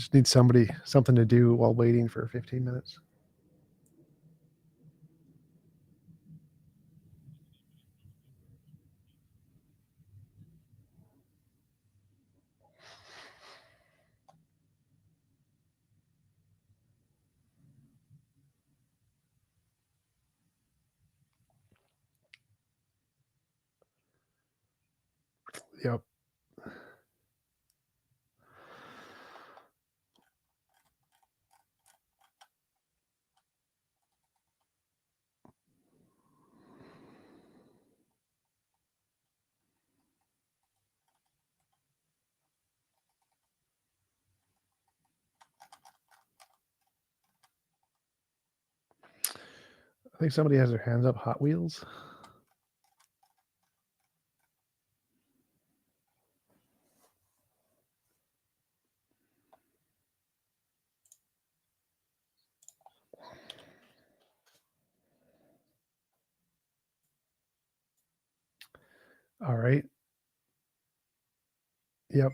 Just need something to do while waiting for 15 minutes. Yep. I think somebody has their hands up. Hot Wheels. All right. Yep.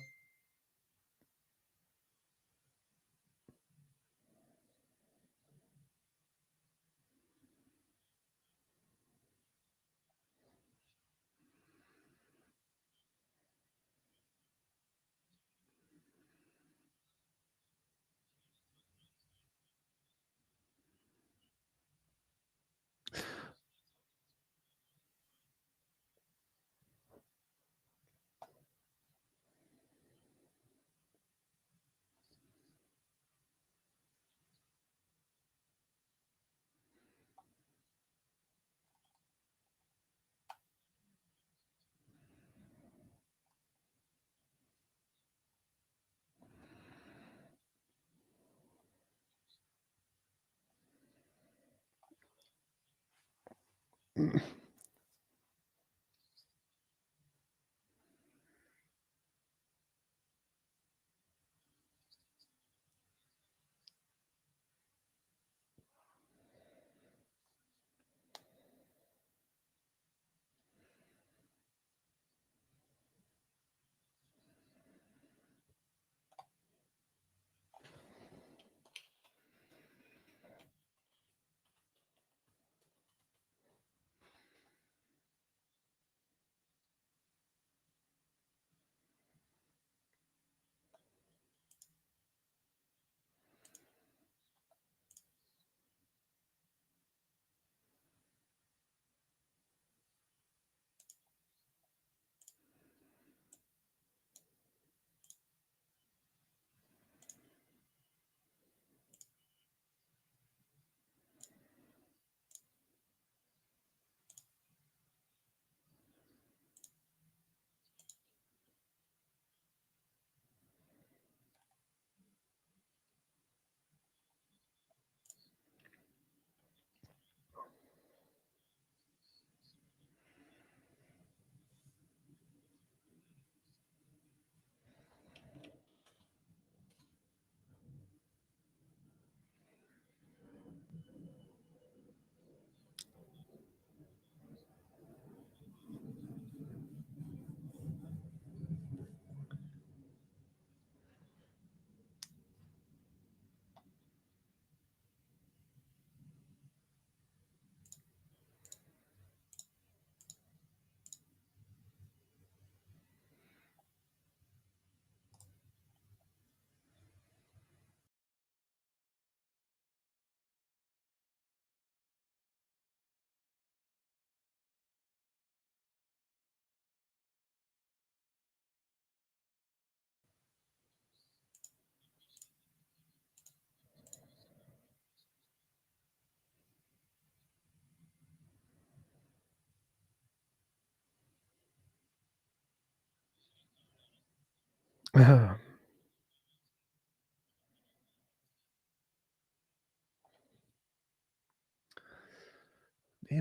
Damn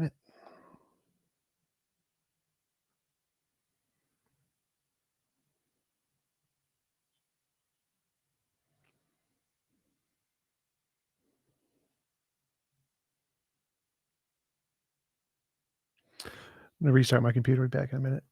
it. I'm going to restart my computer. Be back in a minute.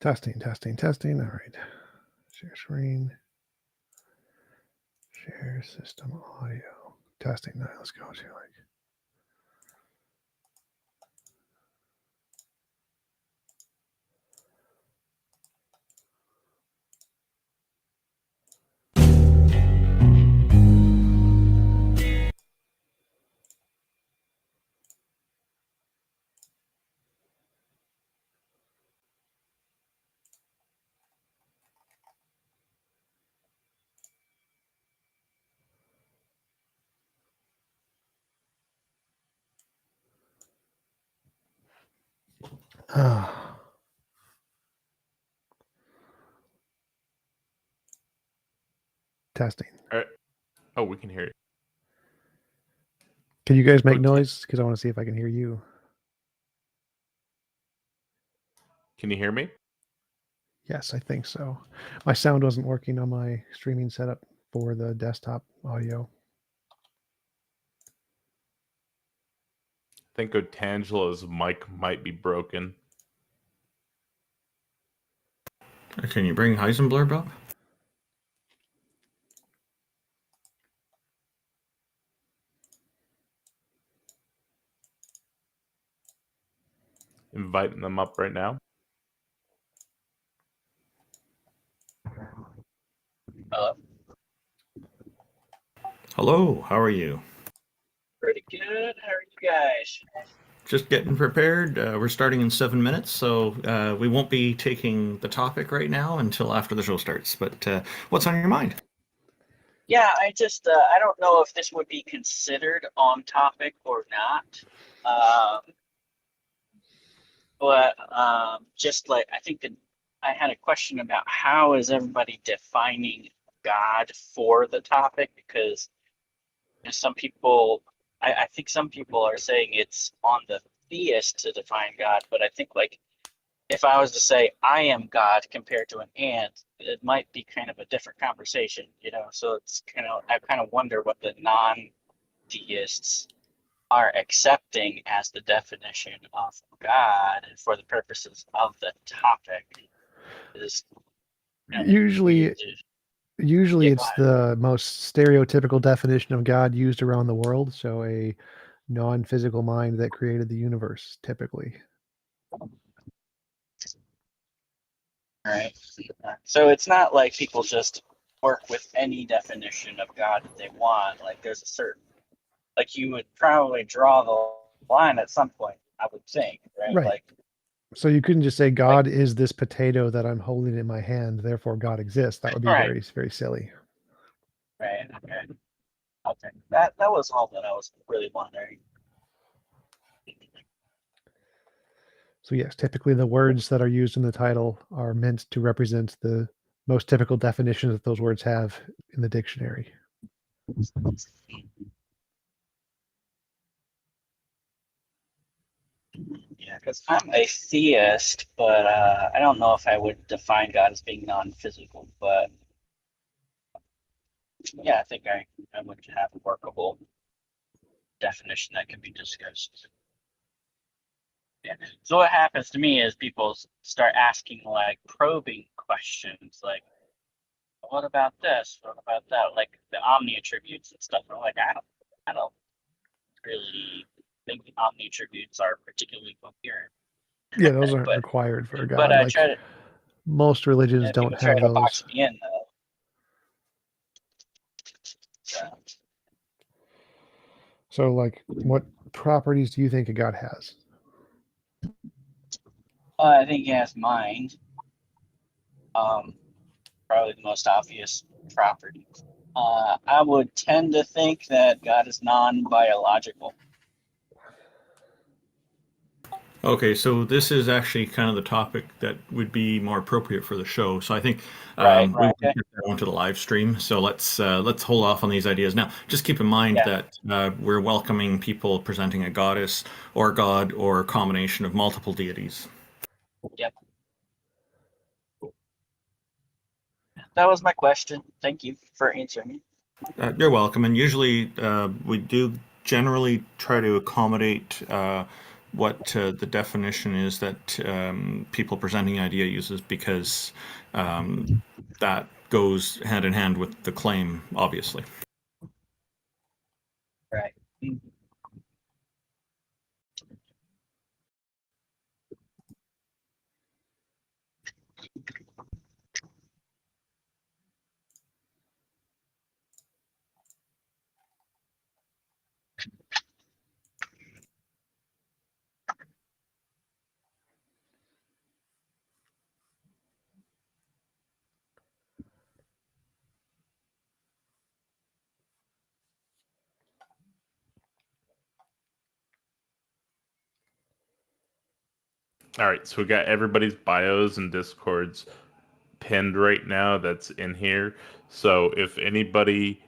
Testing. All right. Share screen. Share system audio. Testing. Now let's go to like. Testing. All right. Oh, we can hear it. Can you guys make noise? Because I want to see if I can hear you. Can you hear me? Yes, I think so. My sound wasn't working on my streaming setup for the desktop audio. I think Otangela's mic might be broken. Can you bring Heisenberg up? Inviting them up right now. Hello. Hello, how are you? Pretty good. How are you guys? Just getting prepared. We're starting in 7 minutes, so we won't be taking the topic right now until after the show starts. But what's on your mind? Yeah, I don't know if this would be considered on topic or not. But just like I think that I had a question about how is everybody defining God for the topic, because some people, I think some people are saying it's on the theist to define God, but I think like if I was to say I am God compared to an ant, it might be kind of a different conversation, you know. So it's I kind of wonder what the non-theists are accepting as the definition of God for the purposes of the topic. Is Usually Yeah, it's the most stereotypical definition of God used around the world. So a non-physical mind that created the universe, typically. right. So it's not like people just work with any definition of God that they want. Like there's a certain, like you would probably draw the line at some point, I would think, right? Right. Like, so you couldn't just say God is this potato that I'm holding in my hand, therefore God exists. That would be very, very silly. Right. Okay. That was all that I was really wondering. So yes, typically the words that are used in the title are meant to represent the most typical definitions that those words have in the dictionary. Yeah, because I'm a theist, but I don't know if I would define God as being non-physical. But yeah, I think I would have a workable definition that can be discussed. Yeah. So what happens to me is people start asking like probing questions, like, "What about this? What about that?" Like the omni attributes and stuff. I'm like, I don't really think the omni attributes are particularly coherent. Yeah, those aren't required for a God. But I try to. Most religions don't have try to those. box me in though. So, like, what properties do you think a God has? I think he has mind. Probably the most obvious property. I would tend to think that God is non-biological. Okay, so this is actually kind of the topic that would be more appropriate for the show. So I think we Okay. get that onto the live stream. So let's hold off on these ideas now. Just keep in mind that we're welcoming people presenting a goddess or god or a combination of multiple deities. Yep. That was my question. Thank you for answering me. You're welcome. And usually we do generally try to accommodate what the definition is that people presenting the idea uses, because that goes hand in hand with the claim, obviously. Right. All right, so we got everybody's bios and Discords pinned right now that's in here. So if anybody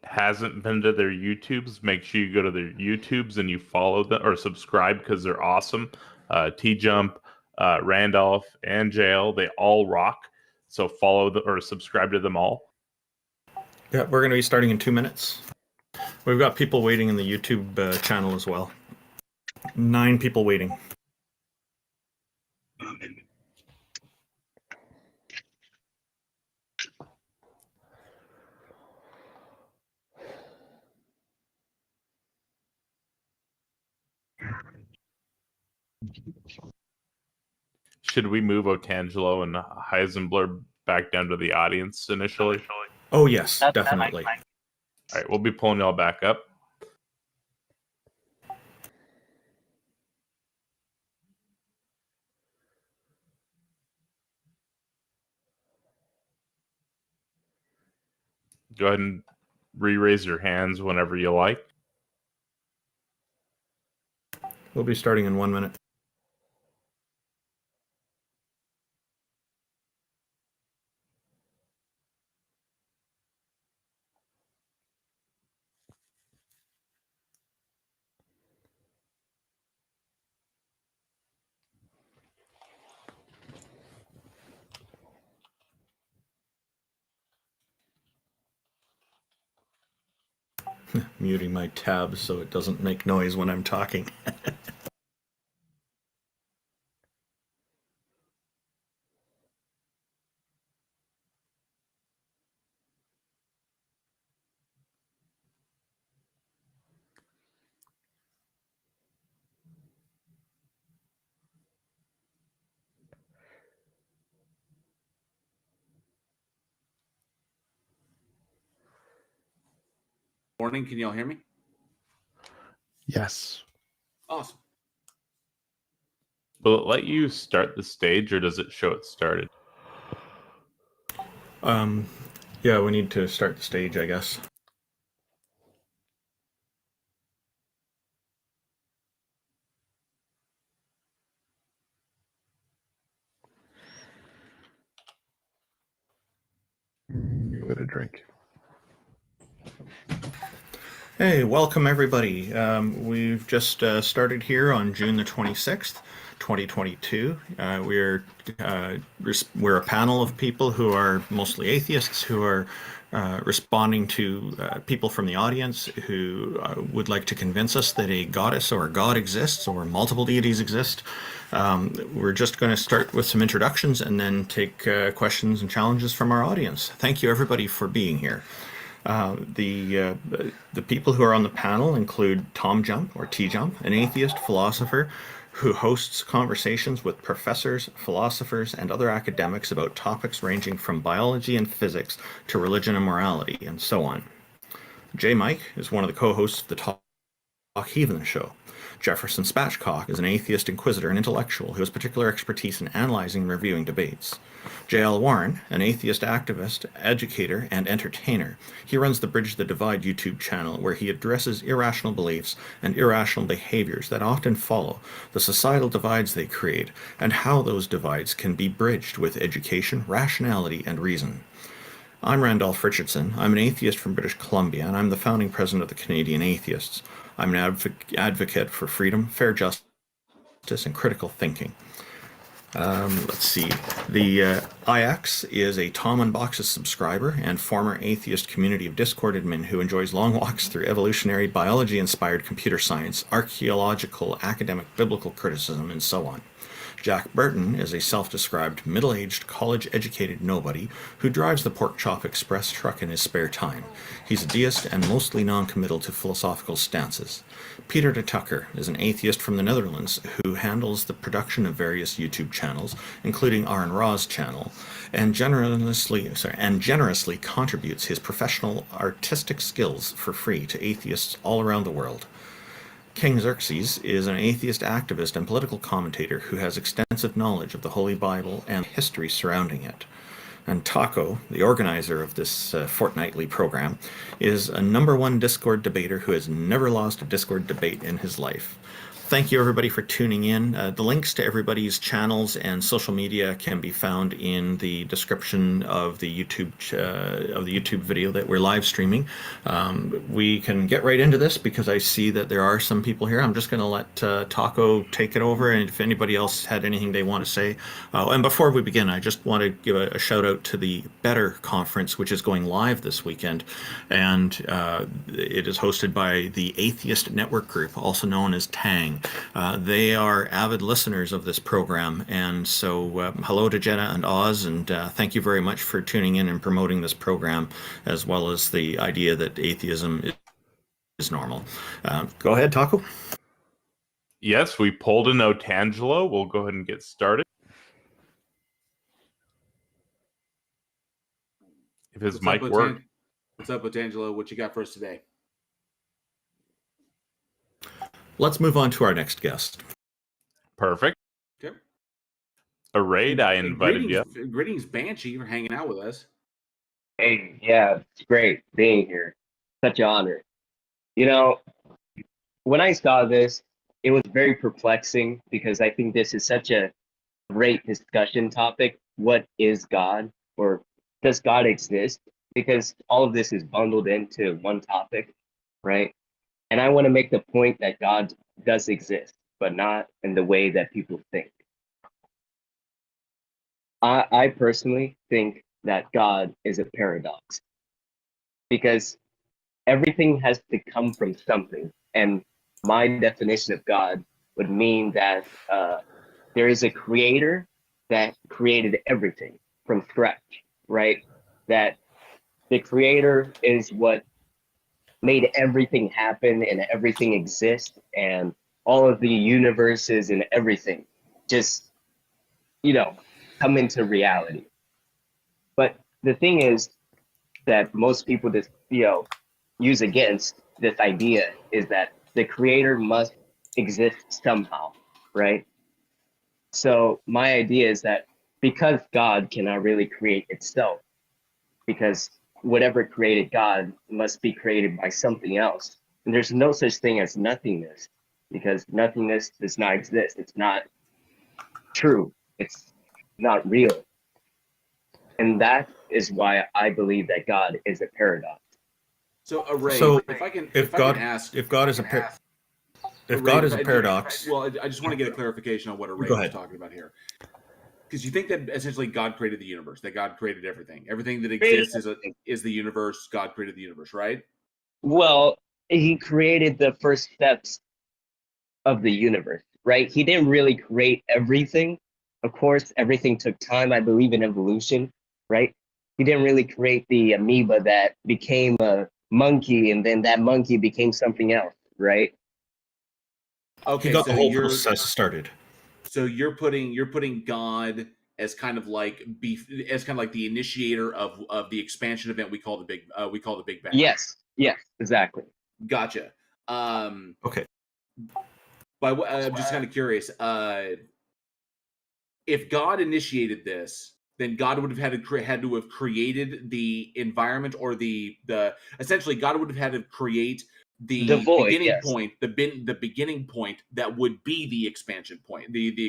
hasn't been to their YouTubes, make sure you go to their YouTubes and you follow them or subscribe, because they're awesome. TJump, Randolph, and Jail, they all rock. So follow or subscribe to them all. Yeah, we're going to be starting in 2 minutes. We've got people waiting in the YouTube channel as well. 9 people waiting. Should we move Otangelo and Heisenberg back down to the audience initially? Oh, yes, That definitely. All right, we'll be pulling y'all back up. Go ahead and re-raise your hands whenever you like. We'll be starting in 1 minute. Muting my tabs so it doesn't make noise when I'm talking. Morning, can y'all hear me? Yes. Awesome. Will it let you start the stage, or does it show it started? Yeah, we need to start the stage, I guess. Give it a drink. Hey, welcome everybody. We've just started here on June the 26th, 2022. We're a panel of people who are mostly atheists, who are responding to people from the audience who would like to convince us that a goddess or a god exists, or multiple deities exist. We're just going to start with some introductions and then take questions and challenges from our audience. Thank you everybody for being here. The people who are on the panel include TJump, or TJump, an atheist philosopher who hosts conversations with professors, philosophers, and other academics about topics ranging from biology and physics to religion and morality, and so on. J. Mike is one of the co-hosts of the Talk Heathen Show. Jefferson Spatchcock is an atheist inquisitor and intellectual who has particular expertise in analyzing and reviewing debates. J.L. Warren, an atheist activist, educator, and entertainer. He runs the Bridge the Divide YouTube channel, where he addresses irrational beliefs and irrational behaviors that often follow, the societal divides they create, and how those divides can be bridged with education, rationality, and reason. I'm Randolph Richardson. I'm an atheist from British Columbia, and I'm the founding president of the Canadian Atheists. I'm an advocate for freedom, fair justice, and critical thinking. Let's see. The IX is a Tom Unboxes subscriber and former atheist community of Discord admin who enjoys long walks through evolutionary, biology-inspired computer science, archaeological, academic, biblical criticism, and so on. Jack Burton is a self-described middle-aged, college-educated nobody who drives the Pork Chop Express truck in his spare time. He's a deist and mostly non-committal to philosophical stances. Peter de Tucker is an atheist from the Netherlands who handles the production of various YouTube channels, including Aaron Ra's channel, and generously contributes his professional artistic skills for free to atheists all around the world. King Xerxes is an atheist activist and political commentator who has extensive knowledge of the Holy Bible and history surrounding it. And Taco, the organizer of this fortnightly program, is a #1 Discord debater who has never lost a Discord debate in his life. Thank you, everybody, for tuning in. The links to everybody's channels and social media can be found in the description of the YouTube video that we're live streaming. We can get right into this because I see that there are some people here. I'm just going to let Taco take it over, and if anybody else had anything they want to say. And before we begin, I just want to give a shout out to the Better Conference, which is going live this weekend, and it is hosted by the Atheist Network Group, also known as TANG. They are avid listeners of this program, and so hello to Jenna and Oz, and thank you very much for tuning in and promoting this program, as well as the idea that atheism is normal. Go ahead, Taco. Yes, we pulled an Otangelo. We'll go ahead and get started. If his mic works. What's up, Otangelo? What you got for us today? Let's move on to our next guest. Perfect. Okay. Arrayed, I invited you. Greetings, Banshee, for hanging out with us. Hey, yeah, it's great being here. Such an honor. You know, when I saw this, it was very perplexing because I think this is such a great discussion topic. What is God, or does God exist? Because all of this is bundled into one topic, right? And I want to make the point that God does exist, but not in the way that people think. I personally think that God is a paradox because everything has to come from something. And my definition of God would mean that there is a creator that created everything from scratch, right? That the creator is what made everything happen and everything exist, and all of the universes and everything just, come into reality. But the thing is that most people just, use against this idea is that the creator must exist somehow, right? So my idea is that because God cannot really create itself, because whatever created God must be created by something else. And there's no such thing as nothingness, because nothingness does not exist. It's not true. It's not real. And that is why I believe that God is a paradox. So, Array, So, if God is a paradox, well, I just want to get a clarification on what Array was talking about here. Because you think that essentially God created the universe, that God created everything. Everything that exists is the universe. God created the universe, right? Well, he created the first steps of the universe, right? He didn't really create everything. Of course, everything took time. I believe in evolution, right? He didn't really create the amoeba that became a monkey, and then that monkey became something else, right? Okay, he got so the whole process started. So you're putting God as kind of like the initiator of the expansion event we call the Big Bang. Yes, exactly. Gotcha. Okay. I'm just kind of curious. If God initiated this, then God would have had to have created the environment, or the essentially God would have had to create the void, beginning point, the beginning point that would be the expansion point, the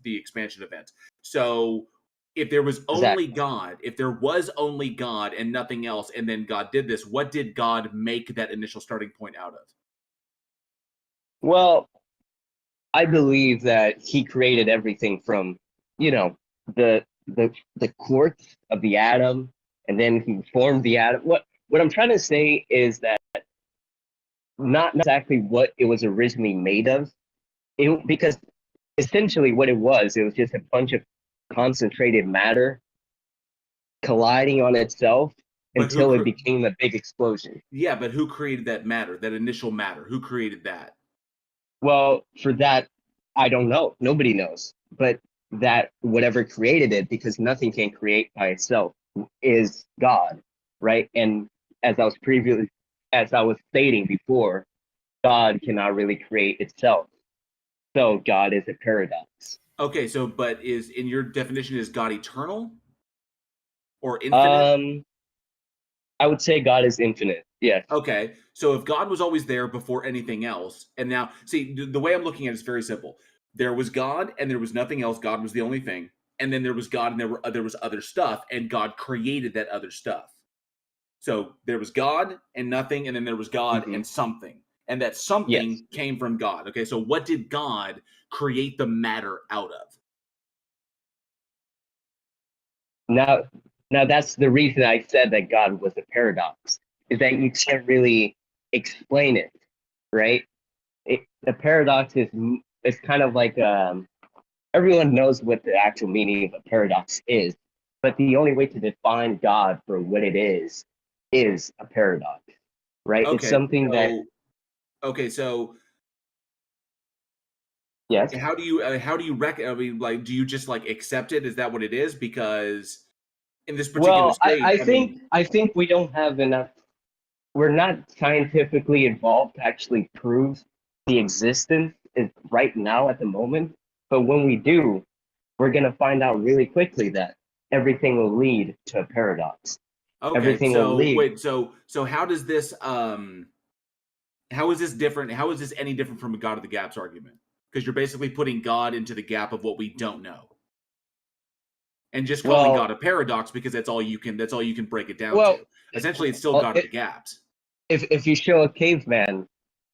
expansion event. So if there was only God, if there was only God and nothing else, and then God did this, what did God make that initial starting point out of? Well, I believe that he created everything from you know, the quartz of the atom, and then he formed the atom. What I'm trying to say is that not exactly what it was originally made of, because essentially what it was just a bunch of concentrated matter colliding on itself But until it became a big explosion. Yeah, but who created that matter, that initial matter? Who created that? Well, for that, I don't know. Nobody knows. But that whatever created it, because nothing can create by itself, is God, right? And as I was stating before, God cannot really create itself. So God is a paradox. Okay, so but is in your definition, is God eternal or infinite? I would say God is infinite. Yes. Okay, so if God was always there before anything else, and now see the way I'm looking at it is very simple. There was God, and there was nothing else. God was the only thing, and then there was God, and there was other stuff, and God created that other stuff. So there was God and nothing, and then there was God and something, and that something came from God. Okay, so what did God create the matter out of? Now that's the reason I said that God was a paradox, is that you can't really explain it, right? The paradox is kind of like everyone knows what the actual meaning of a paradox is, but the only way to define God for what it is a paradox, right? Okay, it's something that. Okay, so Yes. how do you I mean, like, do you just like accept it? Is that what it is? Because in this particular Well, state, I think we don't have enough. We're not scientifically involved to actually prove the existence is right now at the moment. But when we do, we're gonna find out really quickly that everything will lead to a paradox. okay, Everything will so lead. wait, so how does this how is this different? How is this any different from a God of the gaps argument? Because you're basically putting God into the gap of what we don't know, and just calling God a paradox because that's all you can break it down to. Essentially, it's still God of the gaps. If you show a caveman,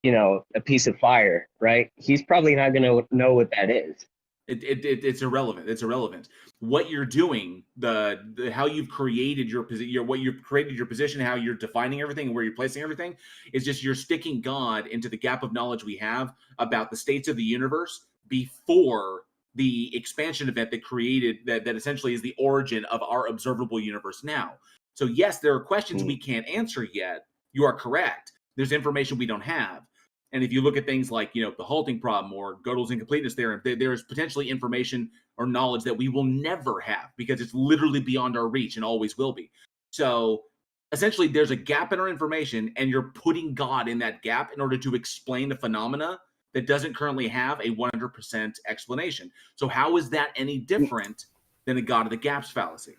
a piece of fire, right? He's probably not gonna know what that is. It's irrelevant. It's irrelevant. What you're doing, the how you've created your position, what you've created your position, how you're defining everything, and where you're placing everything, is just you're sticking God into the gap of knowledge we have about the states of the universe before the expansion event that created that essentially is the origin of our observable universe now. So yes, there are questions we can't answer yet. You are correct. There's information we don't have. And if you look at things like, the halting problem or Gödel's incompleteness theorem, there is potentially information or knowledge that we will never have because it's literally beyond our reach and always will be. So essentially, there's a gap in our information, and you're putting God in that gap in order to explain a phenomena that doesn't currently have a 100% explanation. So how is that any different than a God of the gaps fallacy?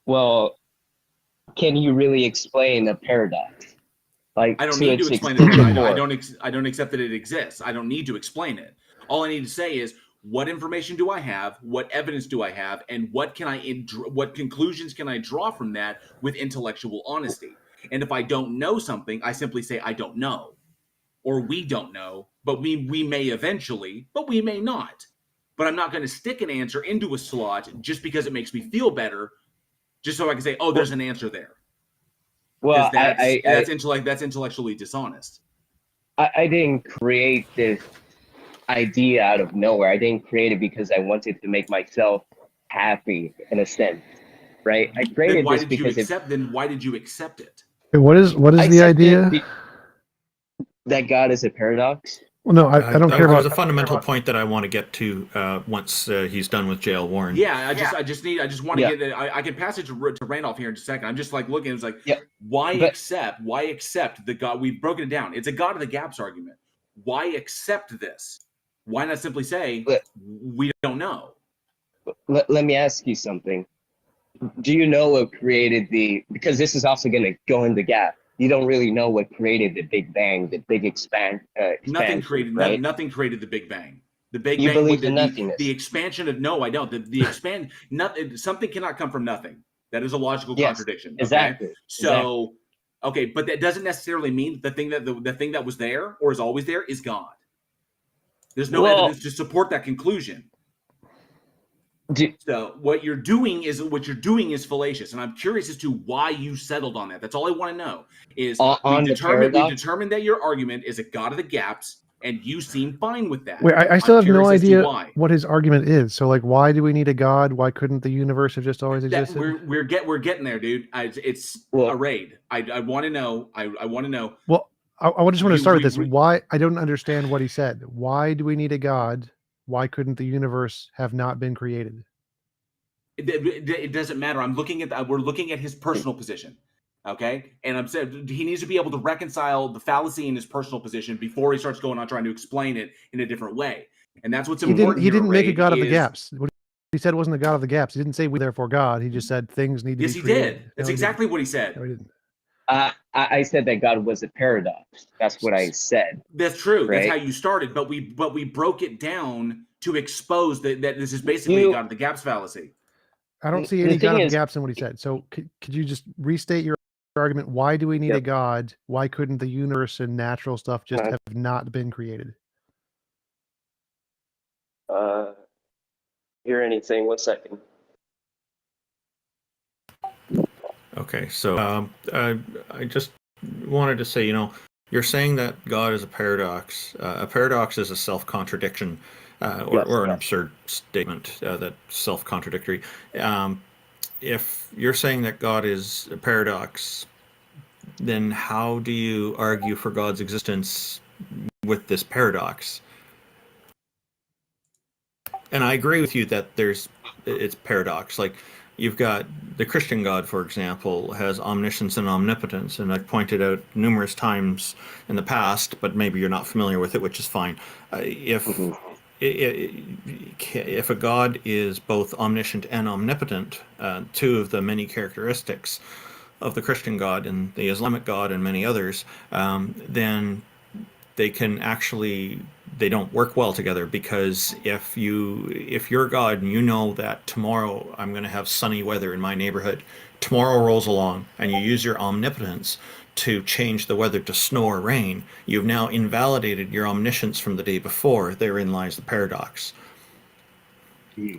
Well, can you really explain a paradox? Like, I don't need to explain it. I don't accept that it exists. I don't need to explain it. All I need to say is, what information do I have? What evidence do I have? And what conclusions can I draw from that with intellectual honesty? And if I don't know something, I simply say I don't know, or we don't know, but we may eventually, but we may not. But I'm not going to stick an answer into a slot just because it makes me feel better, just so I can say, oh, there's an answer there. Well, that's intellectually dishonest. I didn't create this idea out of nowhere. I didn't create it because I wanted to make myself happy in a sense, right? I created this because then why did you accept it? What is the idea? That God is a paradox. Well, no, I don't care about. There's a fundamental point that I want to get to once he's done with Jail Warren. Yeah, I just want to get. I can pass it to Randolph here in just a second. I'm just like looking. It's like, why accept the God? We've broken it down. It's a God of the gaps argument. Why accept this? Why not simply say we don't know? Let me ask you something. Do you know what created because this is also going to go in the gap. You don't really know what created the Big Bang, the big expansion. Nothing created. Right? Nothing created the Big Bang. The Big you Bang. Believe in nothingness. The expansion of no, I don't. The expand. Nothing. Something cannot come from nothing. That is a logical contradiction. Okay? Exactly. So, okay, but that doesn't necessarily mean the thing that was there or is always there is God. There's no evidence to support that conclusion. So what you're doing is fallacious, and I'm curious as to why you settled on that. That's all I want to know. Is On we the paradox? determined that your argument is a God of the gaps, and you seem fine with that. Wait, I still I'm have no curious as to idea why. what his argument is. So, like, why do we need a God? Why couldn't the universe have just always That existed? we're getting there, dude. It's Well- a raid. I want to know. I want to know. Well, I just want to start with this. we- Why? I don't understand what he said. Why do we need a God? Why couldn't the universe have not been created? It doesn't matter. We're looking at his personal position, okay? And I'm saying he needs to be able to reconcile the fallacy in his personal position before he starts going on trying to explain it in a different way. And that's what's important. He didn't make a God of the is- gaps. What he said wasn't a God of the gaps. He didn't say we therefore God. He just said things need to Yes, be he created. did. That's exactly what he said. No, he didn't. I said that God was a paradox. That's what I said. That's true. Right. That's how you started. But we broke it down to expose that this is basically a God of the gaps fallacy. I don't see The any thing God of the is- gaps in what he said. So could you just restate your argument? Why do we need a Yep. God? Why couldn't the universe and natural stuff just have not been created? Hear anything? 1 second. Okay, so I just wanted to say, you're saying that God is a paradox. A paradox is a self-contradiction, or an absurd statement that's self-contradictory. If you're saying that God is a paradox, then how do you argue for God's existence with this paradox? And I agree with you that it's paradox. Like, you've got the Christian God, for example, has omniscience and omnipotence, and I've pointed out numerous times in the past, but maybe you're not familiar with it, which is fine. If a God is both omniscient and omnipotent, two of the many characteristics of the Christian God and the Islamic God and many others, then they don't work well together, because if you're God and you know that tomorrow I'm going to have sunny weather in my neighborhood, tomorrow rolls along and you use your omnipotence to change the weather to snow or rain, you've now invalidated your omniscience from the day before. Therein lies the paradox.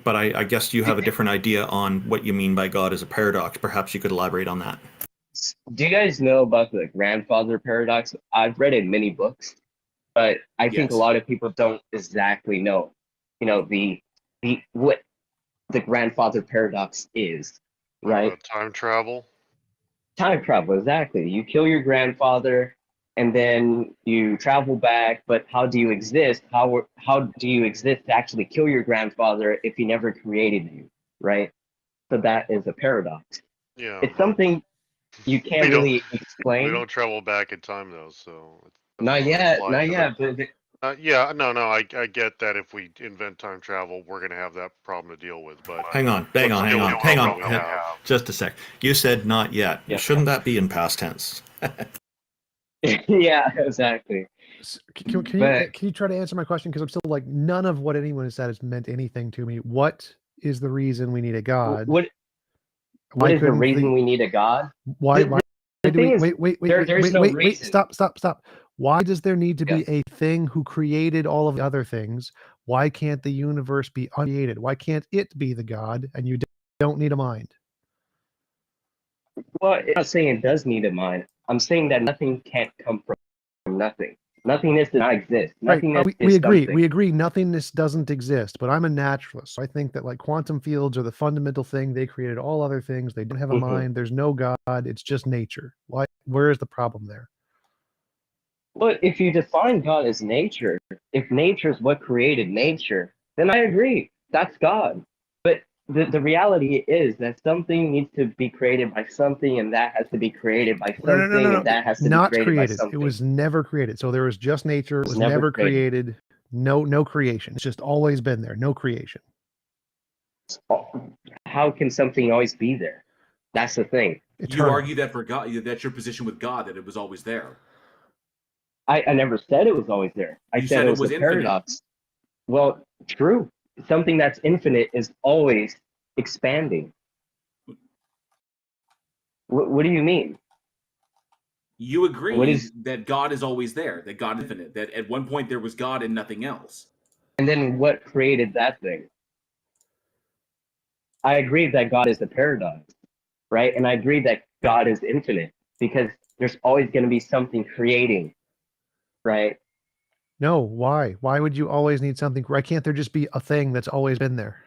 But I guess you have a different idea on what you mean by God as a paradox. Perhaps you could elaborate on that. Do you guys know about the grandfather paradox? I've read it in many books, but I think a lot of people don't exactly know, the what the grandfather paradox is, right? Time travel. Time travel, exactly. You kill your grandfather, and then you travel back. But how do you exist? How do you exist to actually kill your grandfather if he never created you, right? So that is a paradox. Yeah. It's something you can't really explain. We don't travel back in time though, so. Not yet. But I get that if we invent time travel, we're going to have that problem to deal with. But hang on. Just a sec. You said not yet. Yeah. Shouldn't that be in past tense? Yeah, exactly. Can you try to answer my question? Because I'm still like, none of what anyone has said has meant anything to me. What is the reason we need a God? What is the reason we need a God? Why do we wait, stop. Why does there need to be a thing who created all of the other things? Why can't the universe be uncreated? Why can't it be the God and you don't need a mind? Well, I'm not saying it does need a mind. I'm saying that nothing can't come from nothing. Nothingness does not exist. Nothingness we agree. Something. We agree. Nothingness doesn't exist. But I'm a naturalist, so I think that like quantum fields are the fundamental thing. They created all other things. They don't have a mind. There's no God. It's just nature. Why? Where is the problem there? Well, if you define God as nature, if nature is what created nature, then I agree. That's God. But the reality is that something needs to be created by something, and that has to be created by something, and that has to Not be created by something. It was never created. So there was just nature. It was never created. No creation. It's just always been there. No creation. How can something always be there? That's the thing. You argue that for God, that's your position with God, that it was always there. I never said it was always there. I said it was a paradox. Well, true. Something that's infinite is always expanding. What do you mean? You agree that God is always there, that God is infinite, that at one point there was God and nothing else. And then what created that thing? I agree that God is a paradox, right? And I agree that God is infinite because there's always going to be something creating, right? No, why? Why would you always need something? Why can't there just be a thing that's always been there?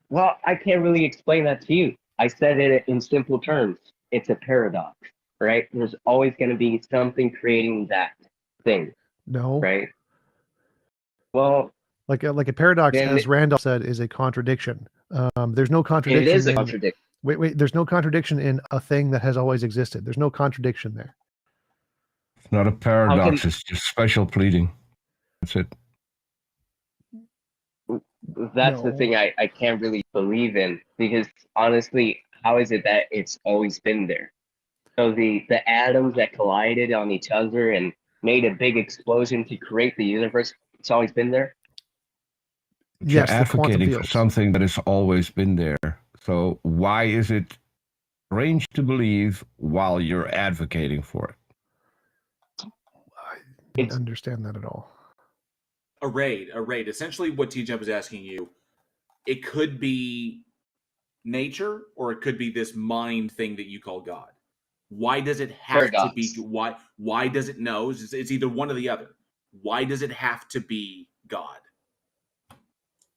Well, I can't really explain that to you. I said it in simple terms. It's a paradox, right? There's always going to be something creating that thing, No. right? Well, like a paradox, then as Randolph said, is a contradiction. There's no contradiction. it is a contradiction. Wait. There's no contradiction in a thing that has always existed. There's no contradiction there. It's not a paradox. It's just special pleading. That's it. That's the thing I can't really believe in, because honestly, how is it that it's always been there? So the atoms that collided on each other and made a big explosion to create the universe, it's always been there? You're advocating for something that has always been there. So why is it strange to believe while you're advocating for it? I didn't understand that at all. A raid. Essentially what TJump is asking you, it could be nature or it could be this mind thing that you call God. Why does it have to be? Why does it know? It's either one or the other. Why does it have to be God?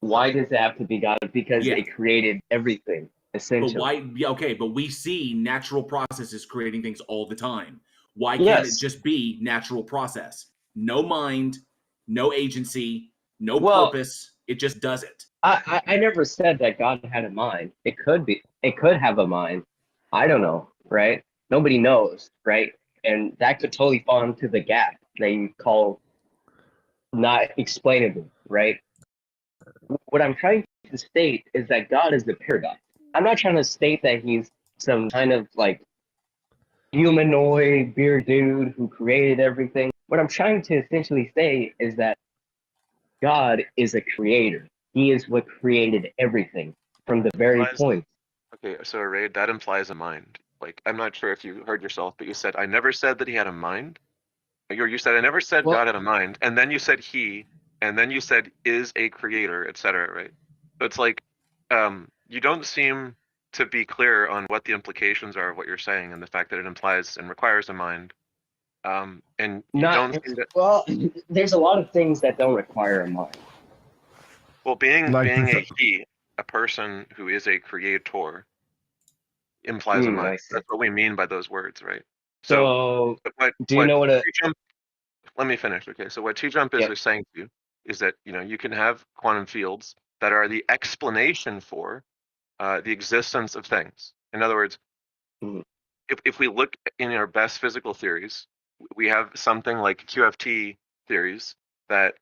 Why does it have to be God? Because it created everything, essentially. But why? Yeah, okay, but we see natural processes creating things all the time. Why can't it just be natural process? No mind, no agency, no purpose. It just does it. I never said that God had a mind. It could be. It could have a mind. I don't know, right? Nobody knows, right? And that could totally fall into the gap that you call not explainable, right? What I'm trying to state is that God is the paradox. I'm not trying to state that he's some kind of like humanoid beard dude who created everything. What I'm trying to essentially say is that God is a creator. He is what created everything from the very point. Okay, so Ray, that implies a mind. Like, I'm not sure if you heard yourself, but you said, I never said that he had a mind. You said, I never said God had a mind. And then you said he, and then you said is a creator, etc. Right? So it's like, you don't seem to be clear on what the implications are of what you're saying and the fact that it implies and requires a mind. And you don't seem to... Well, there's a lot of things that don't require a mind. Well, being a person who is a creator, implies a mind. That's what we mean by those words, right? So do you know what let me finish. Okay, so what TJump is saying to you is that you can have quantum fields that are the explanation for the existence of things. In other words, if we look in our best physical theories, we have something like QFT theories that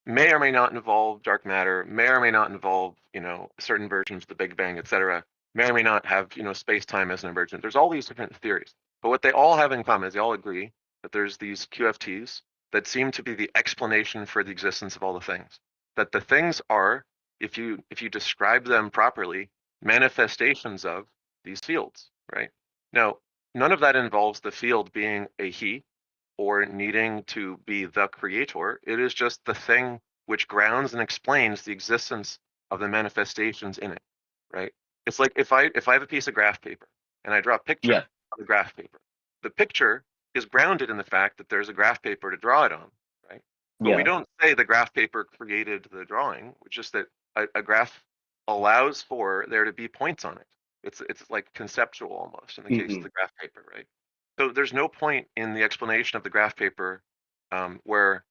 may or may not involve dark matter, may or may not involve certain versions of the Big Bang, etc. May or may not have space-time as an emergent. There's all these different theories, but what they all have in common is they all agree that there's these QFTs that seem to be the explanation for the existence of all the things. That the things are, if you describe them properly, manifestations of these fields, right? Now, none of that involves the field being a he or needing to be the creator. It is just the thing which grounds and explains the existence of the manifestations in it, right? It's like if I have a piece of graph paper and I draw a picture on the graph paper, the picture is grounded in the fact that there's a graph paper to draw it on, right? But we don't say the graph paper created the drawing, it's just that a graph allows for there to be points on it. It's like conceptual almost in the case of the graph paper, right? So there's no point in the explanation of the graph paper where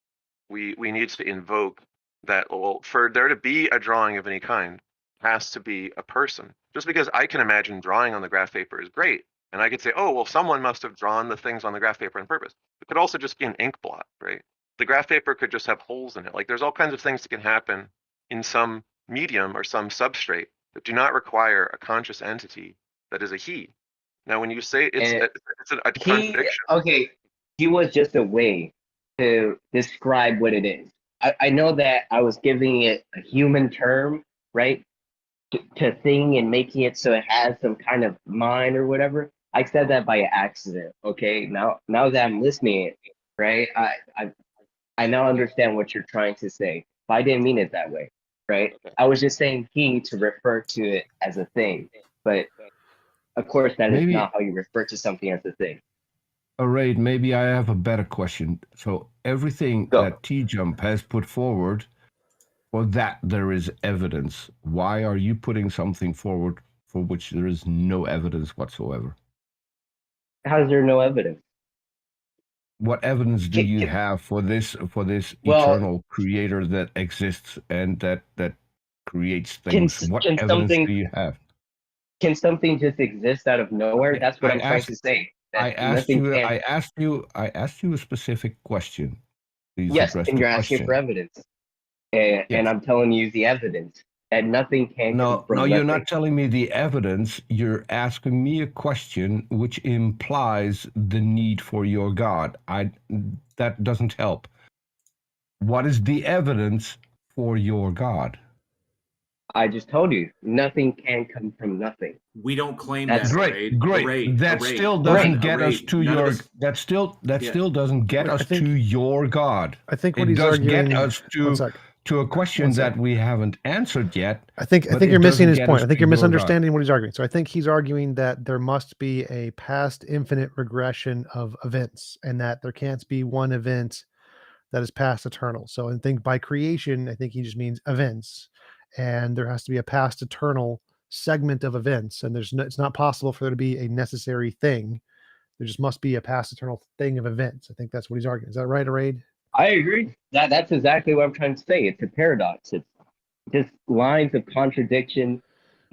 we need to invoke that, well, for there to be a drawing of any kind, has to be a person. Just because I can imagine drawing on the graph paper is great, and I could say, oh, well, someone must have drawn the things on the graph paper on purpose. It could also just be an ink blot, right? The graph paper could just have holes in it. Like, there's all kinds of things that can happen in some medium or some substrate that do not require a conscious entity that is a he. Now, when you say it's a contradiction. He was just a way to describe what it is. I know that I was giving it a human term, right? To thing and making it so it has some kind of mind or whatever. I said that by accident. Okay, now that I'm listening, right? I now understand what you're trying to say, but I didn't mean it that way. right? I was just saying he to refer to it as a thing, but of course that is not how you refer to something as a thing. Raid, maybe I have a better question. So everything that TJump has put forward, for that there is evidence. Why are you putting something forward for which there is no evidence whatsoever? How is there no evidence? What evidence do you have for this eternal creator that exists and that creates things? What evidence do you have? Can something just exist out of nowhere? Okay, That's what I'm trying to say. I asked you a specific question. Please yes, address and the you're question. asking for evidence. And I'm telling you the evidence that nothing can come from nothing. You're not telling me the evidence. You're asking me a question which implies the need for your God. That doesn't help. What is the evidence for your God? I just told you, nothing can come from nothing. We don't claim that's that. Great. That still doesn't get us to your. That still doesn't get us to your God. I think what he's arguing get us to a question that we haven't answered yet. I think you're missing his point. I think you're misunderstanding what he's arguing. So I think he's arguing that there must be a past infinite regression of events, and that there can't be one event that is past eternal. So I think by creation, I think he just means events, and there has to be a past eternal segment of events, and it's not possible for there to be a necessary thing. There just must be a past eternal thing of events. I think that's what he's arguing. Is that right, Araid? I agree. That's exactly what I'm trying to say. It's a paradox. It's just lines of contradiction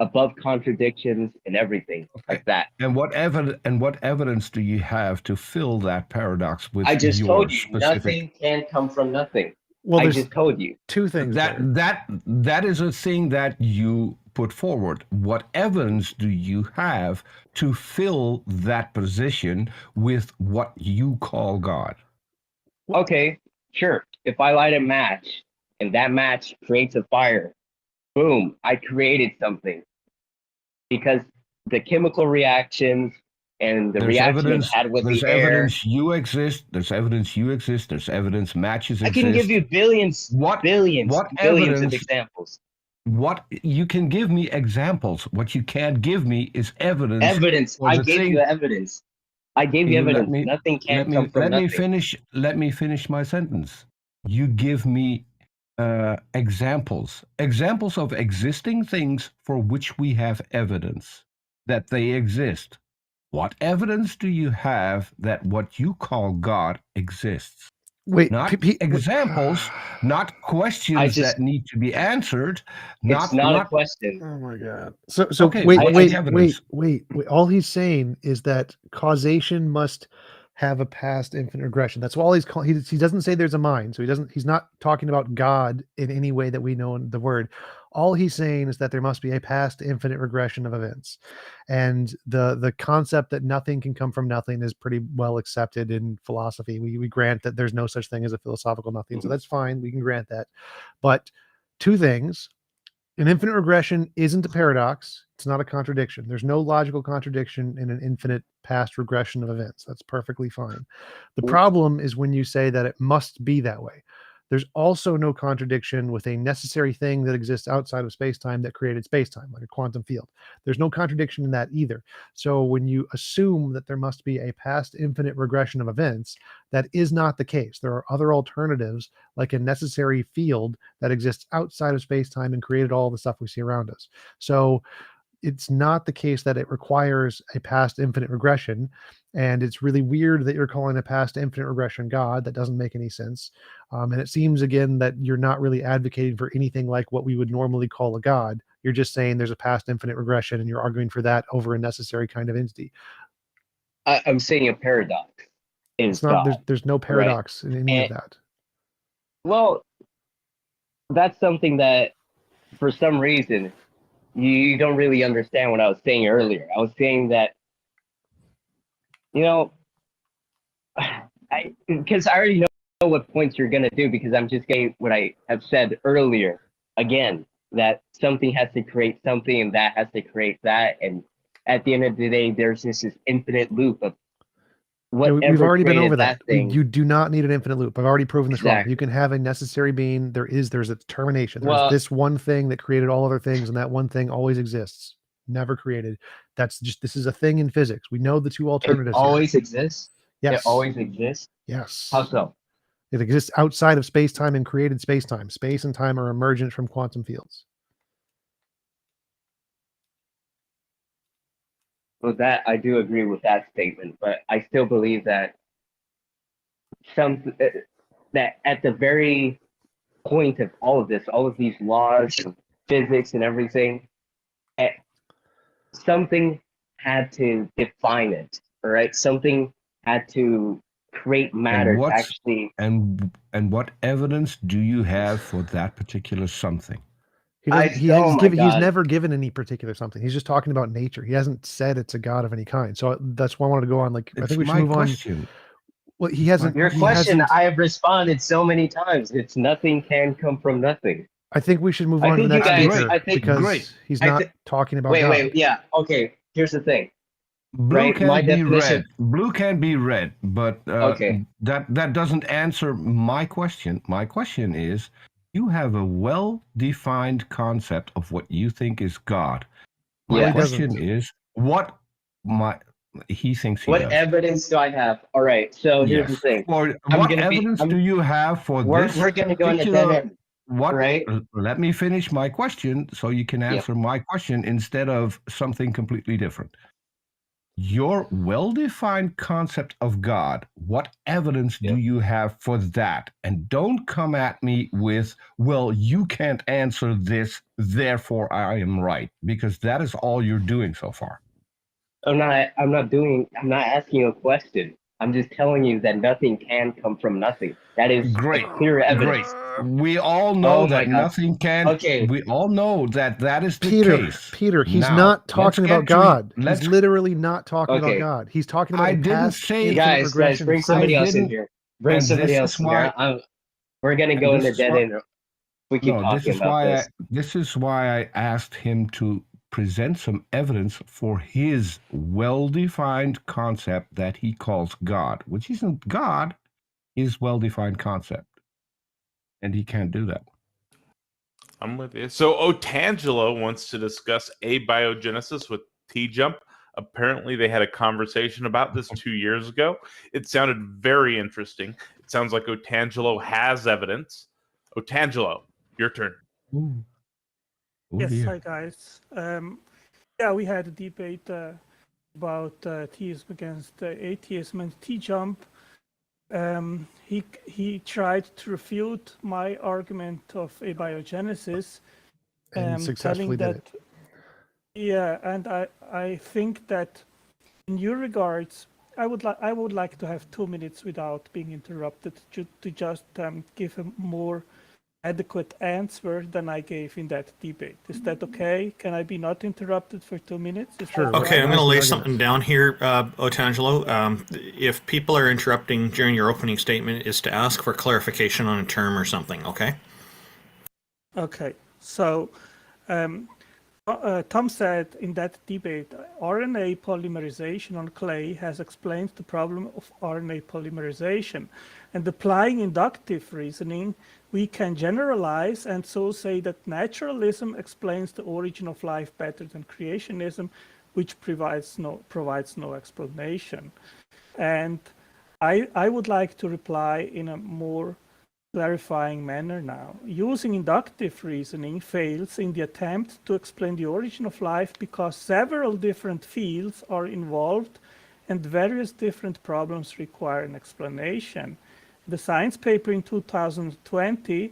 above contradictions and everything like that. And what evidence do you have to fill that paradox with? I just told you, nothing can come from nothing. Well, I just told you two things. That is a thing that you put forward. What evidence do you have to fill that position with what you call God? Okay, sure. If I light a match and that match creates a fire, boom, I created something. Because the chemical reactions and the reaction it had with the air. There's evidence you exist. There's evidence you exist. There's evidence matches exist. I can give you billions of examples. What you can give me examples. What you can't give me is evidence. Evidence. I gave you evidence. I gave you evidence. Nothing can come from nothing. Let me finish my sentence. You give me examples of existing things for which we have evidence that they exist. What evidence do you have that what you call God exists? Wait, not examples, not questions that need to be answered. It's not a question. Oh my God. So okay, wait. All he's saying is that causation must have a past infinite regression. That's all he's calling. He doesn't say there's a mind. So he's not talking about God in any way that we know in the word. All he's saying is that there must be a past infinite regression of events. And the concept that nothing can come from nothing is pretty well accepted in philosophy. We grant that there's no such thing as a philosophical nothing. So that's fine. We can grant that. But two things. An infinite regression isn't a paradox. It's not a contradiction. There's no logical contradiction in an infinite past regression of events. That's perfectly fine. The problem is when you say that it must be that way. There's also no contradiction with a necessary thing that exists outside of space-time that created space-time, like a quantum field. There's no contradiction in that either. So when you assume that there must be a past infinite regression of events, that is not the case. There are other alternatives, like a necessary field that exists outside of space-time and created all the stuff we see around us. So it's not the case that it requires a past infinite regression. And it's really weird that you're calling a past infinite regression God. That doesn't make any sense. And it seems, again, that you're not really advocating for anything like what we would normally call a God. You're just saying there's a past infinite regression, and you're arguing for that over a necessary kind of entity. I'm saying a paradox. It's not. There's no paradox in any of that. Well, that's something that, for some reason, you don't really understand what I was saying earlier. I was saying that, because I already know what points you're going to do, because I'm just getting what I have said earlier again, that something has to create something and that has to create that. And at the end of the day, there's this infinite loop of whatever we've already been created over that. thing. You do not need an infinite loop. I've already proven this wrong. Exactly. You can have a necessary being. There's a determination. There's Well- this one thing that created all other things, and that one thing always exists, never created. This is a thing in physics. We know the two alternatives It here. always exists. Yes. It always exists. Yes. How so? It exists outside of space-time and created space-time. Space and time are emergent from quantum fields. Well, that I do agree with that statement, but I still believe that that at the very point of all of this, all of these laws of physics and everything, something had to define it. All right, something had to create matter to actually. And what evidence do you have for that particular something? He's never given any particular something. He's just talking about nature. He hasn't said it's a god of any kind. So that's why I wanted to go on. Like, I think we should move on. Well, he hasn't. Your question, I have responded so many times. It's nothing can come from nothing. I think we should move on to the next speaker because he's not talking about God. Wait, yeah, okay. Here's the thing. Blue can be red. Blue can be red, but that doesn't answer my question. My question is, you have a well-defined concept of what you think is God. My question is, he thinks he does. What evidence do I have? All right, so here's the thing. What evidence do you have for this? We're going to go into dead end. Right? Let me finish my question so you can answer my question instead of something completely different. Your well-defined concept of God, what evidence do you have for that? And don't come at me with, well, you can't answer this, therefore I am right, because that is all you're doing so far. I'm not asking you a question. I'm just telling you that nothing can come from nothing. That is clear evidence. Great. We all know that nothing can. Okay. We all know that is the case. Peter, he's not talking about God. He's literally not talking about God. He's talking about guys, bring somebody else in here. Bring somebody else in here. We're going to go into dead end. We keep talking about this. This is why I asked him to present some evidence for his well-defined concept that he calls God, which isn't God, his well-defined concept. And he can't do that. I'm with you. So Otangelo wants to discuss abiogenesis with TJump. Apparently they had a conversation about this 2 years ago. It sounded very interesting. It sounds like Otangelo has evidence. Otangelo, your turn. Ooh. Yes, hi guys. We had a debate about theism against atheism, and TJump. He tried to refute my argument of abiogenesis, and successfully did it. Yeah, and I think that in your regards, I would like to have 2 minutes without being interrupted to just give a more adequate answer than I gave in that debate. Is that okay? Can I be not interrupted for 2 minutes? Sure. Okay, I'm going to lay something down here, Otangelo. If people are interrupting during your opening statement, is to ask for clarification on a term or something, okay? Okay, so Tom said in that debate, RNA polymerization on clay has explained the problem of RNA polymerization. And applying inductive reasoning, we can generalize and so say that naturalism explains the origin of life better than creationism, which provides no explanation. And I would like to reply in a more clarifying manner now. Using inductive reasoning fails in the attempt to explain the origin of life because several different fields are involved and various different problems require an explanation. The science paper in 2020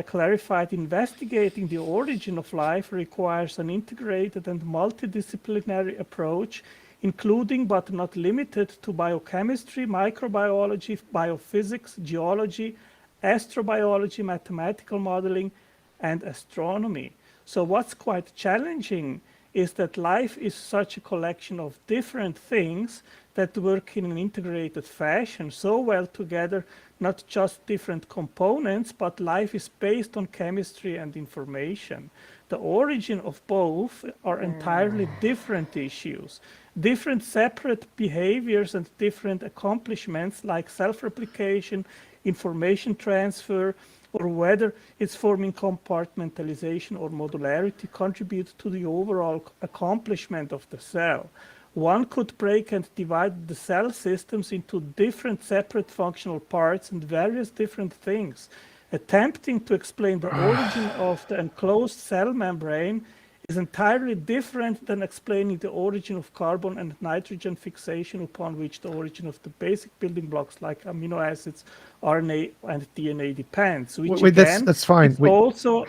clarified investigating the origin of life requires an integrated and multidisciplinary approach, including but not limited to biochemistry, microbiology, biophysics, geology, astrobiology, mathematical modeling, and astronomy. So what's quite challenging is that life is such a collection of different things that work in an integrated fashion so well together, not just different components, but life is based on chemistry and information. The origin of both are entirely different issues. Different separate behaviors and different accomplishments like self-replication, information transfer, or whether it's forming compartmentalization or modularity contribute to the overall accomplishment of the cell. One could break and divide the cell systems into different separate functional parts and various different things. Attempting to explain the origin of the enclosed cell membrane is entirely different than explaining the origin of carbon and nitrogen fixation, upon which the origin of the basic building blocks like amino acids, RNA, and DNA depends. Which wait, again, that's fine. is also,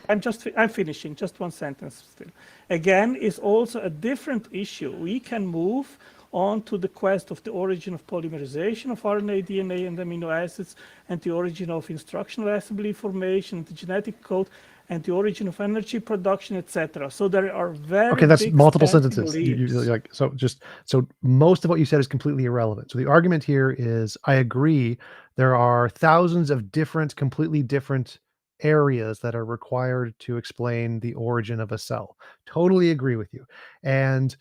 I'm finishing, just one sentence still. Again, is also a different issue. We can move on to the quest of the origin of polymerization of RNA, DNA, and amino acids, and the origin of instructional assembly information, the genetic code, and the origin of energy production, etc. So there are very okay. That's big multiple standing sentences. beliefs. So most of what you said is completely irrelevant. So the argument here is, I agree, there are thousands of different, completely different areas that are required to explain the origin of a cell. Totally agree with you. And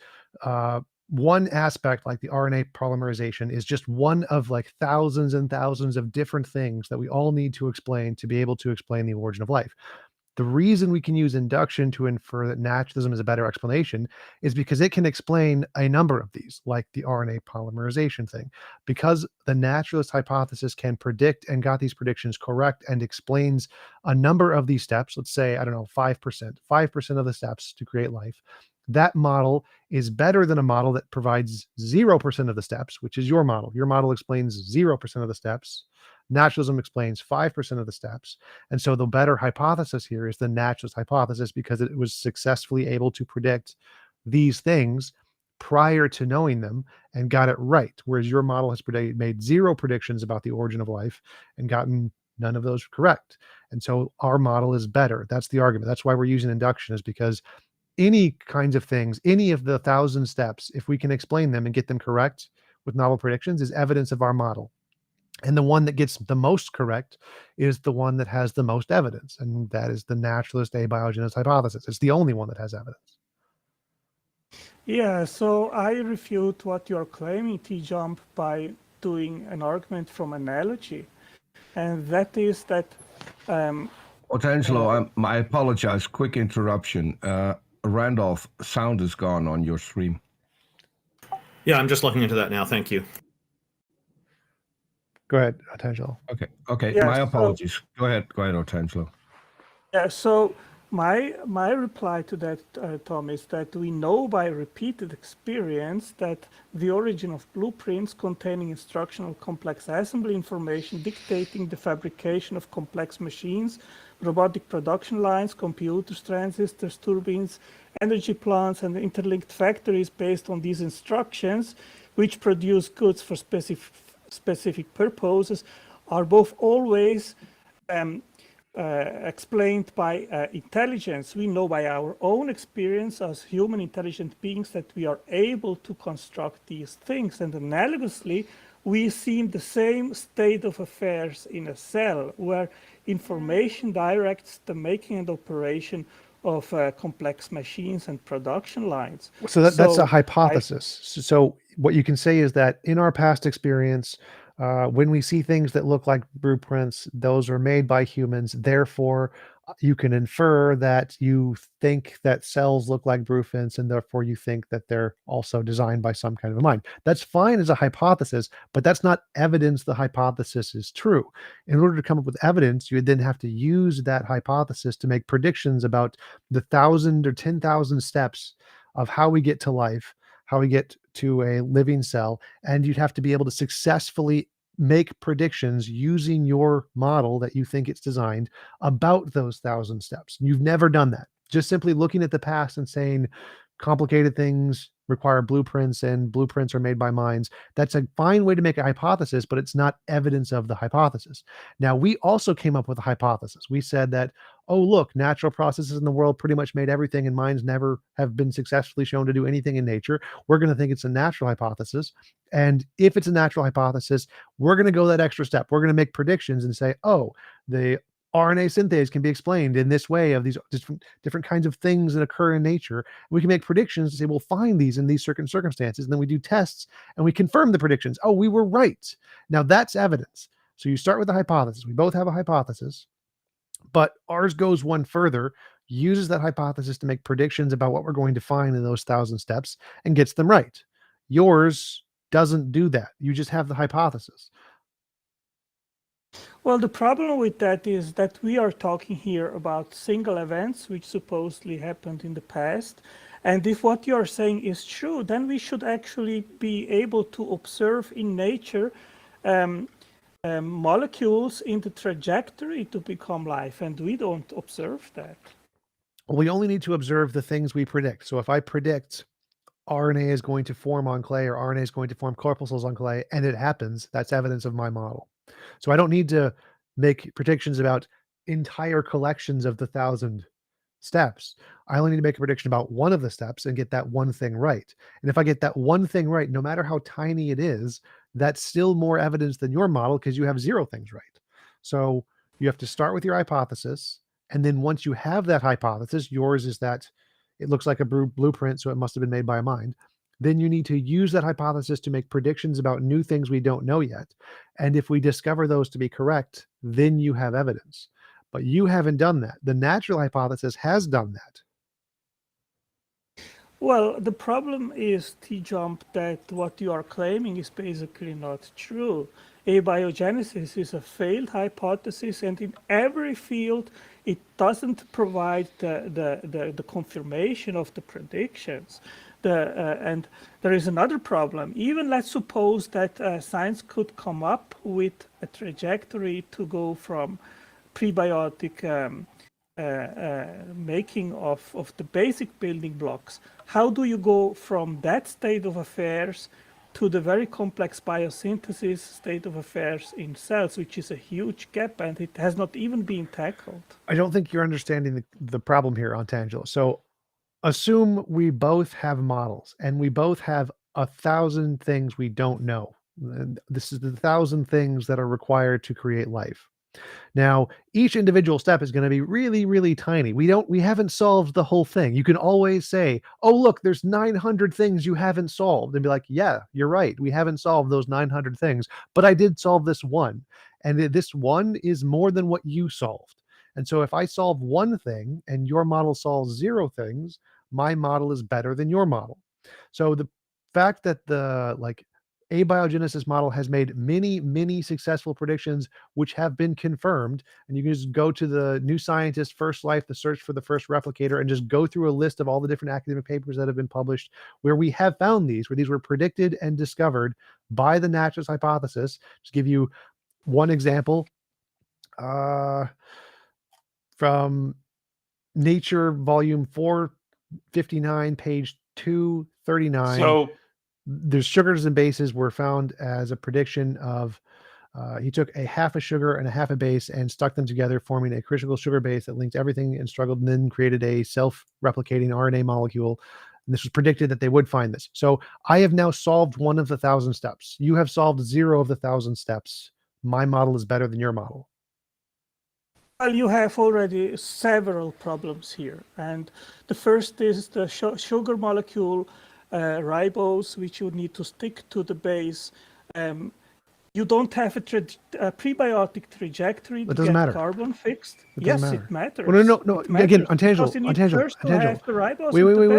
one aspect like the RNA polymerization is just one of like thousands and thousands of different things that we all need to explain to be able to explain the origin of life. The reason we can use induction to infer that naturalism is a better explanation is because it can explain a number of these, like the RNA polymerization thing. Because the naturalist hypothesis can predict and got these predictions correct and explains a number of these steps, let's say, I don't know, 5% of the steps to create life. That model is better than a model that provides 0% of the steps, which is your model. Your model explains 0% of the steps. Naturalism explains 5% of the steps. And so the better hypothesis here is the naturalist hypothesis because it was successfully able to predict these things prior to knowing them and got it right. Whereas your model has made 0 predictions about the origin of life and gotten none of those correct. And so our model is better. That's the argument. That's why we're using induction, is because any kinds of things, any of the 1,000 steps, if we can explain them and get them correct with novel predictions, is evidence of our model. And the one that gets the most correct is the one that has the most evidence. And that is the naturalist abiogenesis hypothesis. It's the only one that has evidence. Yeah, so I refute what you're claiming, TJump, by doing an argument from analogy. And that is that... Angelo, I apologize. Quick interruption. Randolph, sound is gone on your stream. Yeah, I'm just looking into that now. Thank you. Go ahead, Otangelo. Okay. Yeah, my apologies. Go ahead, Otangelo. Yeah, so my reply to that, Tom, is that we know by repeated experience that the origin of blueprints containing instructional complex assembly information dictating the fabrication of complex machines, robotic production lines, computers, transistors, turbines, energy plants, and interlinked factories based on these instructions, which produce goods for specific purposes, are both always explained by intelligence. We know by our own experience as human intelligent beings that we are able to construct these things. And analogously, we see the same state of affairs in a cell where information directs the making and operation of complex machines and production lines. So that's a hypothesis. So what you can say is that in our past experience, when we see things that look like blueprints, those are made by humans. Therefore, you can infer that you think that cells look like blueprints, and therefore you think that they're also designed by some kind of a mind. That's fine as a hypothesis, but that's not evidence the hypothesis is true. In order to come up with evidence, you would then have to use that hypothesis to make predictions about the 1,000 or 10,000 steps of how we get to life, how we get to a living cell, and you'd have to be able to successfully make predictions using your model that you think it's designed about those 1,000 steps. You've never done that. Just simply looking at the past and saying complicated things require blueprints and blueprints are made by minds. That's a fine way to make a hypothesis, but it's not evidence of the hypothesis. Now, we also came up with a hypothesis. We said that oh, look, natural processes in the world pretty much made everything, and minds never have been successfully shown to do anything in nature. We're going to think it's a natural hypothesis. And if it's a natural hypothesis, we're going to go that extra step. We're going to make predictions and say, oh, the RNA synthase can be explained in this way of these different kinds of things that occur in nature. We can make predictions and say, we'll find these in these certain circumstances. And then we do tests and we confirm the predictions. Oh, we were right. Now that's evidence. So you start with a hypothesis. We both have a hypothesis, but ours goes one further, uses that hypothesis to make predictions about what we're going to find in those 1,000 steps and gets them right. Yours doesn't do that. You just have the hypothesis. Well, the problem with that is that we are talking here about single events which supposedly happened in the past. And if what you are saying is true, then we should actually be able to observe in nature molecules in the trajectory to become life, and we don't observe that. Well, we only need to observe the things we predict. So if I predict RNA is going to form on clay or RNA is going to form corpuscles on clay, and it happens, that's evidence of my model. So I don't need to make predictions about entire collections of the 1,000 steps. I only need to make a prediction about one of the steps and get that one thing right. And if I get that one thing right, no matter how tiny it is, that's still more evidence than your model because you have 0 things right. So you have to start with your hypothesis. And then once you have that hypothesis, yours is that it looks like a blueprint, so it must have been made by a mind. Then you need to use that hypothesis to make predictions about new things we don't know yet. And if we discover those to be correct, then you have evidence. But you haven't done that. The natural hypothesis has done that. Well, the problem is, TJump, that what you are claiming is basically not true. Abiogenesis is a failed hypothesis, and in every field, it doesn't provide the confirmation of the predictions. And there is another problem. Even let's suppose that science could come up with a trajectory to go from prebiotic making of the basic building blocks. How do you go from that state of affairs to the very complex biosynthesis state of affairs in cells, which is a huge gap, and it has not even been tackled? I don't think you're understanding the problem here, Antangelo. So assume we both have models and we both have 1,000 things we don't know. And this is the 1,000 things that are required to create life. Now, each individual step is going to be really, really tiny. We haven't solved the whole thing. You can always say, oh, look, there's 900 things you haven't solved, and be like, yeah, you're right. We haven't solved those 900 things, but I did solve this one. And this one is more than what you solved. And so if I solve one thing and your model solves 0 things, my model is better than your model. So the fact that the abiogenesis model has made many, many successful predictions which have been confirmed, and you can just go to the New Scientist, First Life, the search for the first replicator, and just go through a list of all the different academic papers that have been published where we have found these, where these were predicted and discovered by the naturalist hypothesis. Just give you one example from Nature, volume 459, page 239. So there's sugars and bases were found as a prediction of, he took a half a sugar and a half a base and stuck them together, forming a critical sugar base that linked everything and struggled, and then created a self-replicating RNA molecule. And this was predicted that they would find this. So I have now solved one of the 1,000 steps. You have solved 0 of the 1,000 steps. My model is better than your model. Well, you have already several problems here. And the first is the sugar molecule, ribose, which you need to stick to the base. You don't have a prebiotic trajectory to get matter. Carbon fixed. Yes, matter. It matters. Well, no. Again, Antangelo.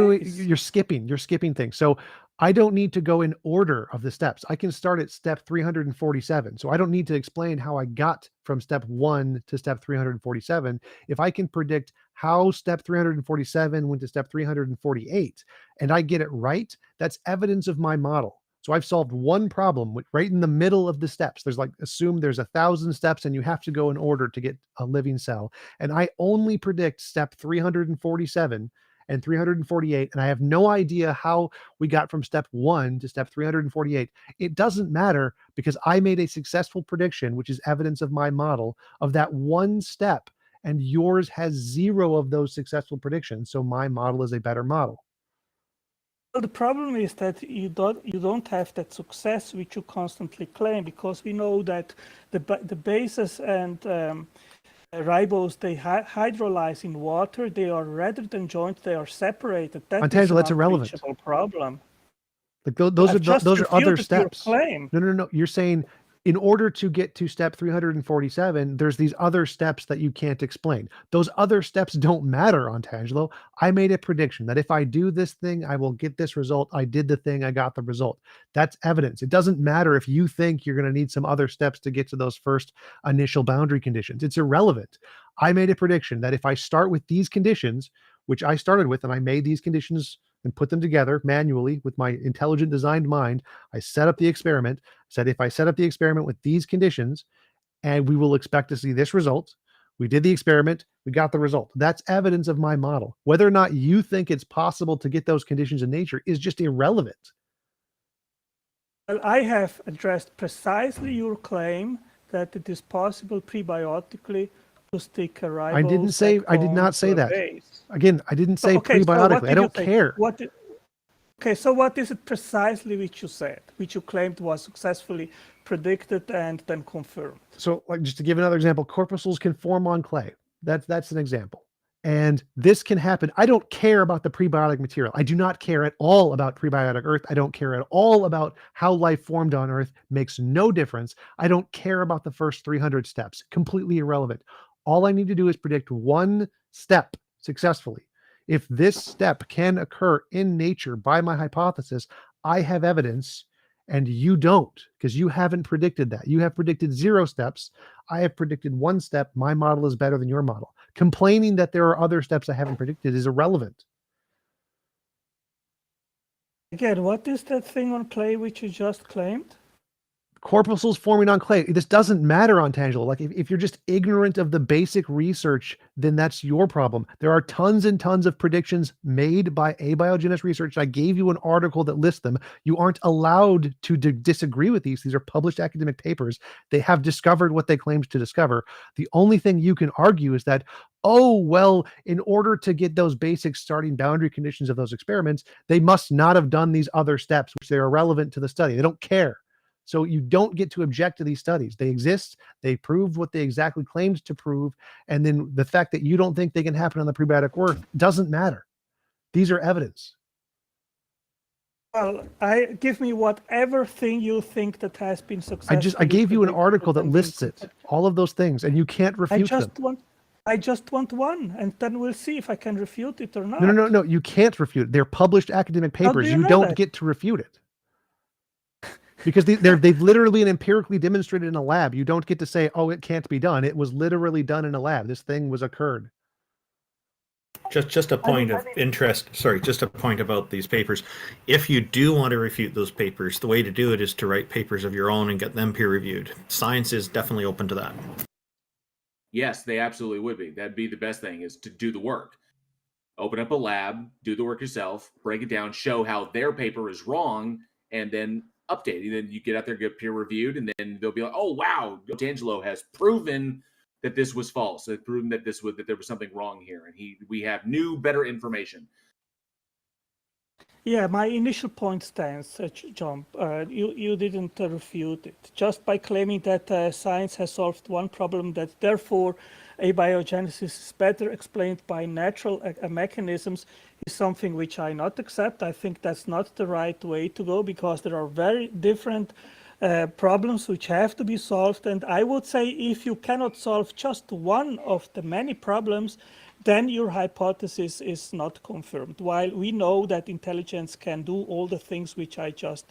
Wait. You're skipping things. So I don't need to go in order of the steps. I can start at step 347. So I don't need to explain how I got from step 1 to step 347. If I can predict how step 347 went to step 348 and I get it right, that's evidence of my model. So I've solved one problem right in the middle of the steps. There's assume there's 1,000 steps and you have to go in order to get a living cell. And I only predict step 347 and 348, and I have no idea how we got from step 1 to step 348. It doesn't matter because I made a successful prediction, which is evidence of my model, of that one step. and yours has 0 of those successful predictions. So my model is a better model. Well, the problem is that you don't have that success which you constantly claim, because we know that the bases and ribose, they hydrolyze in water. They are, rather than joined, they are separated. That is an unreachable problem. Like those are other steps. No. You're saying in order to get to step 347, there's these other steps that you can't explain. Those other steps don't matter, Antangelo. I made a prediction that if I do this thing, I will get this result. I did the thing, I got the result. That's evidence. It doesn't matter if you think you're going to need some other steps to get to those first initial boundary conditions. It's irrelevant. I made a prediction that if I start with these conditions, which I started with, and I made these conditions and put them together manually with my intelligent designed mind. I set up the experiment, said if I set up the experiment with these conditions, and we will expect to see this result. We did the experiment, we got the result. That's evidence of my model. Whether or not you think it's possible to get those conditions in nature is just irrelevant. Well, I have addressed precisely your claim that it is possible prebiotically to stick a ribose. I did not say that. Again, I didn't say prebiotically. So I don't care. So what is it precisely which you said, which you claimed was successfully predicted and then confirmed? So, like, just to give another example, corpuscles can form on clay. That's an example. And this can happen. I don't care about the prebiotic material. I do not care at all about prebiotic Earth. I don't care at all about how life formed on Earth. Makes no difference. I don't care about the first 300 steps. Completely irrelevant. All I need to do is predict one step successfully. If this step can occur in nature by my hypothesis, I have evidence and you don't, because you haven't predicted that. You have predicted 0 steps. I have predicted 1 step. My model is better than your model. Complaining that there are other steps I haven't predicted is irrelevant. Again, what is that thing on clay which you just claimed? Corpuscles forming on clay. This doesn't matter, Antangelo. Like if you're just ignorant of the basic research, then that's your problem. There are tons and tons of predictions made by abiogenesis research. I gave you an article that lists them. You aren't allowed to disagree with these. These are published academic papers. They have discovered what they claimed to discover. The only thing you can argue is that, oh, well, in order to get those basic starting boundary conditions of those experiments, they must not have done these other steps, which they are relevant to the study. They don't care. So you don't get to object to these studies. They exist. They proved what they exactly claimed to prove. And then the fact that you don't think they can happen on the prebiotic Earth doesn't matter. These are evidence. Well, give me whatever thing you think that has been successful. I gave you an article that lists it, all of those things, and you can't refute them. I just want one, and then we'll see if I can refute it or not. No, you can't refute it. They're published academic papers. You don't get to refute it. Because they've literally and empirically demonstrated in a lab. You don't get to say, oh, it can't be done. It was literally done in a lab. This thing was occurred. Just a point of interest. Sorry, just a point about these papers. If you do want to refute those papers, the way to do it is to write papers of your own and get them peer reviewed. Science is definitely open to that. Yes, they absolutely would be. That'd be the best thing, is to do the work. Open up a lab, do the work yourself, break it down, show how their paper is wrong, and then update. And then you get out there, get peer reviewed, and then they'll be like, oh, wow, Antangelo has proven that this was false. They've proven that that there was something wrong here. And we have new, better information. Yeah, my initial point stands, Jump. You didn't refute it. Just by claiming that science has solved one problem, that therefore abiogenesis is better explained by natural mechanisms, is something which I not accept. I think that's not the right way to go, because there are very different problems which have to be solved. And I would say if you cannot solve just one of the many problems, then your hypothesis is not confirmed. While we know that intelligence can do all the things which I just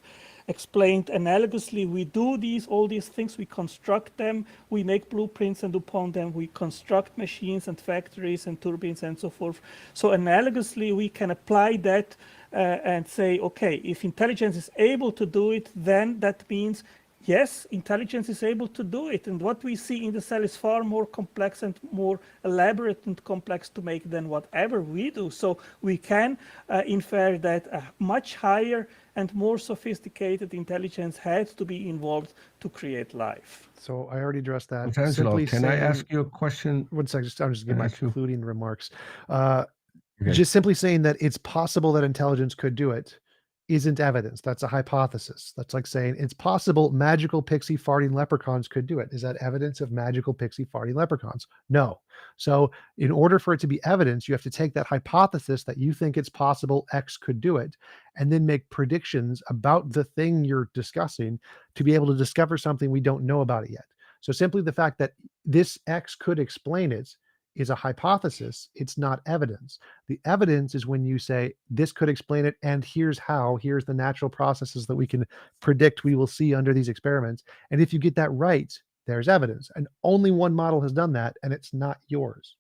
explained analogously, we do all these things, we construct them, we make blueprints, and upon them we construct machines and factories and turbines and so forth. So analogously, we can apply that and say, okay, if intelligence is able to do it, then that means yes, intelligence is able to do it. And what we see in the cell is far more complex and more elaborate and complex to make than whatever we do. So we can infer that a much higher and more sophisticated intelligence had to be involved to create life. So I already addressed that. Angelo, can I ask you a question? One second, I'm just giving my concluding remarks. Okay. Just simply saying that it's possible that intelligence could do it isn't evidence. That's a hypothesis. That's like saying it's possible magical pixie farting leprechauns could do it. Is that evidence of magical pixie farting leprechauns? No. So in order for it to be evidence, you have to take that hypothesis that you think it's possible X could do it, and then make predictions about the thing you're discussing to be able to discover something we don't know about it yet. So simply the fact that this X could explain it is a hypothesis. It's not evidence. The evidence is when you say this could explain it, and here's how, here's the natural processes that we can predict we will see under these experiments. And if you get that right, there's evidence. And only one model has done that, and it's not yours.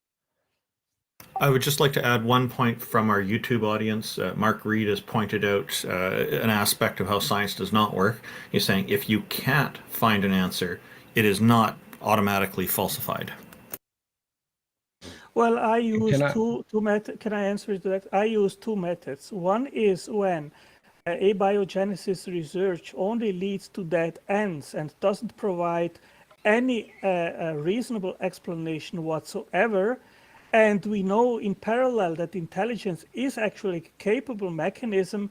I would just like to add one point from our YouTube audience. Mark Reed has pointed out an aspect of how science does not work. He's saying if you can't find an answer, it is not automatically falsified. Well, I use two methods. Can I answer to that? I use two methods. One is when abiogenesis research only leads to dead ends and doesn't provide any reasonable explanation whatsoever. And we know in parallel that intelligence is actually a capable mechanism.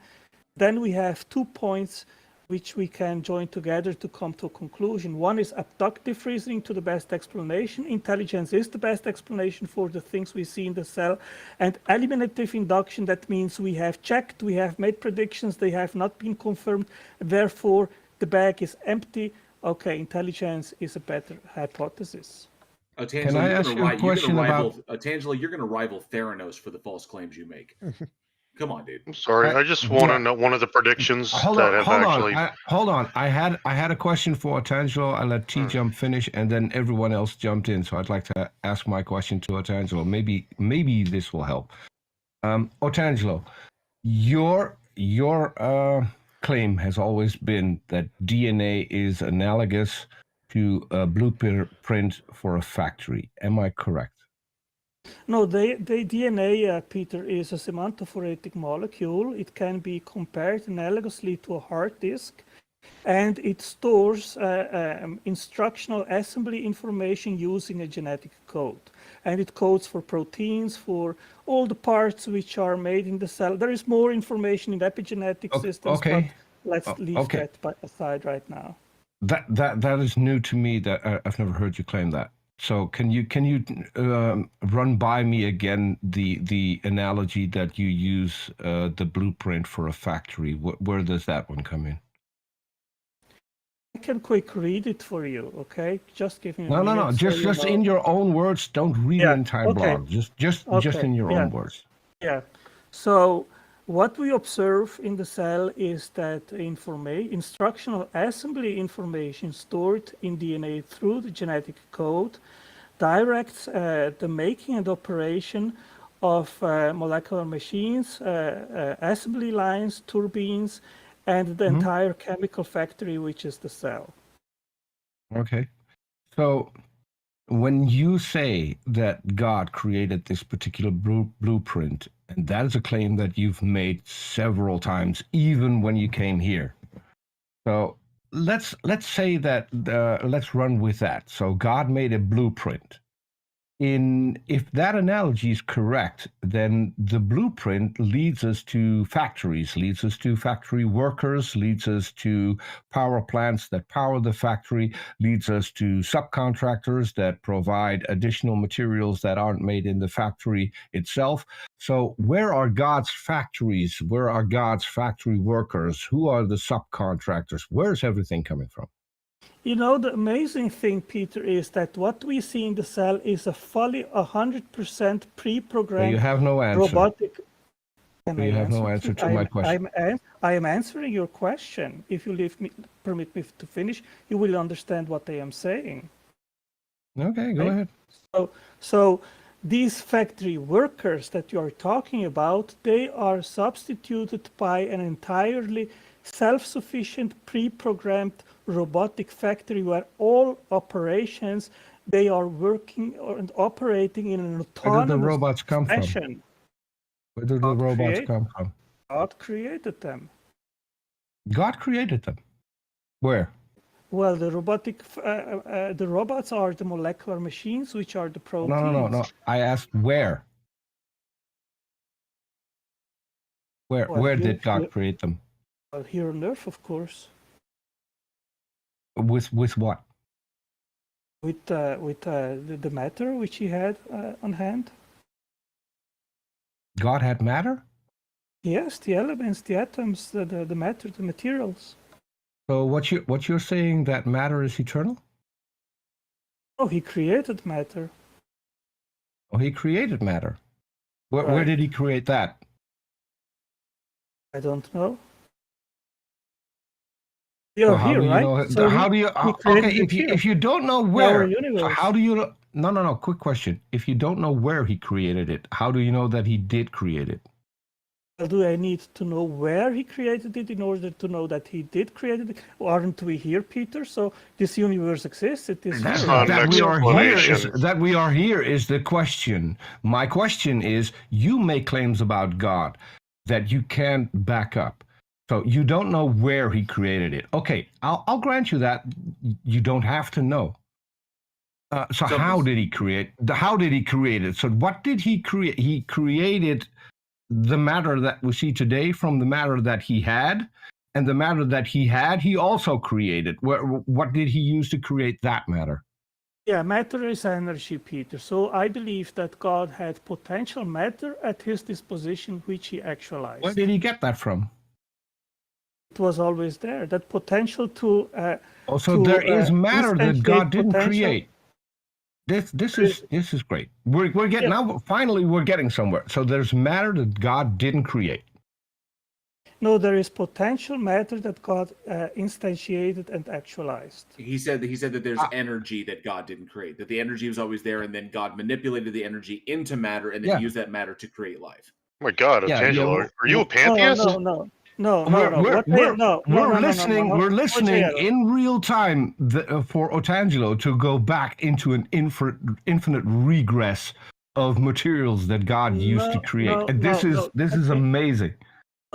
Then we have 2 points which we can join together to come to a conclusion. One is abductive reasoning to the best explanation. Intelligence is the best explanation for the things we see in the cell. And eliminative induction, that means we have checked, we have made predictions, they have not been confirmed, therefore the bag is empty. Okay, intelligence is a better hypothesis. Tangelo, can I ask you a question about... Tangelo, you're going to rival Theranos for the false claims you make. Come on, dude. I'm sorry. I just want to know one of the predictions hold on. I had a question for Otangelo. I let TJump finish, and then everyone else jumped in. So I'd like to ask my question to Otangelo. Maybe this will help. Otangelo, your claim has always been that DNA is analogous to a blueprint for a factory. Am I correct? No, the DNA, Peter, is a semantophoretic molecule. It can be compared analogously to a hard disk, and it stores instructional assembly information using a genetic code. And it codes for proteins, for all the parts which are made in the cell. There is more information in epigenetic systems, but let's leave that aside right now. That is new to me. That I've never heard you claim that. So can you run by me again the analogy that you use, the blueprint for a factory? Where does that one come in? I can quick read it for you, okay? Just give me a minute. No. Just in your own words. Don't read an entire blog. Just in your own words. Yeah. So what we observe in the cell is that instructional assembly information stored in DNA through the genetic code directs the making and operation of molecular machines, assembly lines, turbines, and the entire chemical factory, which is the cell. Okay. So when you say that God created this particular blueprint, and that is a claim that you've made several times, even when you came here. So let's say that let's run with that. So God made a blueprint. If that analogy is correct, then the blueprint leads us to factories, leads us to factory workers, leads us to power plants that power the factory, leads us to subcontractors that provide additional materials that aren't made in the factory itself. So where are God's factories? Where are God's factory workers? Who are the subcontractors? Where's everything coming from? You know, the amazing thing, Peter, is that what we see in the cell is a fully 100% pre-programmed you have no answer. Robotic. You have no answer to my question. I am answering your question. If you permit me to finish, you will understand what I am saying. Okay, go ahead. So these factory workers that you are talking about, they are substituted by an entirely self-sufficient, pre-programmed robotic factory where all operations, they are working and operating in an autonomous Where do the robots come fashion. from? Where do the robots come from? God created them. God created them. Where? Well, the robots are the molecular machines, which are the proteins. No. I asked where. Where did God create them? Well, here on Earth, of course. With what? With the matter which he had on hand. God had matter? Yes, the elements, the atoms, the matter, the materials. So what you're saying that matter is eternal? Oh, he created matter. Oh, he created matter. Where did he create that? I don't know. You're here, right? So how do you? Okay, if you don't know where, so how do you? No. Quick question. If you don't know where he created it, how do you know that he did create it? Well, do I need to know where he created it in order to know that he did create it? Aren't we here, Peter? So this universe exists. It is that we are here is the question. My question is: you make claims about God that you can't back up. So you don't know where he created it. Okay, I'll grant you that you don't have to know. So how did he create? How did he create it? So what did he create? He created the matter that we see today from the matter that he had, and the matter that he had, he also created. What did he use to create that matter? Yeah, matter is energy, Peter. So I believe that God had potential matter at his disposition, which he actualized. Where did he get that from? It was always there. That potential to. So there is matter that God didn't create. This is great. We're getting now. Finally, we're getting somewhere. So there's matter that God didn't create. No, there is potential matter that God instantiated and actualized. He said that there's energy that God didn't create. That the energy was always there, and then God manipulated the energy into matter, and then used that matter to create life. Oh my God, Otangelo, are you a pantheist? No. We're listening in real time for Otangelo to go back into an infinite regress of materials that God used to create. And this is amazing.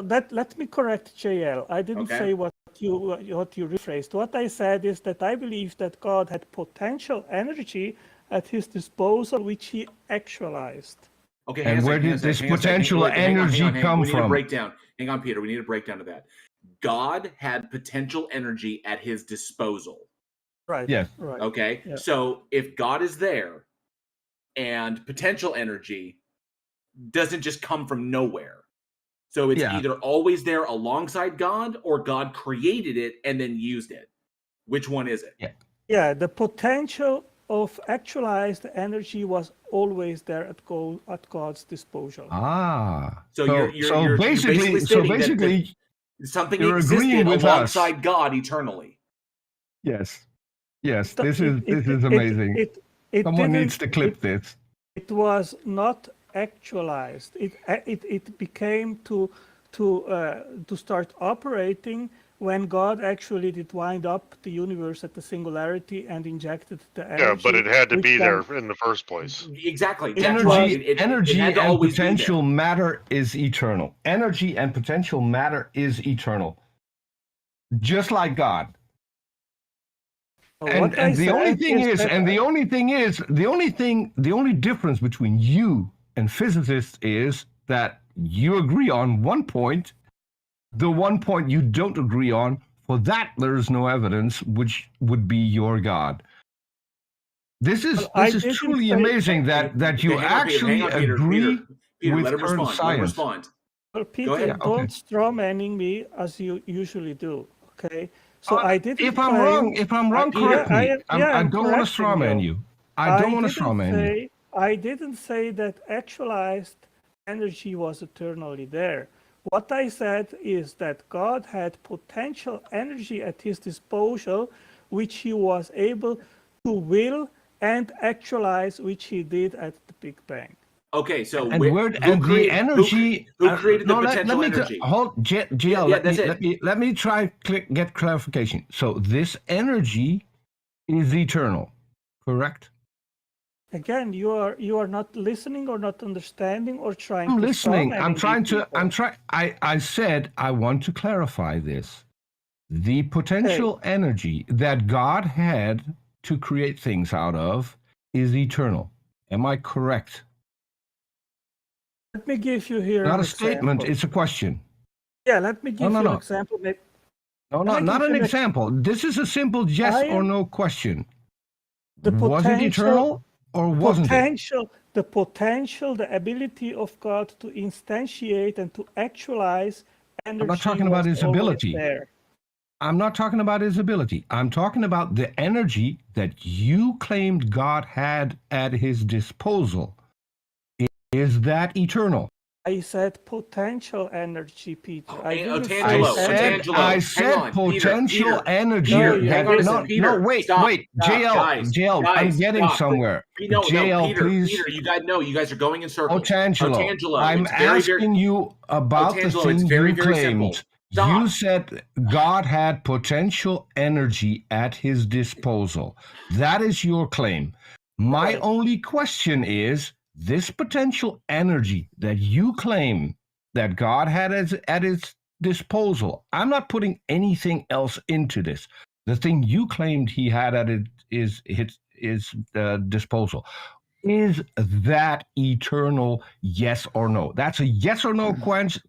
Let me correct JL. I didn't say what you rephrased. What I said is that I believe that God had potential energy at his disposal, which he actualized. Okay, and where did this potential energy come from? Breakdown. Hang on, Peter. We need a breakdown of that. God had potential energy at his disposal. Right. Yes. Right. Okay. Yeah. So if God is there, and potential energy doesn't just come from nowhere. So it's either always there alongside God, or God created it and then used it. Which one is it? Yeah. The potential of actualized energy was always there at God's disposal. So you're basically that something existed alongside God eternally. Yes. This is amazing. Someone needs to clip this. It was not actualized. It became to start operating when God actually did wind up the universe at the singularity and injected the energy. Yeah, but it had to be there in the first place. Exactly. Energy and potential matter is eternal. Energy and potential matter is eternal. Just like God. And the only difference between you and physicists is that you agree on one point. The one point you don't agree on, for that there is no evidence, which would be your God. This is truly amazing that you actually agree with current science. Well, Peter, don't strawmanning me as you usually do. Okay, so I didn't. If I'm wrong, correct me. I don't want to strawman you. I don't want to strawman you. I didn't say that actualized energy was eternally there. What I said is that God had potential energy at his disposal, which he was able to will and actualize, which he did at the Big Bang. Okay, so the energy. Who created the potential energy? GL. Let me try get clarification. So this energy is eternal, correct? Again, you are not listening or not understanding or trying. I'm listening. I'm trying to. I said I want to clarify this. The potential energy that God had to create things out of is eternal. Am I correct? Let me give you here not a statement, it's a question. Yeah, let me give you an example. No, not an example. This is a simple yes or no question. Was it eternal or wasn't it? The potential, the ability of God to instantiate and to actualize energy. I'm not talking about his ability. I'm not talking about his ability. I'm talking about the energy that you claimed God had at his disposal. Is that eternal? I said potential energy, Peter. I said potential energy. No, wait, JL, I'm getting somewhere. JL, please. Peter, you guys are going in circles. Otangelo, I'm asking you about the thing you claimed. You said God had potential energy at his disposal. That is your claim. My only question is, this potential energy that you claim that God had at its disposal, I'm not putting anything else into this. The thing you claimed he had at his disposal, is that eternal, yes or no? That's a yes or no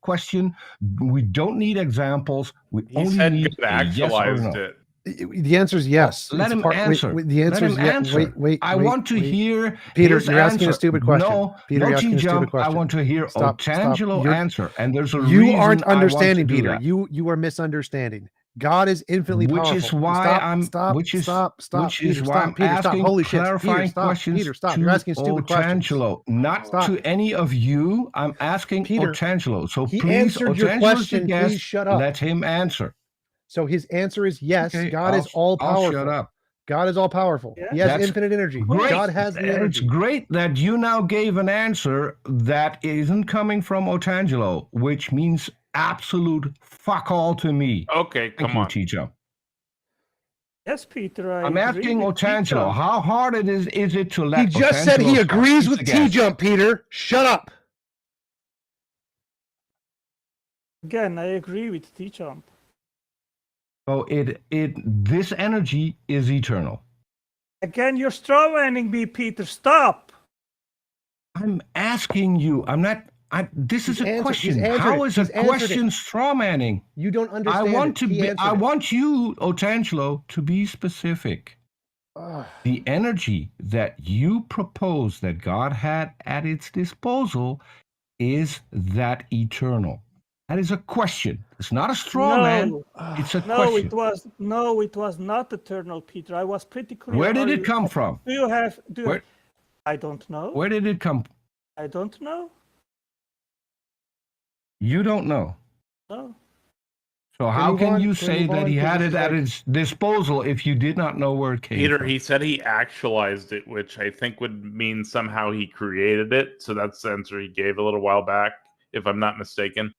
question. We don't need examples. We only need a yes or no. The answer is yes. Let him answer. The answer is yes. Wait. I want to hear Peter. His you're asking a stupid question. No, Peter, you're asking a stupid question. I want to hear Otangelo answer. And there's a you reason aren't understanding, I want to do Peter. that. You are misunderstanding. God is infinitely powerful. Which is why I'm asking clarifying questions. Peter, stop. You're asking stupid questions. Not to any of you. I'm asking Otangelo. So he please, answered your question. Please shut up. Let him answer. So his answer is yes. Okay, God is all powerful. I'll shut up. God is all powerful. Yeah. He has infinite energy. Great. God has the energy. It's great that you now gave an answer that isn't coming from Otangelo, which means absolute fuck all to me. Okay, come on. TJump. Yes, Peter. I'm asking Otangelo, how hard is it to let He just said he agrees with TJump, Peter. Shut up. Again, I agree with TJump. So this energy is eternal. Again, you're strawmanning me, Peter. Stop. I'm asking you. I'm not. This is a question. How is a question strawmanning? You don't understand. I want you, Otangelo, to be specific. The energy that you propose that God had at its disposal, is that eternal? That is a question. It's not a straw man. It's a question. It was not eternal, Peter. I was pretty clear. Where did it come from? I don't know. Where did it come? I don't know. You don't know? No. So how can you say that he had it at his disposal if you did not know where it came from? Peter, he said he actualized it, which I think would mean somehow he created it. So that's the answer he gave a little while back, if I'm not mistaken.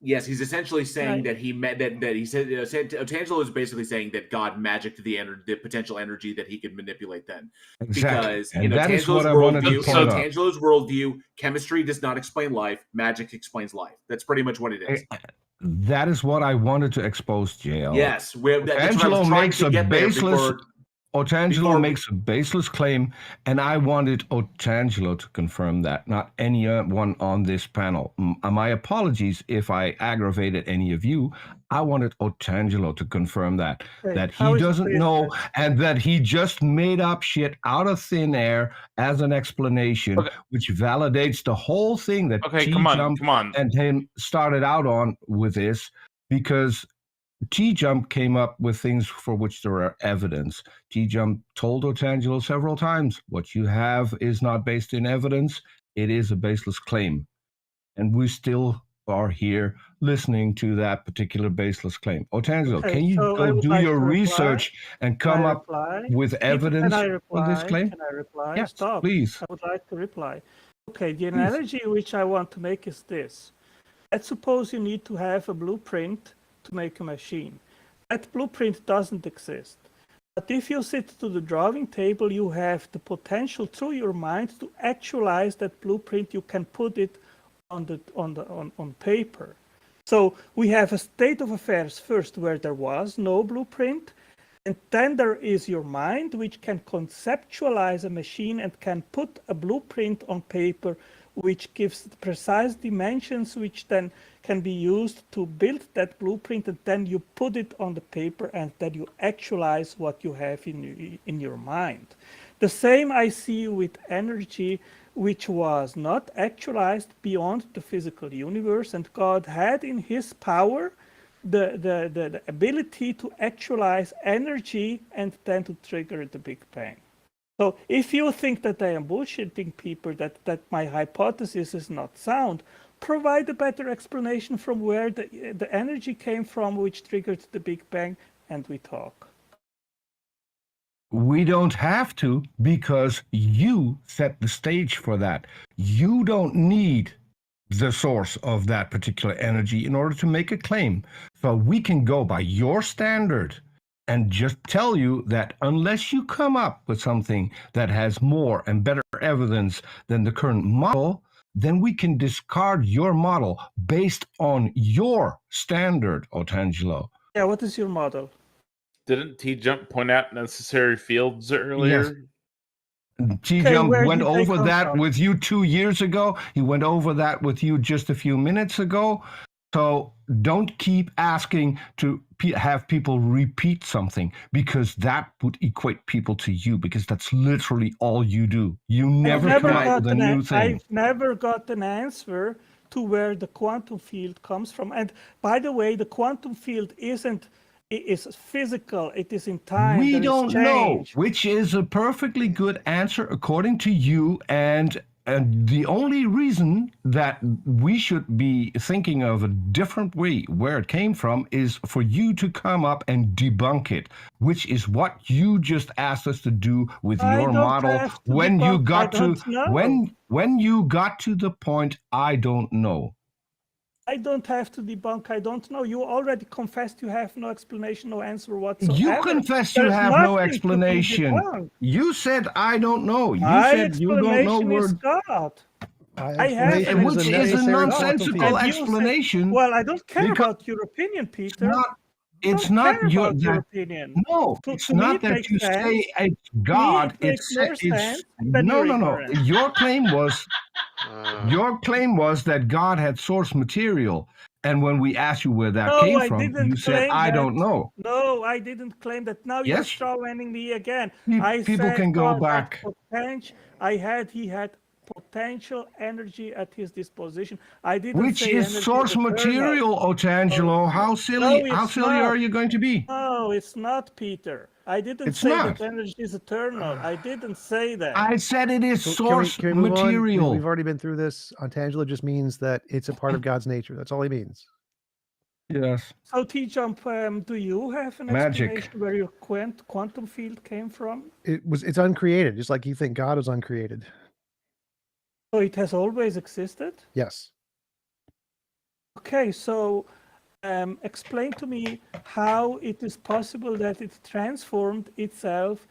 Yes, he's essentially saying that he meant that he said Otangelo is basically saying that God magicked the potential energy that he could manipulate then. Exactly. Because and that is what I wanted to point out. Otangelo's worldview, chemistry does not explain life, magic explains life. That's pretty much what it is. That is what I wanted to expose, JL. Yes, Otangelo makes a baseless Otangelo makes a baseless claim, and I wanted Otangelo to confirm that, not anyone on this panel. My apologies if I aggravated any of you. I wanted Otangelo to confirm that he doesn't know and that he just made up shit out of thin air as an explanation, which validates the whole thing that TJump and him started out on with this, because TJump came up with things for which there are evidence. TJump told Otangelo several times, what you have is not based in evidence. It is a baseless claim. And we still are here listening to that particular baseless claim. Otangelo, can you go do your research and come up with evidence for this claim? Can I reply? Yes, Stop. please. I would like to reply. Okay, the analogy which I want to make is this. Let's suppose you need to have a blueprint to make a machine. That blueprint doesn't exist. But if you sit to the drawing table, you have the potential through your mind to actualize that blueprint. You can put it on paper. So we have a state of affairs first where there was no blueprint, and then there is your mind which can conceptualize a machine and can put a blueprint on paper which gives the precise dimensions which then can be used to build that blueprint, and then you put it on the paper and then you actualize what you have in your mind. The same I see with energy, which was not actualized beyond the physical universe, and God had in his power the ability to actualize energy and then to trigger the Big Bang. So if you think that I am bullshitting people, that my hypothesis is not sound, provide a better explanation from where the energy came from which triggered the Big Bang, and we talk. We don't have to, because you set the stage for that. You don't need the source of that particular energy in order to make a claim. So we can go by your standard and just tell you that unless you come up with something that has more and better evidence than the current model, then we can discard your model based on your standard, Otangelo. Yeah, what is your model? Didn't TJump point out necessary fields earlier? Yes. TJump went over that with you 2 years ago. He went over that with you just a few minutes ago. So don't keep asking to have people repeat something, because that would equate people to you, because that's literally all you do. You never come up with a new thing. I've never got an answer to where the quantum field comes from. And by the way, the quantum field is physical, it is in time. We don't know, which is a perfectly good answer according to you, and the only reason that we should be thinking of a different way where it came from is for you to come up and debunk it, which is what you just asked us to do with your model when you got to when you got to the point I don't know. I don't have to debunk, I don't know. You already confessed you have no explanation, no answer whatsoever. You confessed you have no explanation. You said, I don't know. You said you don't know word. God. Which is a nonsensical explanation. Well, I don't care about your opinion, Peter. It's not your opinion. No, it's not that you say it's God. It's no. Your claim was that God had source material, and when we asked you where that came from, you said I don't know. No, I didn't claim that. Now you're strawmanning me again. People can go back. He had potential energy at his disposition. I didn't Which say is source material, Otangelo. How silly are you going to be? No, it's not, Peter. I didn't say that energy is eternal. I didn't say that. I said it is source material. We've already been through this. Otangelo just means that it's a part of God's nature. That's all he means. Yes. So TJump, do you have an explanation where your quantum field came from? It's uncreated, just like you think God was uncreated. So it has always existed? Yes. Okay, so explain to me how it is possible that it transformed itself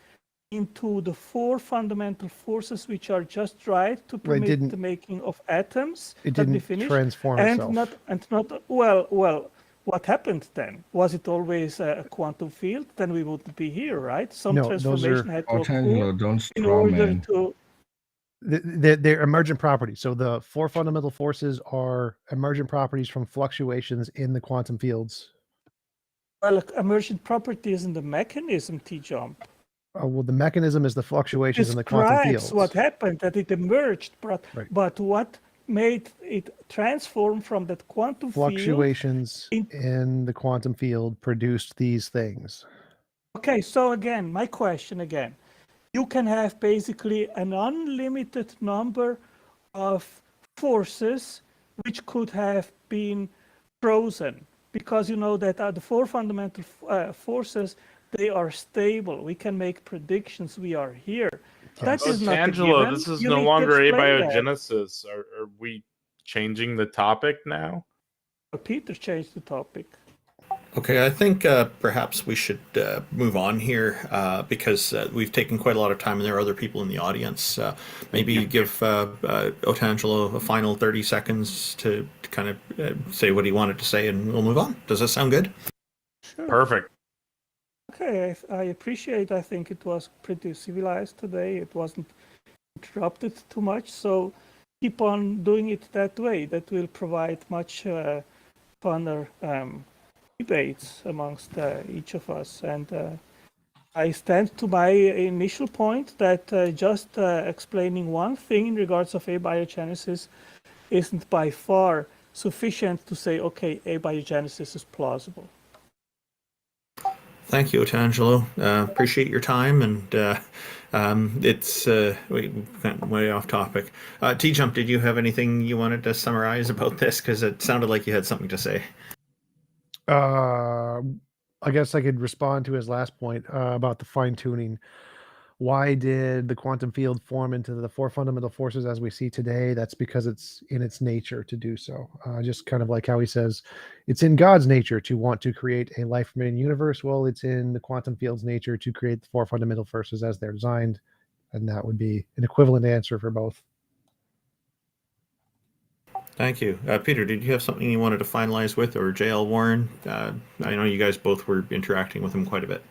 into the four fundamental forces which are just right to permit the making of atoms. It didn't transform itself. Well, what happened then? Was it always a quantum field? Then we wouldn't be here, right? Some transformation had to occur in order to... They're emergent properties. So the four fundamental forces are emergent properties from fluctuations in the quantum fields. Well, emergent property isn't the mechanism, TJump. Well, the mechanism is the fluctuations in the quantum fields. Describes what happened, that it emerged, but what made it transform from that quantum fluctuations in the quantum field produced these things. Okay, so again, my question again. You can have basically an unlimited number of forces which could have been frozen, because you know that the four fundamental forces, they are stable. We can make predictions. We are here. That is not a Angelo, given. this is You no need to longer explain that. abiogenesis. Are we changing the topic now? Peter changed the topic. Okay, I think perhaps we should move on here because we've taken quite a lot of time and there are other people in the audience. Maybe give Otangelo a final 30 seconds to kind of say what he wanted to say and we'll move on. Does that sound good? Sure. Perfect. Okay, I appreciate. I think it was pretty civilized today. It wasn't interrupted too much, so keep on doing it that way. That will provide much funner debates amongst each of us. And I stand to my initial point that just explaining one thing in regards of abiogenesis isn't by far sufficient to say, okay, abiogenesis is plausible. Thank you, Otangelo. Appreciate your time, and it's we went way off topic. TJump, did you have anything you wanted to summarize about this? Because it sounded like you had something to say. I guess I could respond to his last point about the fine tuning. Why did the quantum field form into the four fundamental forces as we see today? That's because it's in its nature to do so. Just kind of like how he says, it's in God's nature to want to create a life-permitting universe. Well, it's in the quantum field's nature to create the four fundamental forces as they're designed. And that would be an equivalent answer for both. Thank you. Peter, did you have something you wanted to finalize with, or JL Warren? I know you guys both were interacting with him quite a bit.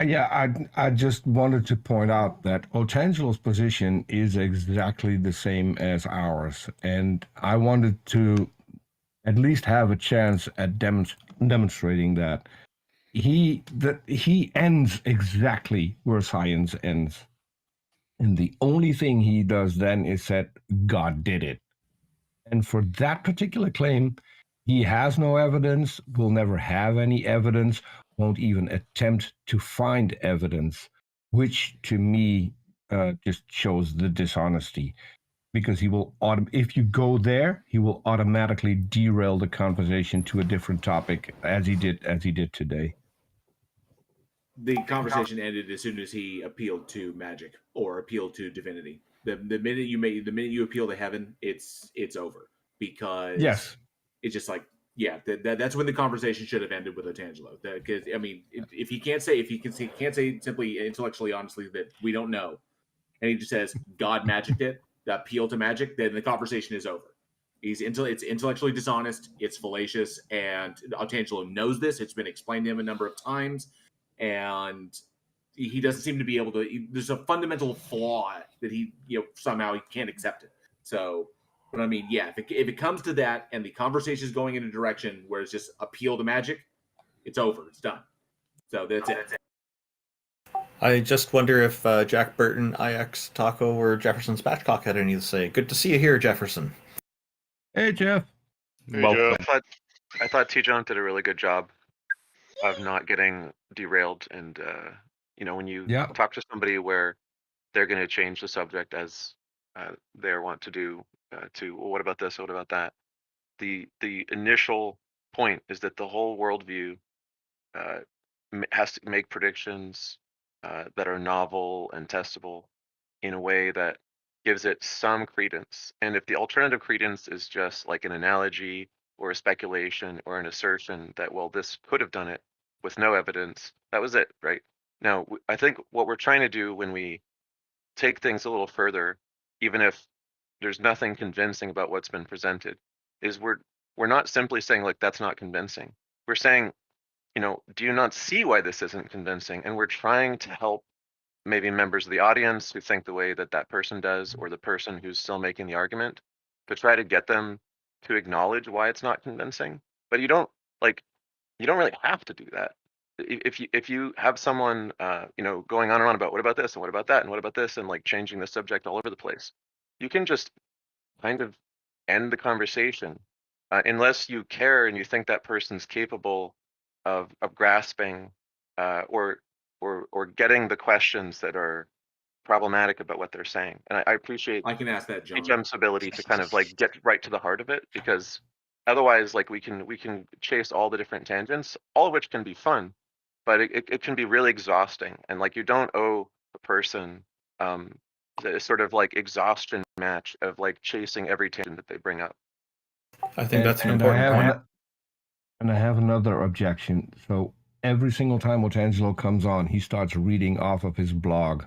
Yeah, I just wanted to point out that Otangelo's position is exactly the same as ours, and I wanted to at least have a chance at demonstrating that he ends exactly where science ends, and the only thing he does then is said God did it, and for that particular claim, he has no evidence, will never have any evidence, won't even attempt to find evidence, which to me just shows the dishonesty, because he will if you go there, he will automatically derail the conversation to a different topic, as he did today. The conversation ended as soon as he appealed to magic or appealed to divinity. The minute you appeal to heaven, it's over, because yes, it's just like, yeah, that's when the conversation should have ended with Otangelo. Because I mean, if he can't say simply intellectually honestly that we don't know, and he just says God magicked it, the appeal to magic, then the conversation is over. It's intellectually dishonest, it's fallacious, and Otangelo knows this. It's been explained to him a number of times, and he doesn't seem to be able to. There's a fundamental flaw that he somehow he can't accept it. So. But I mean, yeah, if it comes to that and the conversation is going in a direction where it's just appeal to magic, it's over. It's done. So that's it. I just wonder if Jack Burton, IX Taco, or Jefferson Spatchcock had anything to say. Good to see you here, Jefferson. Hey, Jeff. Hey, Welcome. Jeff. I thought TJump did a really good job of not getting derailed, and when you talk to somebody where they're going to change the subject as they want to do, to well, what about this? What about that? The initial point is that the whole worldview has to make predictions that are novel and testable in a way that gives it some credence. And if the alternative credence is just like an analogy or a speculation or an assertion that, well, this could have done it with no evidence, that was it, right? Now, I think what we're trying to do when we take things a little further, even if there's nothing convincing about what's been presented, is we're not simply saying, like, that's not convincing. We're saying, do you not see why this isn't convincing? And we're trying to help maybe members of the audience who think the way that that person does, or the person who's still making the argument, to try to get them to acknowledge why it's not convincing. But you don't really have to do that. If you have someone going on and on about what about this and what about that and what about this, and like changing the subject all over the place, you can just kind of end the conversation unless you care and you think that person's capable of grasping or getting the questions that are problematic about what they're saying. And I appreciate I can ask that, John. TJump's ability to kind of like get right to the heart of it, because otherwise, like, we can chase all the different tangents, all of which can be fun, but it can be really exhausting. And like, you don't owe a person the sort of like exhaustion match of like chasing every tangent that they bring up. I think that's an important point. And I have another objection. So every single time Otangelo comes on, he starts reading off of his blog.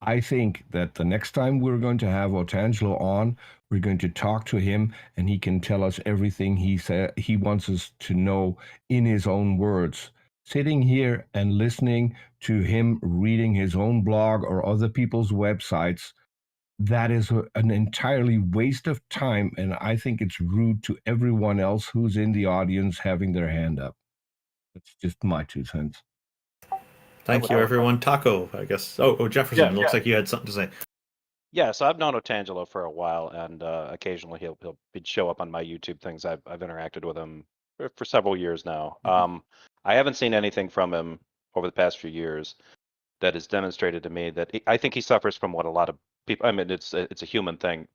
I think that the next time we're going to have Otangelo on, we're going to talk to him and he can tell us everything he wants us to know in his own words. Sitting here and listening to him reading his own blog or other people's websites, that is an entirely waste of time, and I think it's rude to everyone else who's in the audience having their hand up. That's just my 2 cents. Thank you, everyone. Taco, I guess. Oh, Jefferson, looks like you had something to say. Yeah, so I've known Otangelo for a while, and occasionally he'd show up on my YouTube things. I've interacted with him for several years now. I haven't seen anything from him over the past few years that has demonstrated to me that I think he suffers from what a lot of people. I mean, it's a human thing.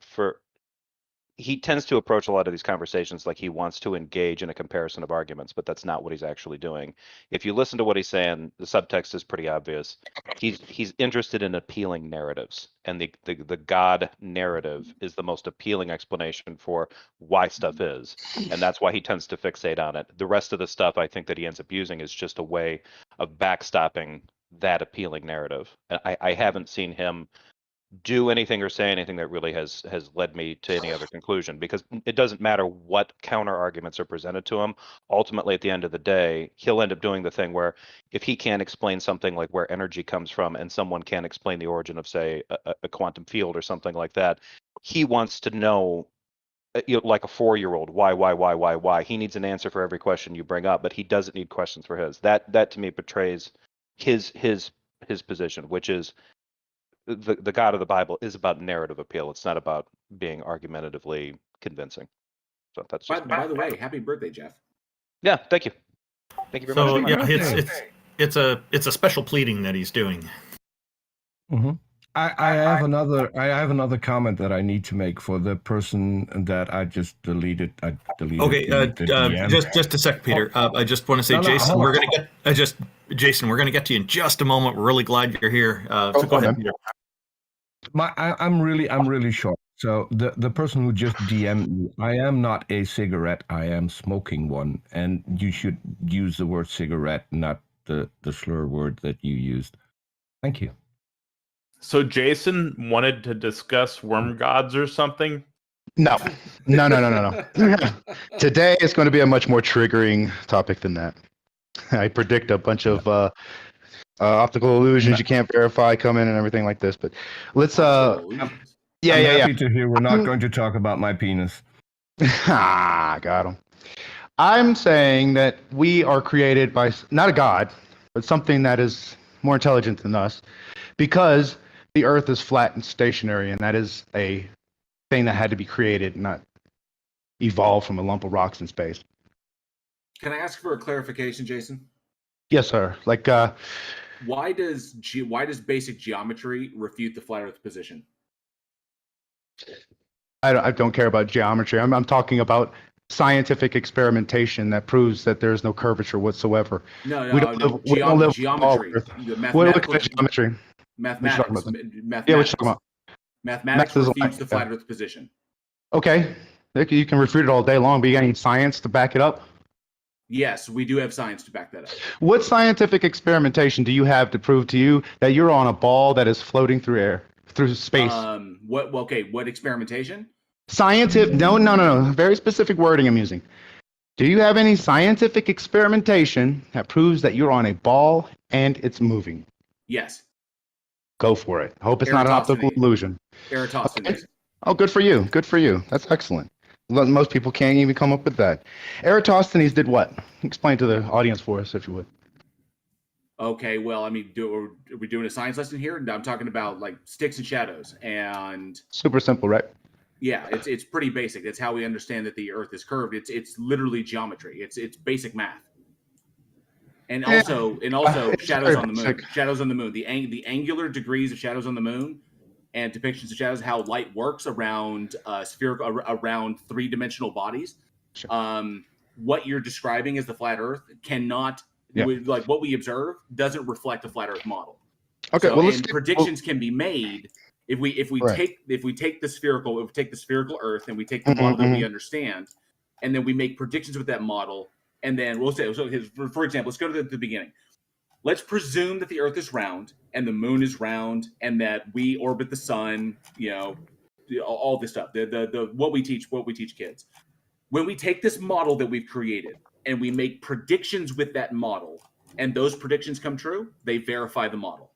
He tends to approach a lot of these conversations like he wants to engage in a comparison of arguments, but that's not what he's actually doing. If you listen to what he's saying, the subtext is pretty obvious. He's interested in appealing narratives, and the God narrative is the most appealing explanation for why stuff is, and that's why he tends to fixate on it. The rest of the stuff I think that he ends up using is just a way of backstopping that appealing narrative. And I haven't seen him do anything or say anything that really has led me to any other conclusion, because it doesn't matter what counter arguments are presented to him. Ultimately, at the end of the day, he'll end up doing the thing where if he can't explain something like where energy comes from and someone can't explain the origin of, say, a quantum field or something like that, he wants to know, like a 4-year-old, why. He needs an answer for every question you bring up, but he doesn't need questions for his. That to me betrays his position, which is the God of the Bible is about narrative appeal. It's not about being argumentatively convincing. So that's just by the way, happy birthday, Jeff. Yeah, thank you. Thank you very much. Yeah, it's a special pleading that he's doing. Mm-hmm. I have another comment that I need to make for the person that I just deleted. Okay, just a sec, Peter. I just want to say, Jason, we're gonna get to you in just a moment. We're really glad you're here. So go ahead, Peter. I'm really short. So the person who just DM'd me, I am not a cigarette. I am smoking one, and you should use the word cigarette, not the slur word that you used. Thank you. So Jason wanted to discuss worm gods or something? No. Today is going to be a much more triggering topic than that. I predict a bunch of optical illusions you can't verify come in and everything like this. But let's I'm happy to hear we're not going to talk about my penis. Got him. I'm saying that we are created by not a god, but something that is more intelligent than us, because the Earth is flat and stationary, and that is a thing that had to be created, not evolved from a lump of rocks in space. Can I ask for a clarification, Jason? Yes, sir. Like, why does basic geometry refute the flat Earth position? I don't care about geometry. I'm talking about scientific experimentation that proves that there is no curvature whatsoever. We don't live geometry. Geometry. Mathematics. Yeah, what you talking about? Mathematics refutes the flat Earth position. Okay, you can refute it all day long, but you got any science to back it up? Yes, we do have science to back that up. What scientific experimentation do you have to prove to you that you're on a ball that is floating through space? What experimentation? Scientific? No. Very specific wording I'm using. Do you have any scientific experimentation that proves that you're on a ball and it's moving? Yes. Go for it. I hope it's not an optical illusion. Eratosthenes. Okay. Oh, good for you. Good for you. That's excellent. Most people can't even come up with that. Eratosthenes did what? Explain to the audience for us, if you would. Okay, well, I mean, are we doing a science lesson here? I'm talking about like sticks and shadows and. Super simple, right? Yeah, it's pretty basic. That's how we understand that the Earth is curved. It's literally geometry. It's basic math. And also shadows on the moon. Shadows on the moon. The angular degrees of shadows on the moon and depictions of shadows, how light works around around 3-dimensional bodies. Sure. What you're describing as the flat Earth cannot, like what we observe, doesn't reflect a flat Earth model. Okay, So, well, and predictions can be made if we take the spherical Earth and we take the model that we understand, and then we make predictions with that model, and then we'll say, for example, let's go to the beginning. Let's presume that the Earth is round and the Moon is round, and that we orbit the Sun. All this stuff. The what we teach kids. When we take this model that we've created and we make predictions with that model, and those predictions come true, they verify the model.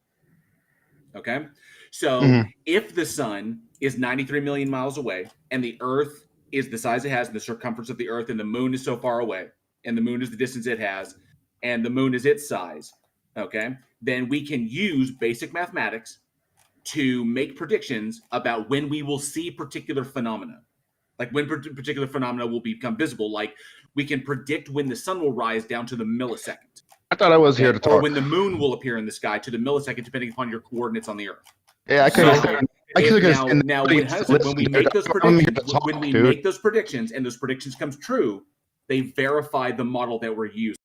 Okay? So if the Sun is 93 million miles away and the Earth is the size it has, and the circumference of the Earth, and the Moon is so far away, and the Moon is the distance it has, and the Moon is its size, okay, then we can use basic mathematics to make predictions about when we will see particular phenomena. Like when particular phenomena will become visible. Like we can predict when the sun will rise down to the millisecond. I thought I was here to talk. Or when the moon will appear in the sky to the millisecond, depending upon your coordinates on the Earth. Yeah, I could have now when we make those predictions, and those predictions comes true, they verify the model that we're using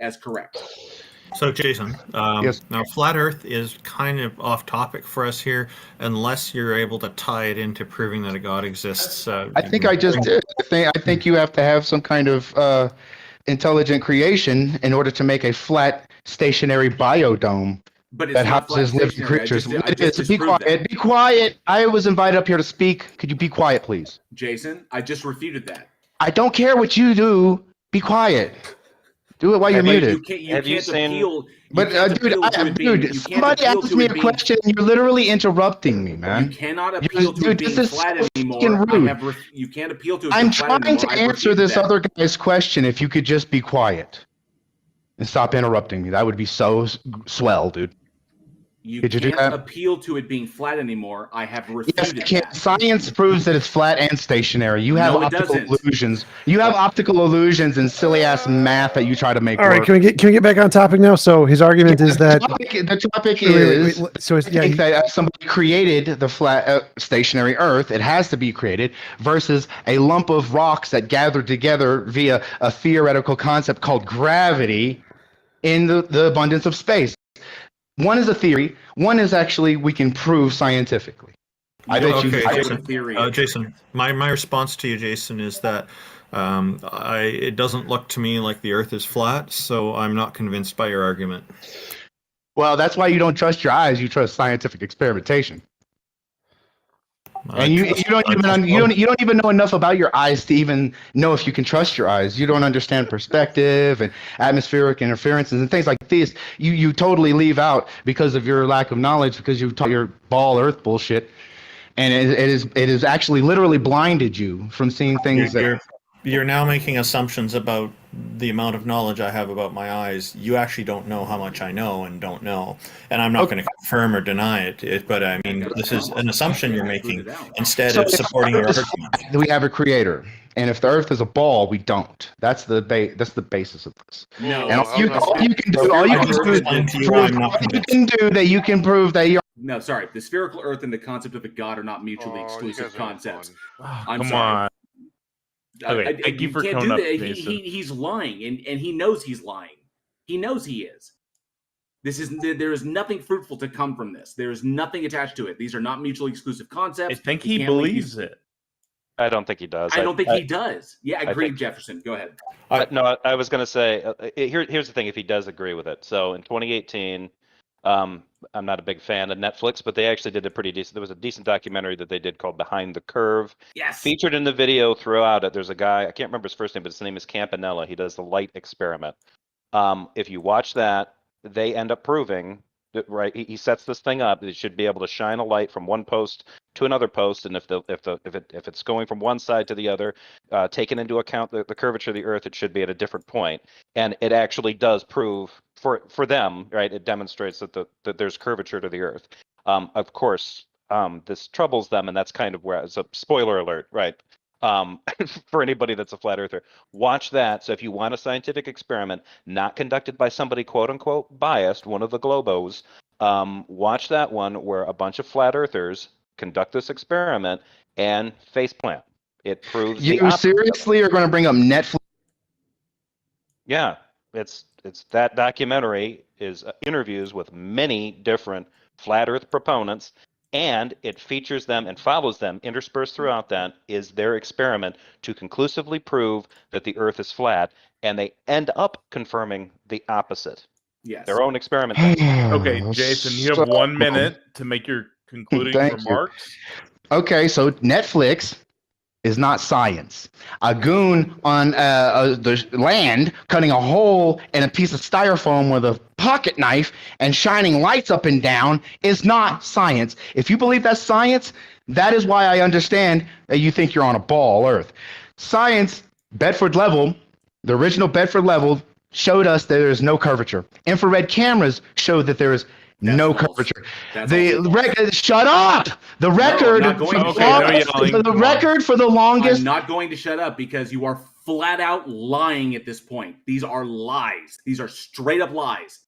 as correct. So, Jason, yes. Now flat Earth is kind of off topic for us here, unless you're able to tie it into proving that a God exists. I think I just did. I think you have to have some kind of intelligent creation in order to make a flat, stationary biodome that houses living creatures. Be quiet. Be quiet. I was invited up here to speak. Could you be quiet, please? Jason, I just refuted that. I don't care what you do. Be quiet. Do it while you're muted. Dude, somebody asked me a question and you're literally interrupting me, man. You cannot appeal to it being flat anymore. You can't appeal to it. I'm trying to answer this other guy's question. If you could just be quiet and stop interrupting me, that would be so swell, dude. You can't appeal to it being flat anymore. I have refuted that. Science proves that it's flat and stationary. You have optical illusions. You have optical illusions and silly ass math that you try to make work. All right, can we get back on topic now? So his argument is that the topic is that somebody created the flat stationary Earth. It has to be created versus a lump of rocks that gathered together via a theoretical concept called gravity in the abundance of space. One is a theory. One is actually we can prove scientifically. Jason, my response to you, Jason, is that it doesn't look to me like the Earth is flat, so I'm not convinced by your argument. Well, that's why you don't trust your eyes. You trust scientific experimentation. And you don't even know enough about your eyes to even know if you can trust your eyes. You don't understand perspective and atmospheric interferences and things like this. You totally leave out because of your lack of knowledge, because you taught your ball Earth bullshit, and it is actually literally blinded you from seeing things. You're now making assumptions about the amount of knowledge I have about my eyes. You actually don't know how much I know and don't know. And I'm not going to confirm or deny it. But I mean, this is an assumption you're making instead of supporting your argument. We have a creator. And if the Earth is a ball, we don't. That's the basis of this. No. And all you can do that you can prove that you're. No, sorry. The spherical Earth and the concept of a God are not mutually exclusive concepts. Come on. Okay, thank you for coming up, Jason. He's lying, and he knows he's lying. He knows he is. There is nothing fruitful to come from this. There is nothing attached to it. These are not mutually exclusive concepts. I think he believes it. I don't think he does. I don't think he does. Yeah, agree, Jefferson. Go ahead. No, I was going to say, here's the thing, if he does agree with it. So in 2018, I'm not a big fan of Netflix, but they actually did a pretty decent, there was a decent documentary that they did called Behind the Curve. Yes. Featured in the video throughout it, there's a guy, I can't remember his first name, but his name is Campanella. He does the light experiment. If you watch that, they end up proving that, right, he sets this thing up, it should be able to shine a light from one post to another post, and if it's going from one side to the other, taking into account the curvature of the Earth, it should be at a different point. And it actually does prove for them, right? It demonstrates that there's curvature to the Earth. Of course, this troubles them, and that's kind of where it's a spoiler alert, right? For anybody that's a flat earther, watch that. So if you want a scientific experiment not conducted by somebody quote unquote biased, one of the globos, watch that one where a bunch of flat earthers conduct this experiment and faceplant. It proves you seriously are going to bring up Netflix? Yeah, it's that documentary is interviews with many different flat Earth proponents, and it features them and follows them. Interspersed throughout that is their experiment to conclusively prove that the Earth is flat, and they end up confirming the opposite. Yes. Their own experiment. Okay, Jason, you have 1 minute to make your concluding remarks. Okay, so Netflix is not science. A goon on the land cutting a hole in a piece of styrofoam with a pocket knife and shining lights up and down is not science. If you believe that's science, that is why I understand that you think you're on a ball Earth. Science, Bedford level, the original Bedford level showed us that there is no curvature. Infrared cameras showed that there is no curvature. Shut up. The record. The record for the longest. I'm not going to shut up because you are flat out lying at this point. These are lies. These are straight up lies,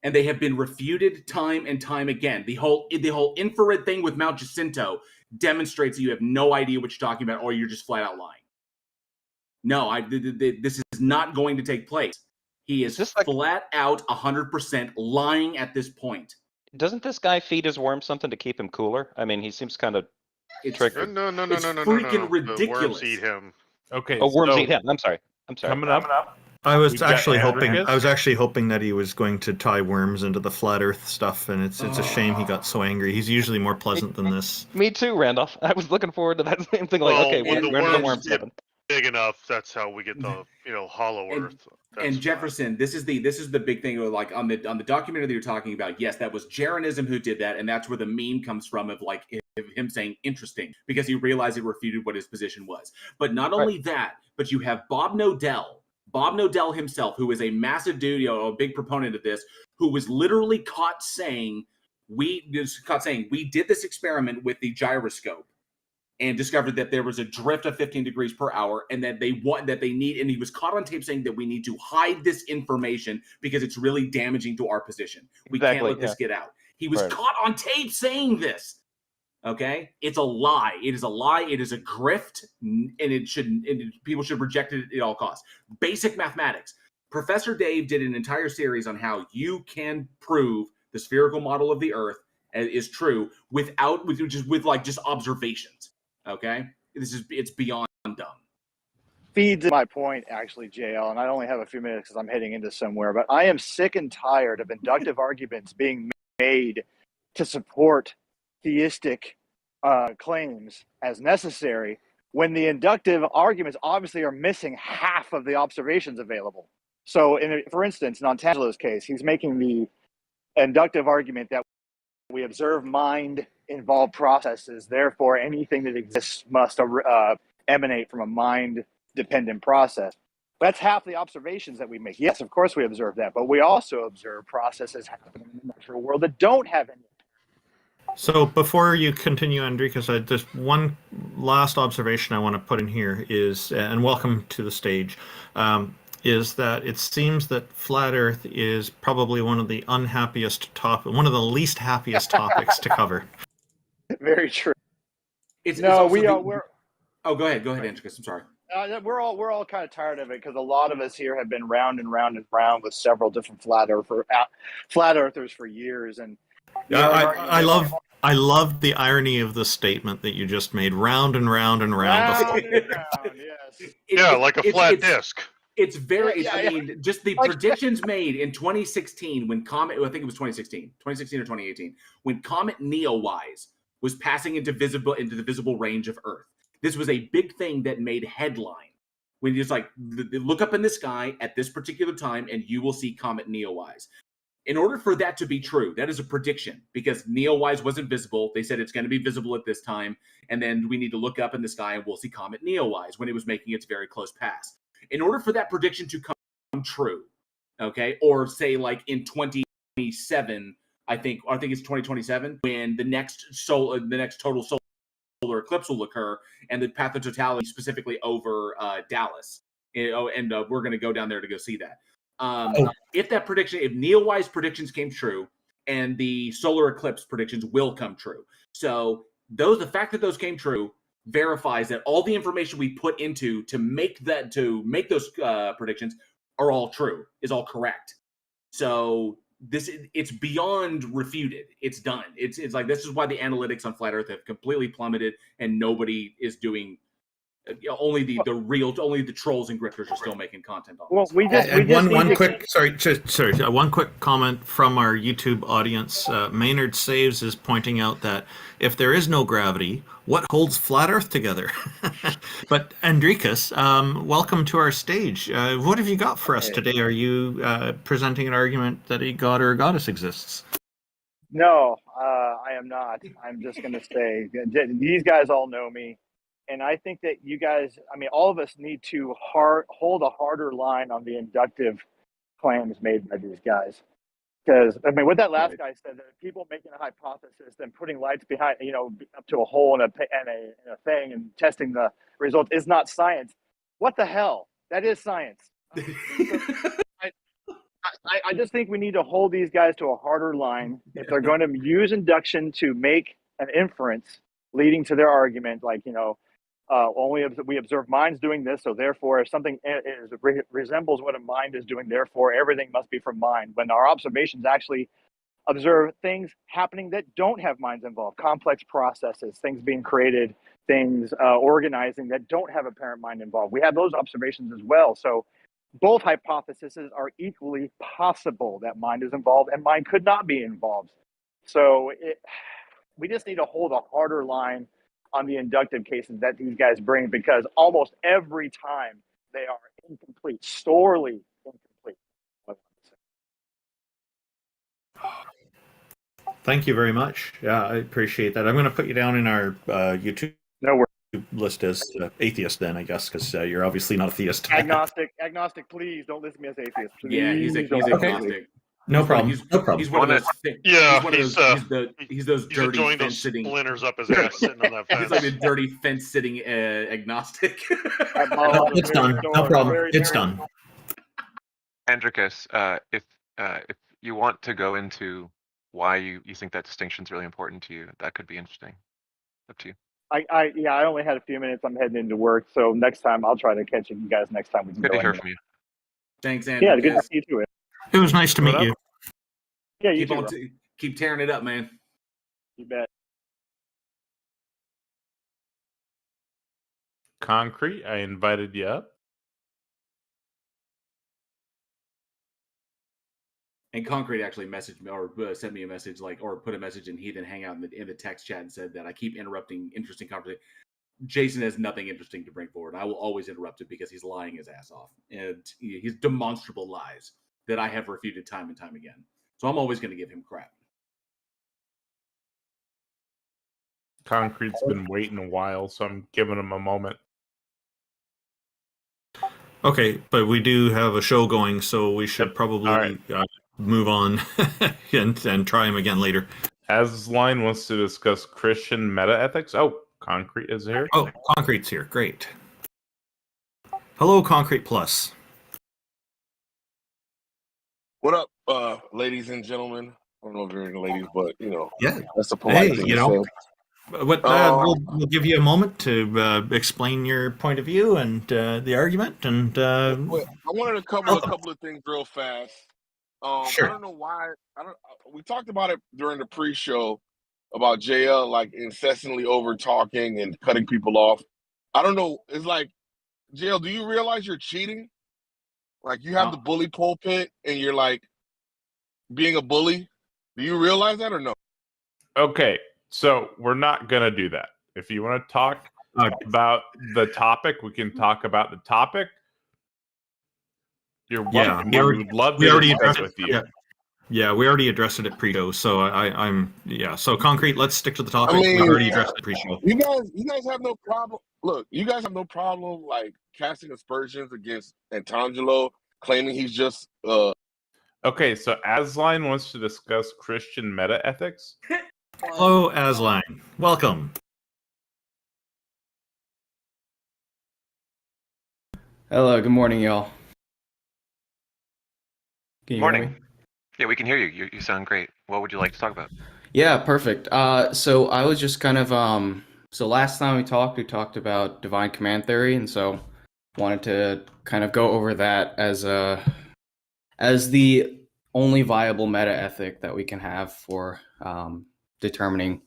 and they have been refuted time and time again. The whole infrared thing with Mount Jacinto demonstrates that you have no idea what you're talking about, or you're just flat out lying. No, this is not going to take place. He is flat out 100% lying at this point. Doesn't this guy feed his worm something to keep him cooler? I mean, he seems kind of triggered. No. Freaking ridiculous. The worms eat him. Okay. Oh, worms eat him. I'm sorry. Coming up. I was actually hoping that he was going to tie worms into the flat Earth stuff, and it's a shame he got so angry. He's usually more pleasant than this. Me too, Randolph. I was looking forward to that same thing. Like, okay, when the worms happen? Big enough, that's how we get the hollow Earth. And Jefferson, this is the big thing. Like on the documentary that you're talking about, yes, that was Jeranism who did that, and that's where the meme comes from of like him saying interesting because he realized it refuted what his position was. But not only that, but you have Bob Nodell himself, who is a massive dude, a big proponent of this, who was literally caught saying we did this experiment with the gyroscope and discovered that there was a drift of 15 degrees per hour, and that and he was caught on tape saying that we need to hide this information because it's really damaging to our position. We can't let this get out. He was caught on tape saying this. Okay, it's a lie. It is a lie. It is a grift, and people should reject it at all costs. Basic mathematics. Professor Dave did an entire series on how you can prove the spherical model of the Earth is true with just observations. Okay, it's beyond dumb. Feeds my point, actually, JL, and I only have a few minutes because I'm heading into somewhere, but I am sick and tired of inductive arguments being made to support theistic claims as necessary when the inductive arguments obviously are missing half of the observations available. So, for instance, in Antangelo's case, he's making the inductive argument that we observe mind-involved processes, therefore anything that exists must emanate from a mind-dependent process. That's half the observations that we make. Yes, of course we observe that, but we also observe processes happening in the natural world that don't have any. So before you continue, Enriquez, just one last observation I want to put in here is, and welcome to the stage, is that it seems that flat Earth is probably one of the least happiest topics to cover. Very true. Go ahead, Enriquez. I'm sorry. We're all kind of tired of it because a lot of us here have been round and round and round with several different flat earthers for years, and I love the irony of the statement that you just made. Round and round and round. Yes. Like a flat disc. It's very. Just the predictions made in 2016 when Comet. I think it was 2016 or 2018 when Comet Neowise was passing into the visible range of Earth. This was a big thing that made headline. When you just look up in the sky at this particular time, and you will see Comet Neowise. In order for that to be true, that is a prediction because Neowise wasn't visible. They said it's going to be visible at this time, and then we need to look up in the sky and we'll see Comet Neowise when it was making its very close pass. In order for that prediction to come true, okay, or say like in 2027, I think it's 2027 when the next total solar eclipse will occur, and the path of totality specifically over Dallas, and we're going to go down there to go see that. If Neowise predictions came true, and the solar eclipse predictions will come true, so the fact that those came true verifies that all the information we put into to make those predictions are all true, is all correct. So it's beyond refuted. It's done. It's like, this is why the analytics on flat Earth have completely plummeted, and nobody is doing. Only the trolls and grifters are still making content on this. One quick comment from our YouTube audience. Maynard Saves is pointing out that if there is no gravity, what holds flat Earth together? But Andrikas, welcome to our stage. What have you got for us today? Are you presenting an argument that a god or a goddess exists? No, I am not. I'm just going to say these guys all know me. And I think that you guys, all of us need to hold a harder line on the inductive claims made by these guys. Because, what that last guy said, that people making a hypothesis and putting lights behind, up to a hole in a thing and testing the results is not science. What the hell? That is science. I just think we need to hold these guys to a harder line. If they're going to use induction to make an inference leading to their argument, like, we observe minds doing this, so therefore if something resembles what a mind is doing, therefore everything must be from mind, when our observations actually observe things happening that don't have minds involved, complex processes, things being created, things organizing that don't have a parent mind involved. We have those observations as well. So both hypotheses are equally possible, that mind is involved and mind could not be involved. So we just need to hold a harder line on the inductive cases that these guys bring, because almost every time they are incomplete, sorely incomplete. Thank you very much. Yeah, I appreciate that. I'm going to put you down in our YouTube list as atheist then, I guess, because you're obviously not a theist. Agnostic, please don't list me as atheist. Please. Yeah, he's agnostic. No problem. He's one of those. He's those dirty enjoying fence those sitting splinters up his ass sitting on that fence. He's like a dirty fence sitting agnostic. It's done. No problem. It's done. Andricus, if you want to go into why you think that distinction is really important to you, that could be interesting. Up to you. I only had a few minutes. I'm heading into work, so next time I'll try to catch you guys next time. We can good to hear from you. Thanks, Andrew. Yeah, good to see you too. It was nice to meet you. Yeah, you keep tearing it up, man. You bet. Concrete, I invited you up. And Concrete actually messaged me or sent me a message, or put a message in Heathen Hangout in the text chat and said that I keep interrupting interesting conversation. Jason has nothing interesting to bring forward. I will always interrupt it because he's lying his ass off. And he's demonstrable lies that I have refuted time and time again. So I'm always going to give him crap. Concrete's been waiting a while, so I'm giving him a moment. Okay, but we do have a show going, so we should probably move on and try him again later. Asline wants to discuss Christian meta-ethics. Oh, Concrete is here. Oh, Concrete's here. Great. Hello, Concrete Plus. What up, ladies and gentlemen? I don't know if you're into ladies, but that's the polite thing to say. We'll give you a moment to explain your point of view and the argument. And I wanted to cover a couple of things real fast. Sure. I don't know why. We talked about it during the pre-show about JL like incessantly over talking and cutting people off. I don't know. It's like, JL, do you realize you're cheating? Like you have the bully pulpit and you're like being a bully. Do you realize that or no? Okay, so we're not going to do that. If you want to talk about the topic, we can talk about the topic. You're welcome. We would love to discuss with you. Yeah, we already addressed it at pre-show. So I'm So Concrete, let's stick to the topic. We already addressed it pre-show. You guys have no problem. Look, you guys have no problem like casting aspersions against Antangelo, claiming he's just Okay, so Asline wants to discuss Christian meta-ethics. Hello, Asline. Welcome. Hello, good morning, y'all. Can you Morning. hear me? Yeah, we can hear you. You sound great. What would you like to talk about? Yeah, perfect. So I was just kind of so last time we talked about divine command theory, and so wanted to kind of go over that as the only viable meta ethic that we can have for determining,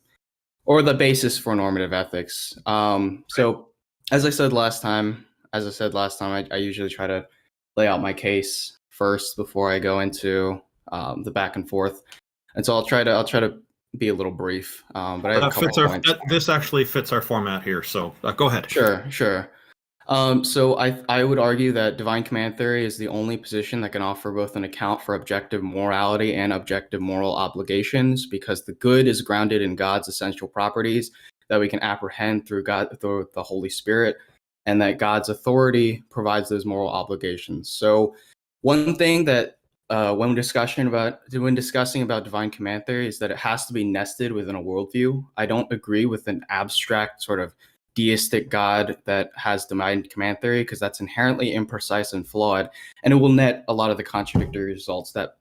or the basis for normative ethics. So as I said last time, I usually try to lay out my case first before I go into the back and forth. And so I'll try to be a little brief, but I have a couple points. This actually fits our format here, so go ahead. Sure. So I would argue that divine command theory is the only position that can offer both an account for objective morality and objective moral obligations, because the good is grounded in God's essential properties that we can apprehend through the Holy Spirit, and that God's authority provides those moral obligations. So one thing that when discussing about divine command theory is that it has to be nested within a worldview. I don't agree with an abstract sort of deistic God that has divine command theory, because that's inherently imprecise and flawed, and it will net a lot of the contradictory results that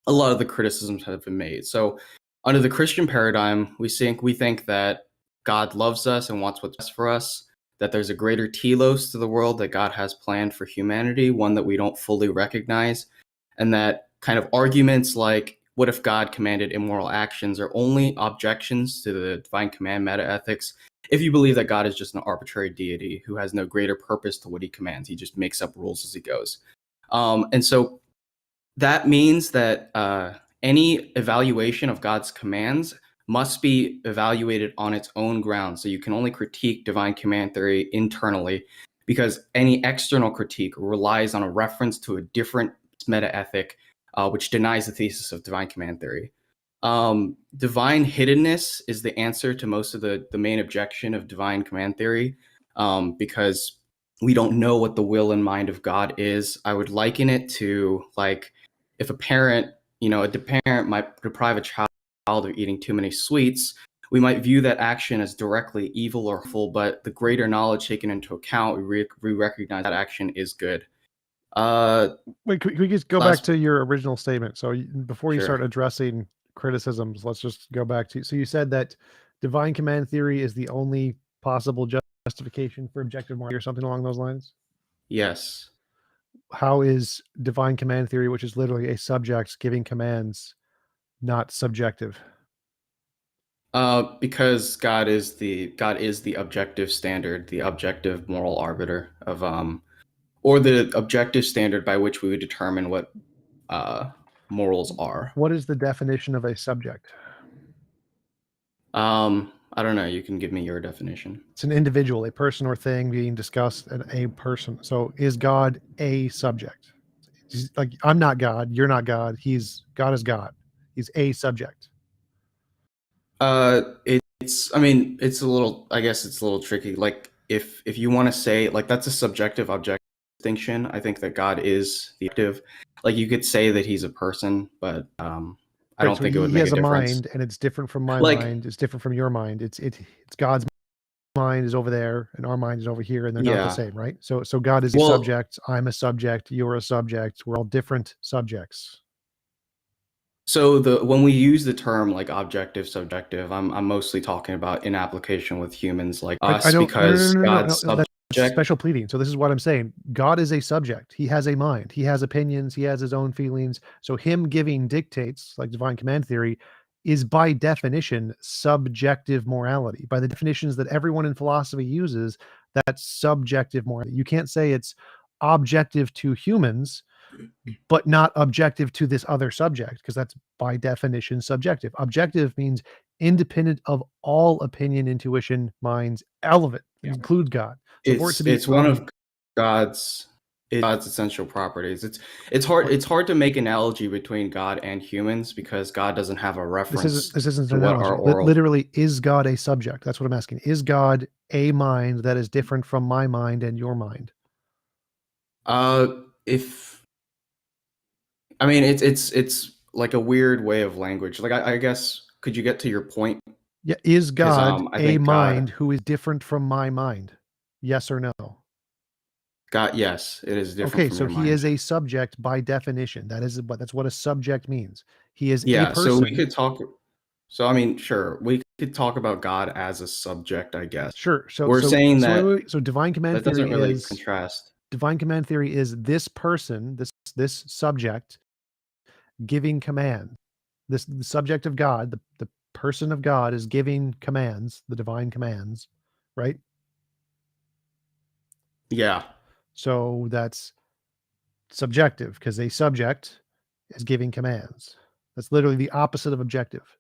a lot of the criticisms have been made. So under the Christian paradigm, we think that God loves us and wants what's best for us, that there's a greater telos to the world that God has planned for humanity, one that we don't fully recognize, and that kind of arguments like, what if God commanded immoral actions, are only objections to the divine command meta ethics if you believe that God is just an arbitrary deity who has no greater purpose to what he commands. He just makes up rules as he goes. And so that means that any evaluation of God's commands must be evaluated on its own grounds. So you can only critique divine command theory internally, because any external critique relies on a reference to a different meta ethic, which denies the thesis of divine command theory. Divine hiddenness is the answer to most of the main objection of divine command theory, because we don't know what the will and mind of God is. I would liken it to, like, if a parent might deprive a child of eating too many sweets, we might view that action as directly evil or harmful, but the greater knowledge taken into account, we recognize that action is good. Wait, can we just go back to your original statement? So before you Sure. start addressing criticisms, let's just go back to, so you said that divine command theory is the only possible justification for objective morality, or something along those lines? Yes. How is divine command theory, which is literally a subject giving commands, not subjective? Because God is the objective standard, the objective moral arbiter of or the objective standard by which we would determine what morals are. What is the definition of a subject? I don't know. You can give me your definition. It's an individual, a person or thing being discussed, and a person. So is God a subject? Like, I'm not God, you're not God. God is God. He's a subject. It's a little tricky. Like, if you want to say, like, that's a subjective objective distinction. I think that God is the objective. Like, you could say that he's a person, but I don't think it would make a difference. He has a mind, and it's different from my mind. It's different from your mind. It's God's mind is over there, and our mind is over here, and they're not the same, right? So God is a subject. I'm a subject. You're a subject. We're all different subjects. So when we use the term like objective, subjective, I'm mostly talking about in application with humans like us, because God's subject. That's special pleading. So this is what I'm saying. God is a subject. He has a mind. He has opinions. He has his own feelings. So him giving dictates, like divine command theory, is by definition subjective morality. By the definitions that everyone in philosophy uses, that's subjective morality. You can't say it's objective to humans, but not objective to this other subject, because that's by definition subjective. Objective means independent of all opinion, intuition, minds, all of it. It includes God. So it's one of God's essential properties. It's hard to make analogy between God and humans, because God doesn't have a reference. This isn't an analogy. Literally, is God a subject? That's what I'm asking. Is God a mind that is different from my mind and your mind? It's like a weird way of language. Like, I guess, could you get to your point? Yeah, is God a mind who is different from my mind? Yes or no? God, yes, it is different. Okay, from so your he mind. is a subject by definition. That's what a subject means. He is a person. So we could talk. So I mean, sure, we could talk about God as a subject, I guess. Sure. So we're saying that. So divine command that theory doesn't really is contrast. Divine command theory is this person, this subject, giving command. The subject of God, the person of God is giving commands, the divine commands, right? Yeah. So that's subjective because a subject is giving commands. That's literally the opposite of objective.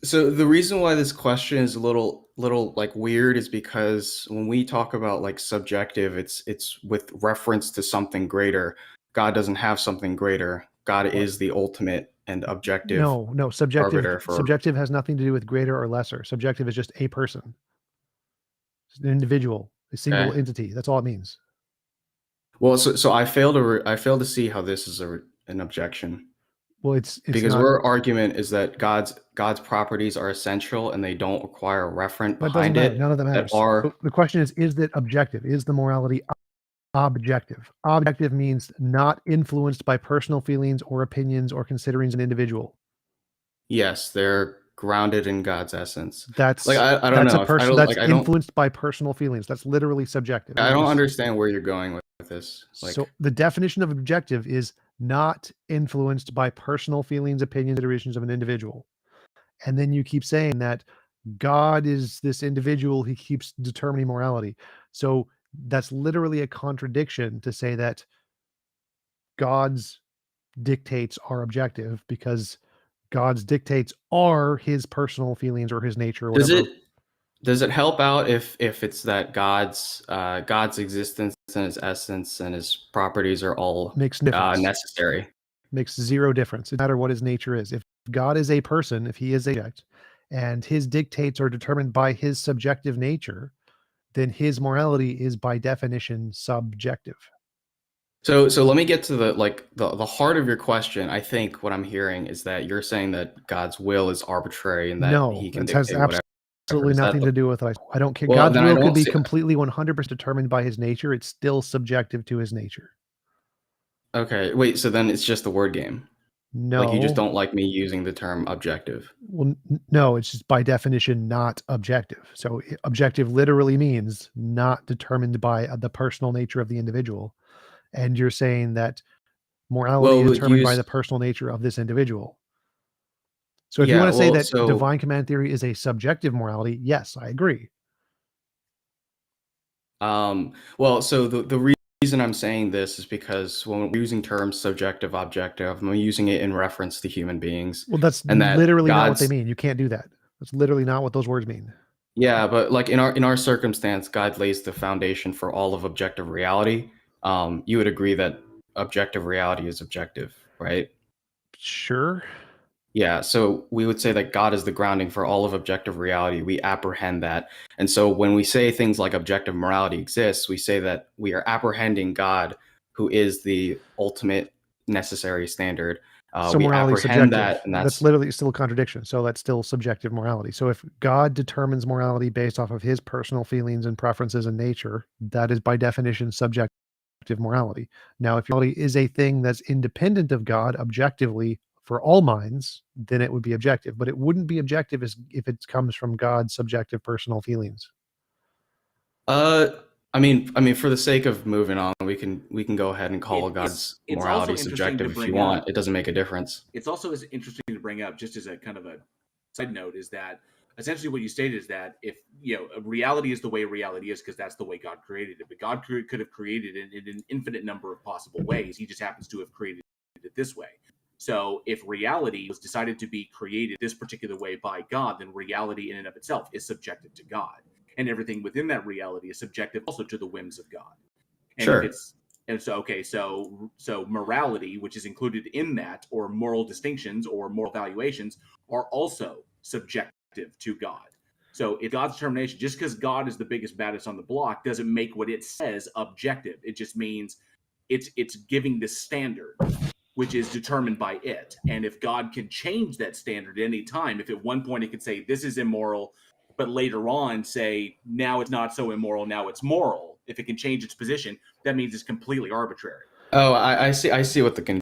So the reason why this question is a little like weird is because when we talk about like subjective, it's with reference to something greater. God doesn't have something greater. God is the ultimate and objective. No, subjective has nothing to do with greater or lesser. Subjective is just a person. It's an individual, a single entity. That's all it means. Well, so I fail to see how this is an objection. Well, it's because our argument is that God's properties are essential and they don't require a referent behind it. None of them matters. So the question is it objective? Is the morality objective? Objective means not influenced by personal feelings or opinions or considering an individual. Yes, they're grounded in God's essence. That's like I don't know. That's influenced by personal feelings. That's literally subjective. I don't understand where you're going with this. So the definition of objective is not influenced by personal feelings, opinions, considerations of an individual. And then you keep saying that God is this individual. He keeps determining morality. So that's literally a contradiction to say that God's dictates are objective because God's dictates are his personal feelings or his nature or whatever. Does it help out if it's that God's existence and his essence and his properties are all necessary? Makes zero difference. It doesn't matter what his nature is. If God is a person, if he is a subject, and his dictates are determined by his subjective nature, then his morality is by definition subjective. So let me get to the heart of your question. I think what I'm hearing is that you're saying that God's will is arbitrary and that he can dictate whatever. Absolutely nothing to do with it. I don't care. God's will could be completely 100% determined by his nature. It's still subjective to his nature. Okay, wait. So then it's just the word game. No, like you just don't like me using the term objective. Well, no, it's just by definition not objective. So objective literally means not determined by the personal nature of the individual. And you're saying that morality is determined by the personal nature of this individual. So if you want to say that divine command theory is a subjective morality, yes, I agree. Well, so the reason I'm saying this is because when we're using terms subjective, objective, I'm using it in reference to human beings. Well, that's literally not what they mean. You can't do that. That's literally not what those words mean. Yeah, but like in our circumstance, God lays the foundation for all of objective reality. You would agree that objective reality is objective, right? Sure. Yeah, so we would say that God is the grounding for all of objective reality. We apprehend that. And so when we say things like objective morality exists, we say that we are apprehending God, who is the ultimate necessary standard. So we morality apprehend subjective. that, and that's literally still a contradiction. So that's still subjective morality. So if God determines morality based off of his personal feelings and preferences and nature, that is by definition subjective morality. Now, if morality is a thing that's independent of God objectively for all minds, then it would be objective. But it wouldn't be objective if it comes from God's subjective personal feelings. I mean, for the sake of moving on, we can go ahead and call God's morality subjective if you want. It doesn't make a difference. It's also interesting to bring up, just as a kind of a side note, is that essentially what you stated is that if reality is the way reality is because that's the way God created it, but God could have created it in an infinite number of possible ways. He just happens to have created it this way. So if reality was decided to be created this particular way by God, then reality in and of itself is subjective to God. And everything within that reality is subjective also to the whims of God. And Sure. So morality, which is included in that, or moral distinctions or moral valuations, are also subjective to God. So if God's determination, just because God is the biggest, baddest on the block, doesn't make what it says objective. It just means it's giving the standard, which is determined by it. And if God can change that standard at any time, if at one point it could say this is immoral, but later on say now it's not so immoral, now it's moral, if it can change its position, that means it's completely arbitrary. Oh, I see what the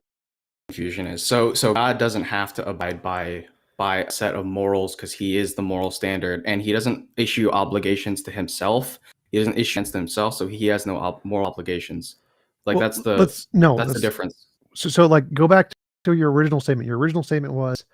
confusion is. So God doesn't have to abide by a set of morals because he is the moral standard, and he doesn't issue obligations to himself. He doesn't issue against himself, so he has no moral obligations. Like that's the difference. So like go back to your original statement. Your original statement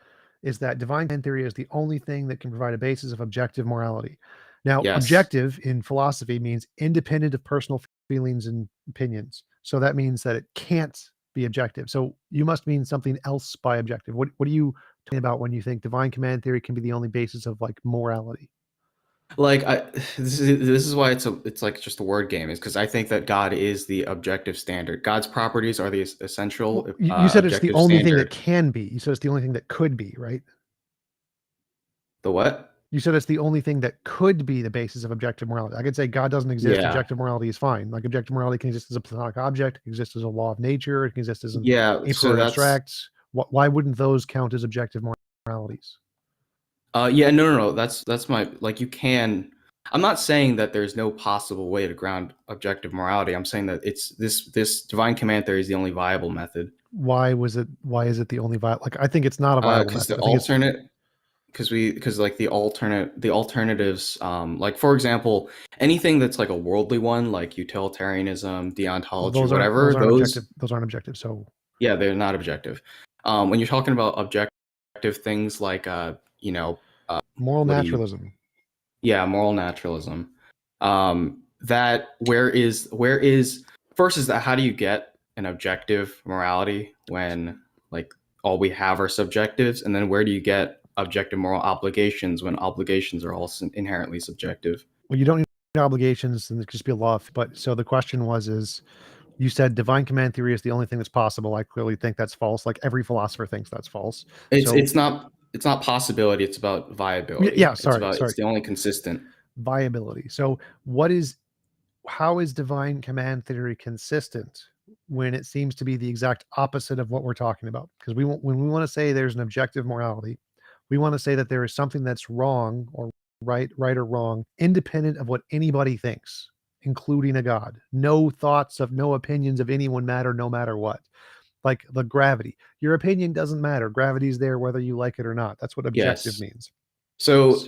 is that divine command theory is the only thing that can provide a basis of objective morality. Now, Yes. objective in philosophy means independent of personal feelings and opinions. So that means that it can't be objective. So you must mean something else by objective. What are you talking about when you think divine command theory can be the only basis of like morality? Like this is why it's like just a word game, is because I think that God is the objective standard. God's properties are the essential. Well, you said it's the only thing that standard. can be. You said it's the only thing that could be, right? The what? You said it's the only thing that could be the basis of objective morality. I could say God doesn't exist. Yeah. Objective morality is fine. Like objective morality can exist as a platonic object, it can exist as a law of nature, it can exist as an Yeah, a so priori that's abstract. Why wouldn't those count as objective moralities? yeah, no. That's my, like, you can. I'm not saying that there's no possible way to ground objective morality. I'm saying that it's this divine command theory is the only viable method. Why is it the only viable? Like, I think it's not a viable Because method. the alternate, because like the alternatives, like for example, anything that's like a worldly one, like utilitarianism, deontology, whatever, those aren't objective. So yeah, they're not objective. When you're talking about objective things like moral naturalism. Yeah, moral naturalism. That where is first is that how do you get an objective morality when like all we have are subjectives, and then where do you get objective moral obligations when obligations are also inherently subjective? Well, you don't need obligations, and it could just be a law. But so the question is you said divine command theory is the only thing that's possible. I clearly think that's false. Like every philosopher thinks that's false. It's not possibility. It's about viability. Yeah, It's the only consistent viability. So how is divine command theory consistent when it seems to be the exact opposite of what we're talking about? Because when we want to say there's an objective morality, we want to say that there is something that's wrong or right or wrong, independent of what anybody thinks, including a God. No opinions of anyone matter, no matter what. Like the gravity, your opinion doesn't matter. Gravity's there whether you like it or not. That's what objective means. So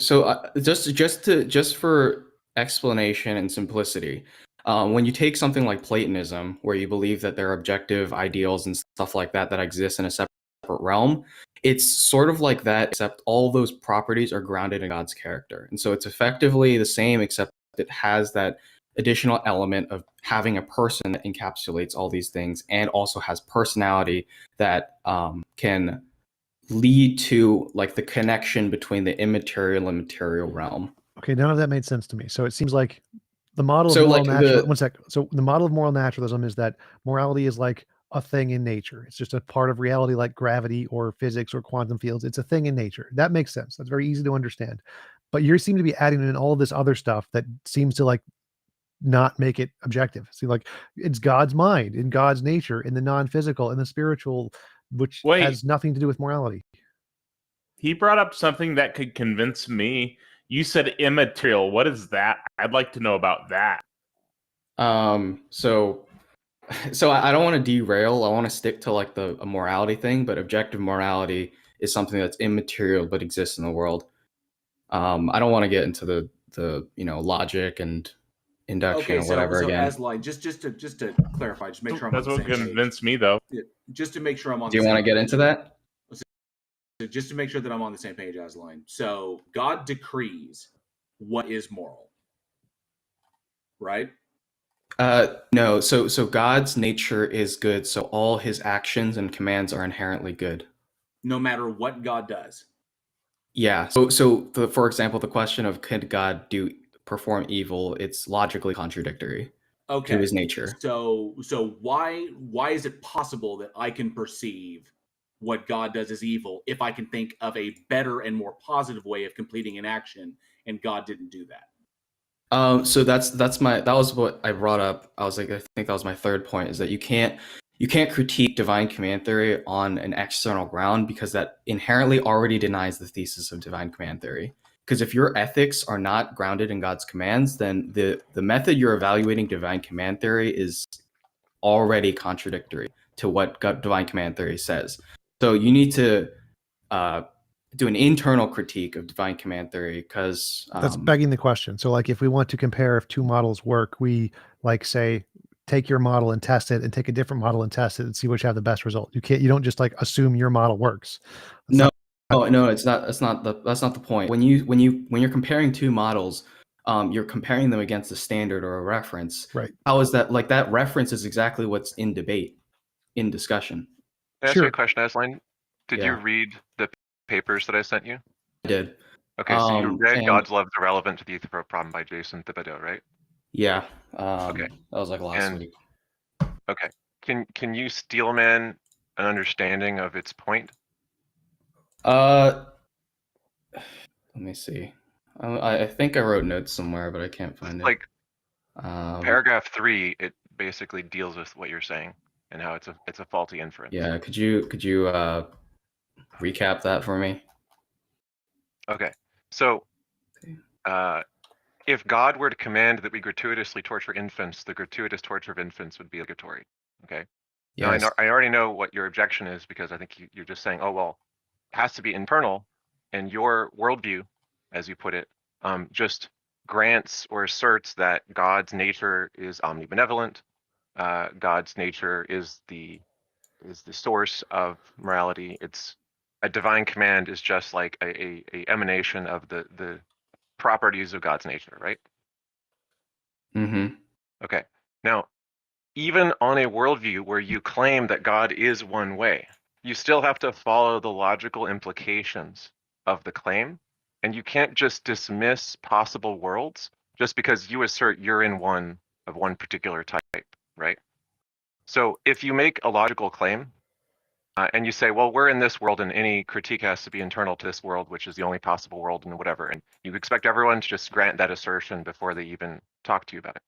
just for explanation and simplicity, when you take something like Platonism, where you believe that there are objective ideals and stuff like that exist in a separate realm, it's sort of like that, except all those properties are grounded in God's character. And so it's effectively the same, except it has that additional element of having a person that encapsulates all these things and also has personality that can lead to like the connection between the immaterial and material realm. Okay, none of that made sense to me. So it seems like the model of moral naturalism. One sec. So the model of moral naturalism is that morality is like a thing in nature. It's just a part of reality, like gravity or physics or quantum fields. It's a thing in nature. That makes sense. That's very easy to understand. But you seem to be adding in all of this other stuff that seems to like not make it objective. See, like it's God's mind, in God's nature, in the non-physical, in the spiritual, which has nothing to do with morality. He brought up something that could convince me. You said immaterial. What is that? I'd like to know about that. So I don't want to derail. I want to stick to like a morality thing, but objective morality is something that's immaterial but exists in the world. I don't want to get into the logic and induction or whatever again. Asline, just to clarify, just make sure I'm that's on the what same convinced me though. Just to make sure I'm on. Do you want to get into that? So just to make sure that I'm on the same page, Asline. So God decrees what is moral, right? No. So God's nature is good. So all his actions and commands are inherently good, no matter what God does. Yeah. For example, the question of could God perform evil? It's logically contradictory to his nature. So why is it possible that I can perceive what God does as evil if I can think of a better and more positive way of completing an action, and God didn't do that? So that was what I brought up. I think that was my third point, is that you can't critique divine command theory on an external ground, because that inherently already denies the thesis of divine command theory. Because if your ethics are not grounded in God's commands, then the method you're evaluating divine command theory is already contradictory to what divine command theory says. So you need to do an internal critique of divine command theory, because that's begging the question. So like if we want to compare if two models work, we like say take your model and test it, and take a different model and test it, and see which have the best result. You don't just like assume your model works. No, it's not. That's not the point. When you're comparing two models, you're comparing them against a standard or a reference. Right. How is that? Like, that reference is exactly what's in debate, in discussion. Can I ask you a question, Asline? Did you Yeah. read the papers that I sent you? I did. Okay, so you read and- God's Love is Irrelevant to the Ether Problem by Jason Thibodeau, right? Yeah. Okay. That was like last week. Okay. Can you steelman an understanding of its point? Let me see. I think I wrote notes somewhere, but I can't find it. Like paragraph 3, it basically deals with what you're saying and how it's a faulty inference. Yeah, could you recap that for me? Okay. So if God were to command that we gratuitously torture infants, the gratuitous torture of infants would be obligatory. Okay. Yes. Now, I already know what your objection is, because I think you're just saying, oh, well, it has to be internal, and your worldview, as you put it, just grants or asserts that God's nature is omnibenevolent. God's nature is the source of morality. It's a divine command is just like a emanation of the properties of God's nature, right? Mm-hmm. Okay. Now, even on a worldview where you claim that God is one way, you still have to follow the logical implications of the claim, and you can't just dismiss possible worlds just because you assert you're in one of one particular type, right? So if you make a logical claim and you say, well, we're in this world and any critique has to be internal to this world, which is the only possible world and whatever, and you expect everyone to just grant that assertion before they even talk to you about it,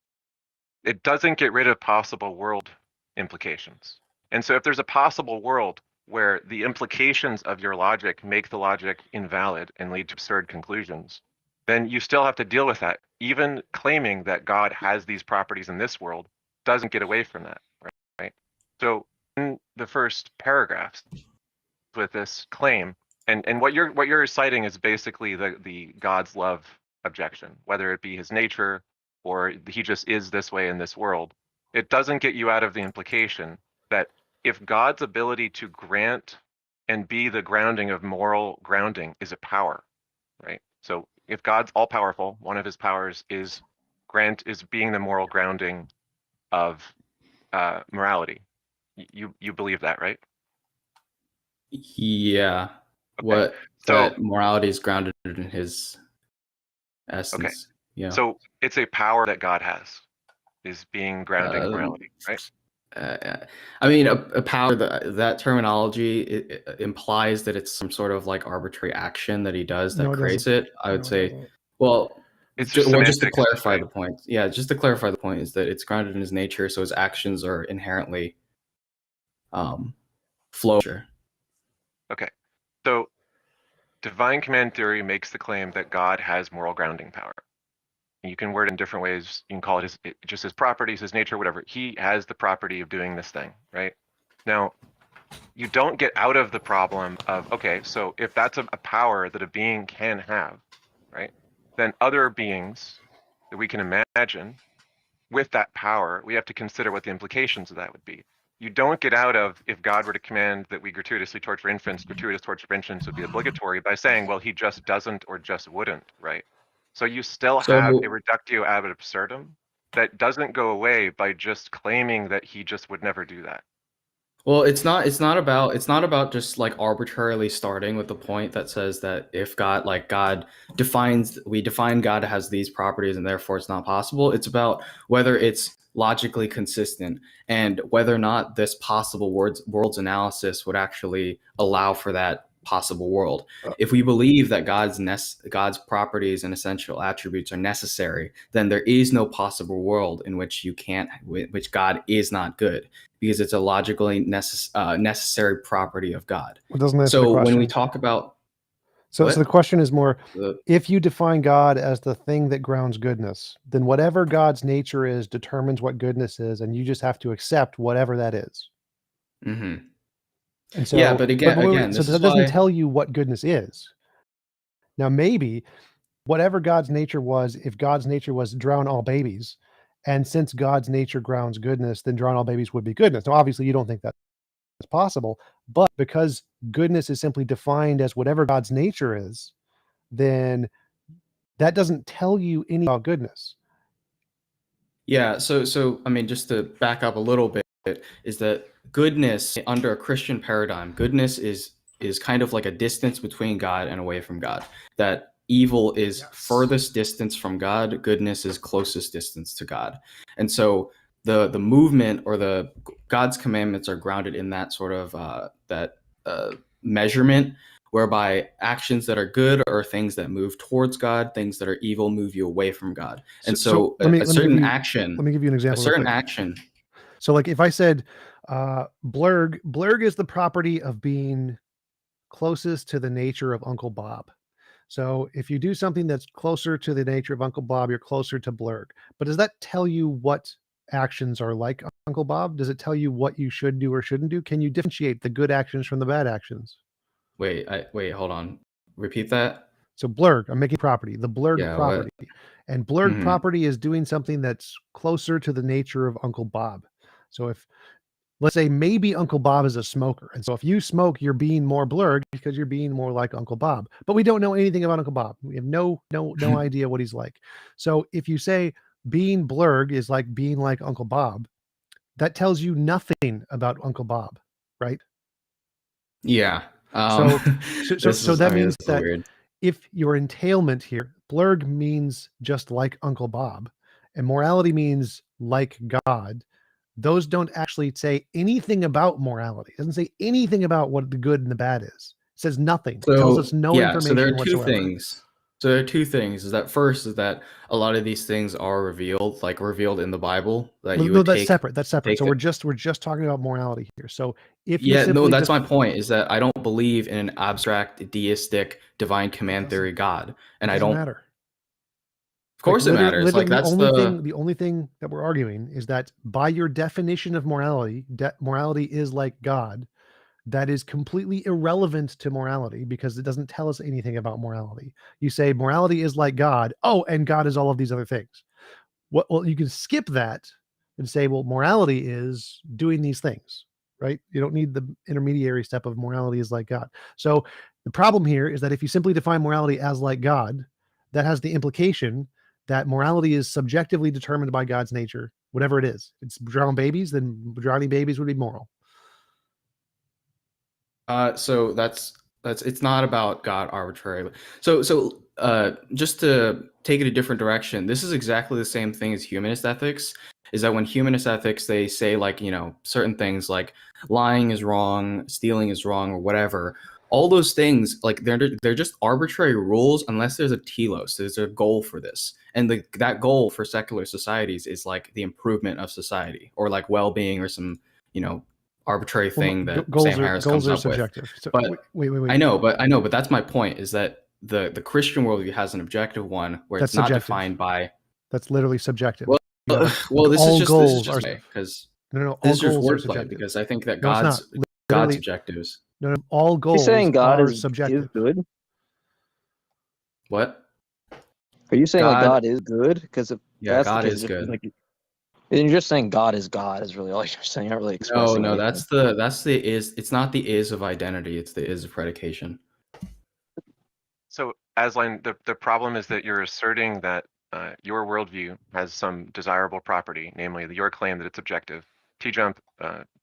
it doesn't get rid of possible world implications. And so if there's a possible world where the implications of your logic make the logic invalid and lead to absurd conclusions, then you still have to deal with that. Even claiming that God has these properties in this world doesn't get away from that, right? So in the first paragraphs with this claim, and what you're citing is basically the God's love objection, whether it be his nature or he just is this way in this world. It doesn't get you out of the implication that if God's ability to grant and be the grounding of moral grounding is a power, right? So if God's all powerful, one of his powers is being the moral grounding of morality. You believe that, right? Yeah. Okay. That morality is grounded in his essence. Okay. Yeah. So it's a power that God has, is being grounding morality, right? I mean, a power, that terminology it implies that it's some sort of like arbitrary action that he does that creates it. I would say, well, it's just to clarify right? the point. Yeah, just to clarify the point is that it's grounded in his nature, so his actions are inherently flow. Okay. So divine command theory makes the claim that God has moral grounding power. You can word it in different ways. You can call it just his properties, his nature, whatever. He has the property of doing this thing, right? Now, you don't get out of the problem of, okay, so if that's a power that a being can have, right, then other beings that we can imagine with that power, we have to consider what the implications of that would be. You don't get out of, if God were to command that we gratuitously torture infants, gratuitous torture of infants would be obligatory by saying, well, he just doesn't or just wouldn't, right? So you still have a reductio ad absurdum that doesn't go away by just claiming that he just would never do that. Well, it's not about just like arbitrarily starting with the point that says that if we define God has these properties and therefore it's not possible. It's about whether it's logically consistent and whether or not this possible world's analysis would actually allow for that possible world. If we believe that God's properties and essential attributes are necessary, then there is no possible world in which which God is not good, because it's a logically necessary property of God. Well, doesn't answer so the question. When we talk about so the question is more, if you define God as the thing that grounds goodness, then whatever God's nature is determines what goodness is, and you just have to accept whatever that is. Mm-hmm. And so, yeah, but again, so that doesn't tell you what goodness is. Now, maybe whatever God's nature was, if God's nature was drown all babies, And since God's nature grounds goodness, then drawing all babies would be goodness. Now, obviously, you don't think that's possible, but because goodness is simply defined as whatever God's nature is, then that doesn't tell you anything about goodness. Yeah, so I mean, just to back up a little bit, is that goodness under a Christian paradigm, goodness is kind of like a distance between God and away from God. That evil is furthest distance from God, goodness is closest distance to God. And so the movement or the God's commandments are grounded in that sort of measurement, whereby actions that are good are things that move towards God, things that are evil move you away from God. And so let me a give certain you action, let me give you an example. a certain action. So like if I said blurg is the property of being closest to the nature of Uncle Bob. So if you do something that's closer to the nature of Uncle Bob, you're closer to blurg. But does that tell you what actions are like Uncle Bob? Does it tell you what you should do or shouldn't do? Can you differentiate the good actions from the bad actions? Wait, hold on. Repeat that. So blurg, I'm making property, the blurg property. And blurg property is doing something that's closer to the nature of Uncle Bob. So if, let's say maybe Uncle Bob is a smoker. And so if you smoke, you're being more blurg because you're being more like Uncle Bob. But we don't know anything about Uncle Bob. We have no idea what he's like. So if you say being blurg is like being like Uncle Bob, that tells you nothing about Uncle Bob, right? Yeah. So that means that weird. If your entailment here, blurg means just like Uncle Bob, and morality means like God. Those don't actually say anything about morality. It doesn't say anything about what the good and the bad is. It says nothing. It tells us no information so there are whatsoever. Two things. So there are two things. Is that first is that a lot of these things are revealed in the Bible. That you would that's separate. That's separate. So we're just talking about morality here. So if you that's my point. Is that I don't believe in an abstract, deistic, divine command theory God, and I don't matter. Of course, it matters. Like that's the only thing that we're arguing is that by your definition of morality, morality is like God. That is completely irrelevant to morality because it doesn't tell us anything about morality. You say morality is like God. Oh, and God is all of these other things. Well, you can skip that and say, well, morality is doing these things, right? You don't need the intermediary step of morality is like God. So the problem here is that if you simply define morality as like God, that has the implication that morality is subjectively determined by God's nature, whatever it is. It's drowning babies, then drowning babies would be moral. So that's it's not about God arbitrarily. So just to take it a different direction, this is exactly the same thing as humanist ethics. Is that when humanist ethics they say like certain things like lying is wrong, stealing is wrong, or whatever. All those things like they're just arbitrary rules unless there's a telos, there's a goal for this, and that goal for secular societies is like the improvement of society or like well-being or some arbitrary thing that Sam Harris comes up subjective. with. So, but wait. I know, but that's my point. Is that the Christian worldview has an objective one where it's not defined by. That's literally subjective. Well, this is just because all goals are subjective. Because I think that God's objectives. No, all goals are subjective. Is good. What? Are you saying that God is good? Because if that's God is good. And you're just saying God is God is really all you're saying. You're not really expressing. No, anything. that's the is. It's not the is of identity. It's the is of predication. So, Aslan, the problem is that you're asserting that your worldview has some desirable property, namely your claim that it's objective. TJump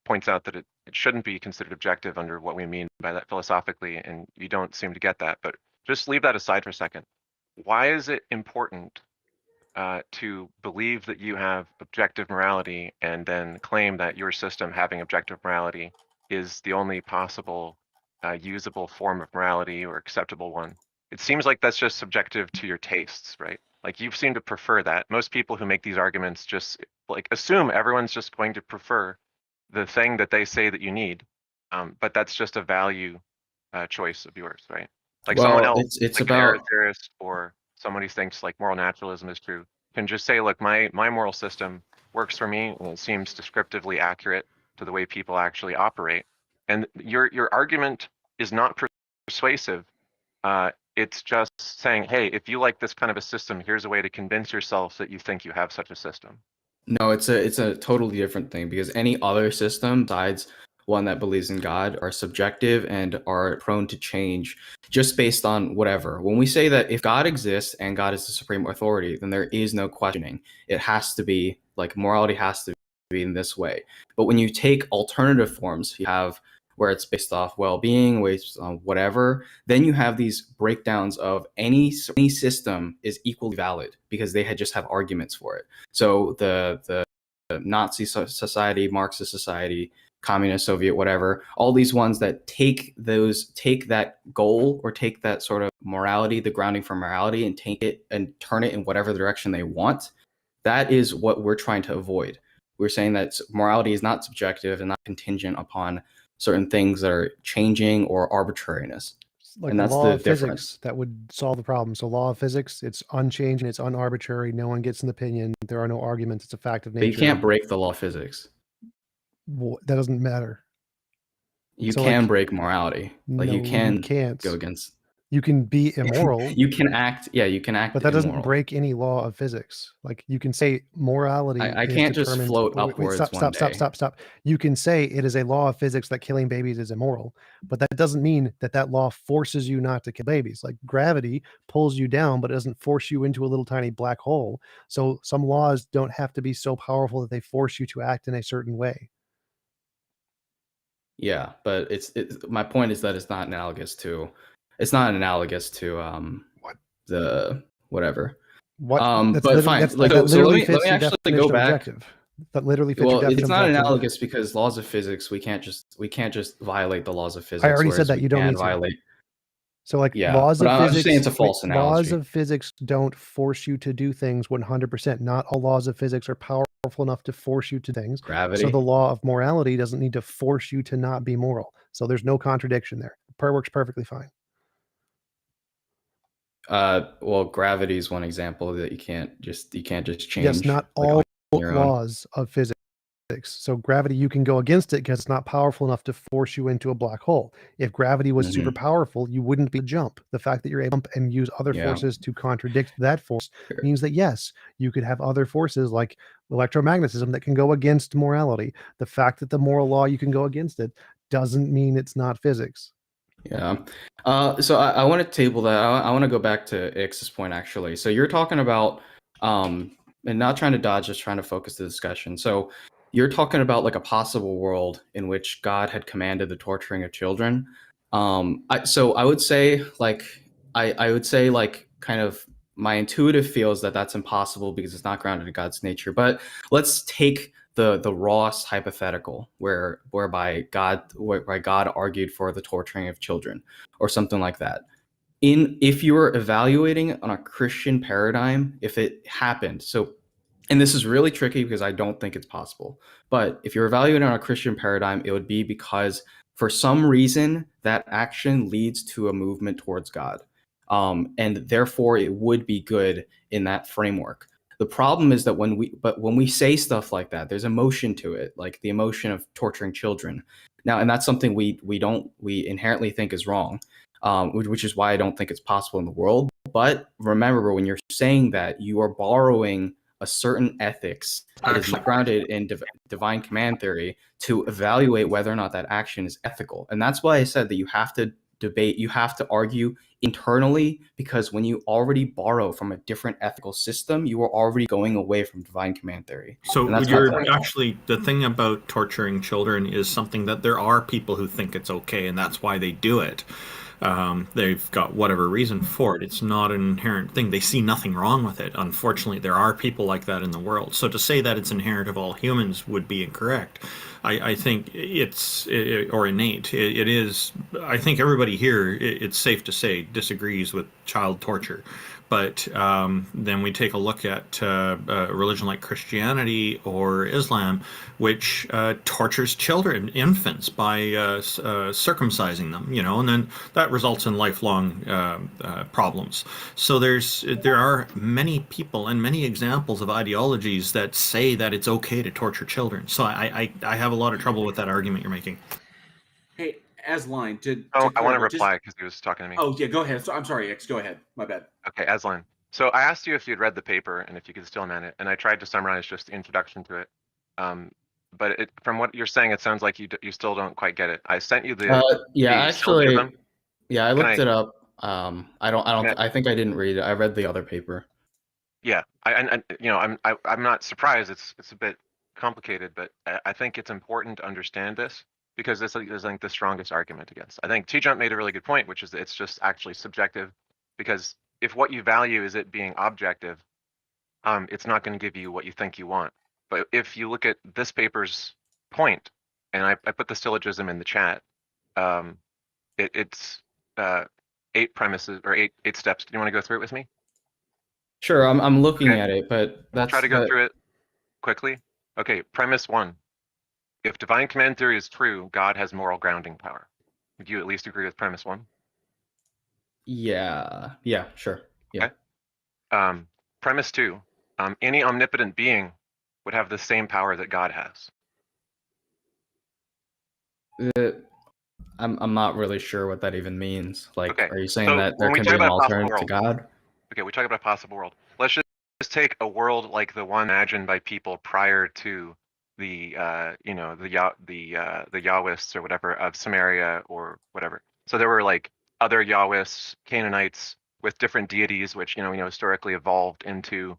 points out that it shouldn't be considered objective under what we mean by that philosophically, and you don't seem to get that. But just leave that aside for a second. Why is it important to believe that you have objective morality and then claim that your system having objective morality is the only possible usable form of morality or acceptable one? It seems like that's just subjective to your tastes, right? Like you seem to prefer that. Most people who make these arguments just like assume everyone's just going to prefer the thing that they say that you need, but that's just a value choice of yours, right? Like someone else, it's like about an theorist or someone who thinks like moral naturalism is true, can just say, look, my moral system works for me and it seems descriptively accurate to the way people actually operate. And your argument is not persuasive. It's just saying, hey, if you like this kind of a system, here's a way to convince yourself that you think you have such a system. No, it's a totally different thing, because any other system besides one that believes in God are subjective and are prone to change just based on whatever. When we say that if God exists and God is the supreme authority, then there is no questioning. It has to be like morality has to be in this way. But when you take alternative forms, you have where it's based off well-being, based on whatever, then you have these breakdowns of any system is equally valid because they just have arguments for it. So the Nazi society, Marxist society, communist, Soviet, whatever, all these ones that take that goal or take that sort of morality, the grounding for morality, and take it and turn it in whatever direction they want. That is what we're trying to avoid. We're saying that morality is not subjective and not contingent upon certain things that are changing or arbitrariness. Like and the that's law the of difference. physics that would solve the problem. So law of physics, it's unchanging, it's unarbitrary, no one gets an opinion, there are no arguments, it's a fact of nature. But you can't break the law of physics. Well, that doesn't matter. You So, can like, break morality. Like no, you can can't go against. You can be immoral. You can act. Yeah, you can act. But that doesn't immoral. break any law of physics. Like you can say morality. I is can't just determined. float Wait, upwards stop, one stop, stop, day. stop, stop. You can say it is a law of physics that killing babies is immoral, but that doesn't mean that that law forces you not to kill babies. Like gravity pulls you down, but it doesn't force you into a little tiny black hole. So some laws don't have to be so powerful that they force you to act in a certain way. Yeah, but my point is that it's not analogous to what the whatever. What? But fine. That's, like, that so literally let me fits your actually definition go of back. objective. That literally fits your Well, definition it's of not objective. analogous because laws of physics, we can't just violate the laws of physics. I already said whereas that we you don't can need to. violate. So like Yeah, laws but of I'm physics, just saying it's a false analogy. laws of physics don't force you to do things 100%. Not all laws of physics are powerful enough to force you to things. Gravity. So the law of morality doesn't need to force you to not be moral. So there's no contradiction there. It works perfectly fine. Well, gravity is one example that you can't just change. Yes, not all laws of physics. So gravity, you can go against it because it's not powerful enough to force you into a black hole. If gravity was super powerful, you wouldn't be jump. The fact that you're able to jump and use other forces to contradict that force means that yes, you could have other forces like electromagnetism that can go against morality. The fact that the moral law you can go against it doesn't mean it's not physics. Yeah. So I want to table that. I want to go back to X's point actually. So you're talking about and not trying to dodge, just trying to focus the discussion. So you're talking about like a possible world in which God had commanded the torturing of children. So I would say like I would say like kind of my intuitive feels that that's impossible because it's not grounded in God's nature. But let's take the rawest hypothetical whereby God argued for the torturing of children or something like that. If you were evaluating on a Christian paradigm, if it happened, and this is really tricky because I don't think it's possible, but if you're evaluating on a Christian paradigm, it would be because for some reason that action leads to a movement towards God. And therefore it would be good in that framework. The problem is that when we say stuff like that, there's emotion to it, like the emotion of torturing children. Now, and that's something we inherently think is wrong, which is why I don't think it's possible in the world. But remember, when you're saying that, you are borrowing a certain ethics that is grounded in divine command theory to evaluate whether or not that action is ethical. And that's why I said that you have to debate, you have to argue internally, because when you already borrow from a different ethical system, you are already going away from divine command theory. So you're actually, the thing about torturing children is something that there are people who think it's okay, and that's why they do it. They've got whatever reason for it. It's not an inherent thing. They see nothing wrong with it. Unfortunately, there are people like that in the world. So to say that it's inherent of all humans would be incorrect. I think or innate. It is. I think everybody here, it's safe to say, disagrees with child torture. But then we take a look at a religion like Christianity or Islam, which tortures children, infants, by circumcising them, and then that results in lifelong problems. So there are many people and many examples of ideologies that say that it's okay to torture children. So I have a lot of trouble with that argument you're making. Hey, Asline, I want to reply because he was talking to me. Oh, yeah, go ahead. I'm sorry, X, go ahead. My bad. Okay, Aslan, So I asked you if you'd read the paper and if you could still amend it, and I tried to summarize just the introduction to it. But from what you're saying, it sounds like you still don't quite get it. I sent you yeah, the actually, syllogism. yeah, I looked it up. I think I didn't read it. I read the other paper. Yeah, I'm not surprised. It's a bit complicated, but I think it's important to understand this because this is like the strongest argument against. I think TJump made a really good point, which is that it's just actually subjective, because if what you value is it being objective, it's not going to give you what you think you want. But if you look at this paper's point, and I put the syllogism in the chat, it's 8 premises or eight steps. Do you want to go through it with me? Sure, I'm looking at it, but I'll try to go through it quickly. Okay, premise 1. If divine command theory is true, God has moral grounding power. Would you at least agree with premise 1? Yeah, sure. Yeah. Okay. Premise 2. Any omnipotent being would have the same power that God has. I'm not really sure what that even means. Like, okay. are you saying So that there when we can talk be an about a possible alternative to God? Okay, we talk about a possible world. Let's just take a world like the one imagined by people prior to the Yahwists or whatever of Samaria or whatever. So there were like other Yahwists, Canaanites with different deities, which historically evolved into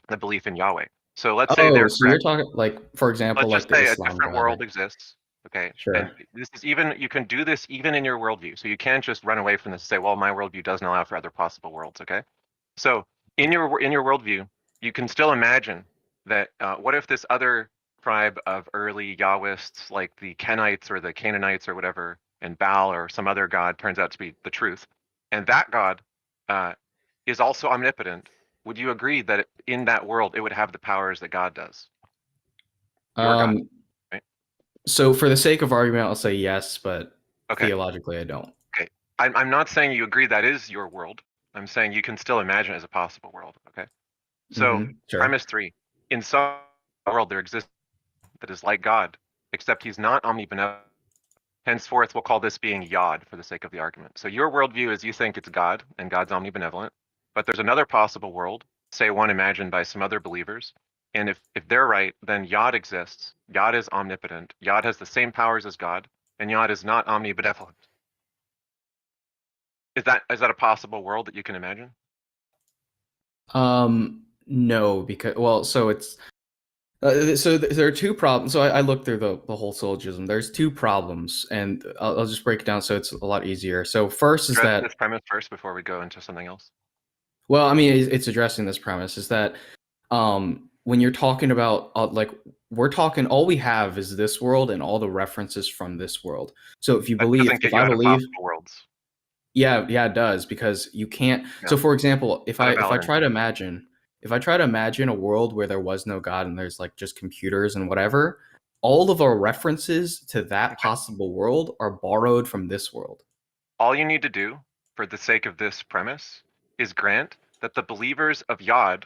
the belief in Yahweh. So let's say they're so you're talking like, for example, let's like just say Islam a different God, world right? exists. Okay. Sure. And this is you can do this even in your worldview. So you can't just run away from this and say, well, my worldview doesn't allow for other possible worlds. Okay. So in your worldview, you can still imagine that what if this other tribe of early Yahwists, like the Kenites or the Canaanites or whatever, and Baal or some other god turns out to be the truth, and that god is also omnipotent. Would you agree that in that world it would have the powers that God does? Your God, right? So for the sake of argument, I'll say yes, but Okay. theologically I don't. Okay. I'm not saying you agree that is your world. I'm saying you can still imagine it as a possible world. Okay. So Sure. premise 3, in some world there exists that is like God, except he's not omnibenevolent. Henceforth, we'll call this being Yod for the sake of the argument. So your worldview is you think it's God and God's omnibenevolent, but there's another possible world, say one imagined by some other believers. And if they're right, then Yod exists. Yod is omnipotent. Yod has the same powers as God, and Yod is not omnibenevolent. Is that a possible world that you can imagine? No, because so it's so there are two problems. So I looked through the whole syllogism. There's two problems, and I'll just break it down so it's a lot easier. So first is that this premise first before we go into something else. Well, I mean, it's addressing this premise is that when you're talking about like we're talking, all we have is this world and all the references from this world. So if you believe, if I believe, worlds. Yeah, it does, because you can't. Yeah. So for example, if I try to imagine a world where there was no God and there's like just computers and whatever, all of our references to that possible world are borrowed from this world. All you need to do for the sake of this premise is grant that the believers of Yod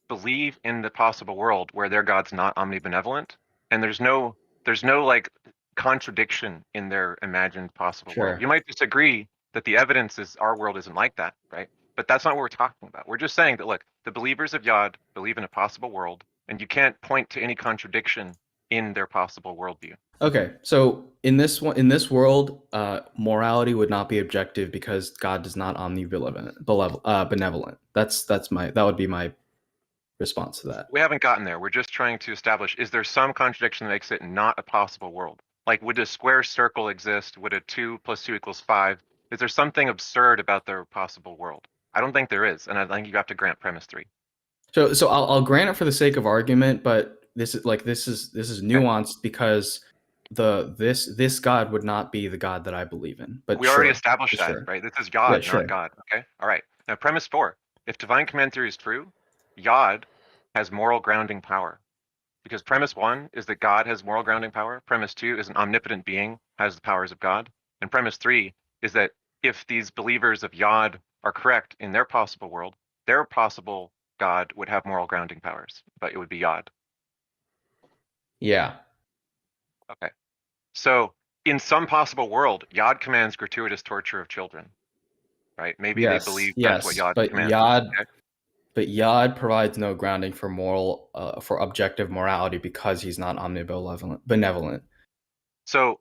believe in the possible world where their God's not omnibenevolent, and there's no like contradiction in their imagined possible world. You might disagree that the evidence is our world isn't like that, right? But that's not what we're talking about. We're just saying that, look, the believers of Yod believe in a possible world, and you can't point to any contradiction in their possible worldview. Okay, so in this world, morality would not be objective because God is not benevolent. That would be my response to that. We haven't gotten there. We're just trying to establish, is there some contradiction that makes it not a possible world? Like, would a square circle exist? Would a 2 + 2 = 5? Is there something absurd about their possible world? I don't think there is, and I think you have to grant premise 3. So I'll grant it for the sake of argument, but this is nuanced because this God would not be the God that I believe in. But we already established that, right? This is Yod, not God. Okay, all right. Now, premise 4: if divine command theory is true, Yod has moral grounding power. Because premise 1 is that God has moral grounding power. Premise 2 is an omnipotent being has the powers of God. And premise 3 is that if these believers of Yod are correct in their possible world, their possible God would have moral grounding powers, but it would be Yod. Yeah. Okay. So in some possible world, Yod commands gratuitous torture of children, right? Maybe they believe that's what Yod but commands. But Yod provides no grounding for for objective morality because he's not benevolent. So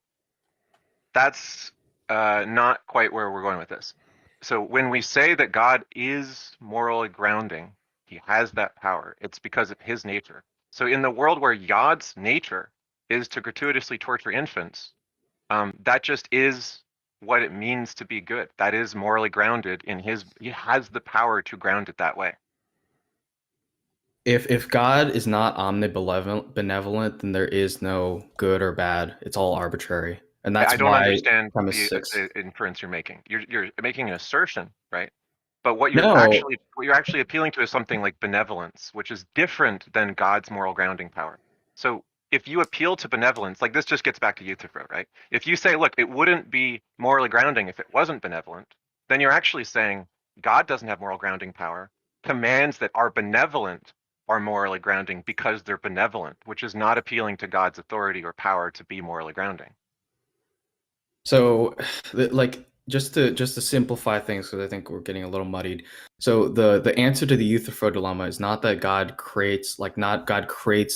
that's not quite where we're going with this. So when we say that God is morally grounding, he has that power, it's because of his nature. So in the world where Yod's nature is to gratuitously torture infants, that just is what it means to be good. That is morally grounded in he has the power to ground it that way. If God is not benevolent, then there is no good or bad. It's all arbitrary. And that's I don't why understand the inference you're making. You're making an assertion, right? But what you're actually appealing to is something like benevolence, which is different than God's moral grounding power. So if you appeal to benevolence, like this just gets back to Euthyphro, right? If you say, look, it wouldn't be morally grounding if it wasn't benevolent, then you're actually saying God doesn't have moral grounding power. Commands that are benevolent are morally grounding because they're benevolent, which is not appealing to God's authority or power to be morally grounding. So, like, just to simplify things, because I think we're getting a little muddied. So the answer to the Euthyphro dilemma is not that God creates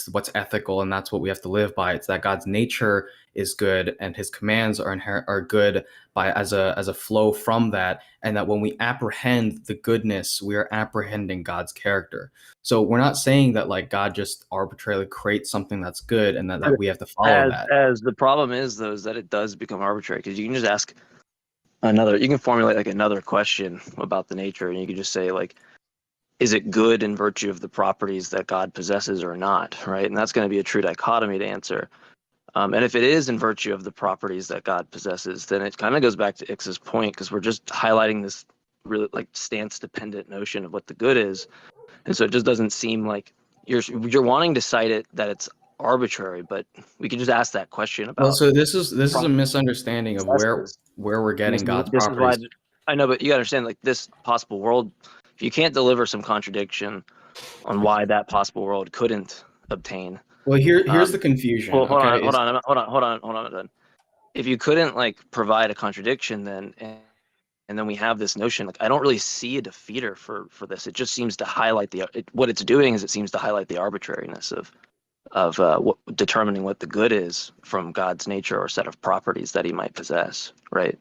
what's ethical and that's what we have to live by. It's that God's nature is good and his commands are good as a flow from that, and that when we apprehend the goodness, we are apprehending God's character. So we're not saying that like God just arbitrarily creates something that's good and that we have to follow that. As the problem is though, is that it does become arbitrary, because you can just ask you can formulate like another question about the nature, and you can just say like, is it good in virtue of the properties that God possesses or not, right? And that's going to be a true dichotomy to answer. And if it is in virtue of the properties that God possesses, then it kind of goes back to Ix's point, because we're just highlighting this really like stance-dependent notion of what the good is, and so it just doesn't seem like you're wanting to cite it that it's arbitrary, but we can just ask that question about. Well, so this is a misunderstanding of where we're getting God's properties. I know, but you got to understand, like, this possible world, if you can't deliver some contradiction on why that possible world couldn't obtain. Well, here's the confusion. Well, hold on. If you couldn't like provide a contradiction, then and then we have this notion, like, I don't really see a defeater for this. It just seems to highlight what it's doing is it seems to highlight the arbitrariness of determining what the good is from God's nature or set of properties that he might possess, right?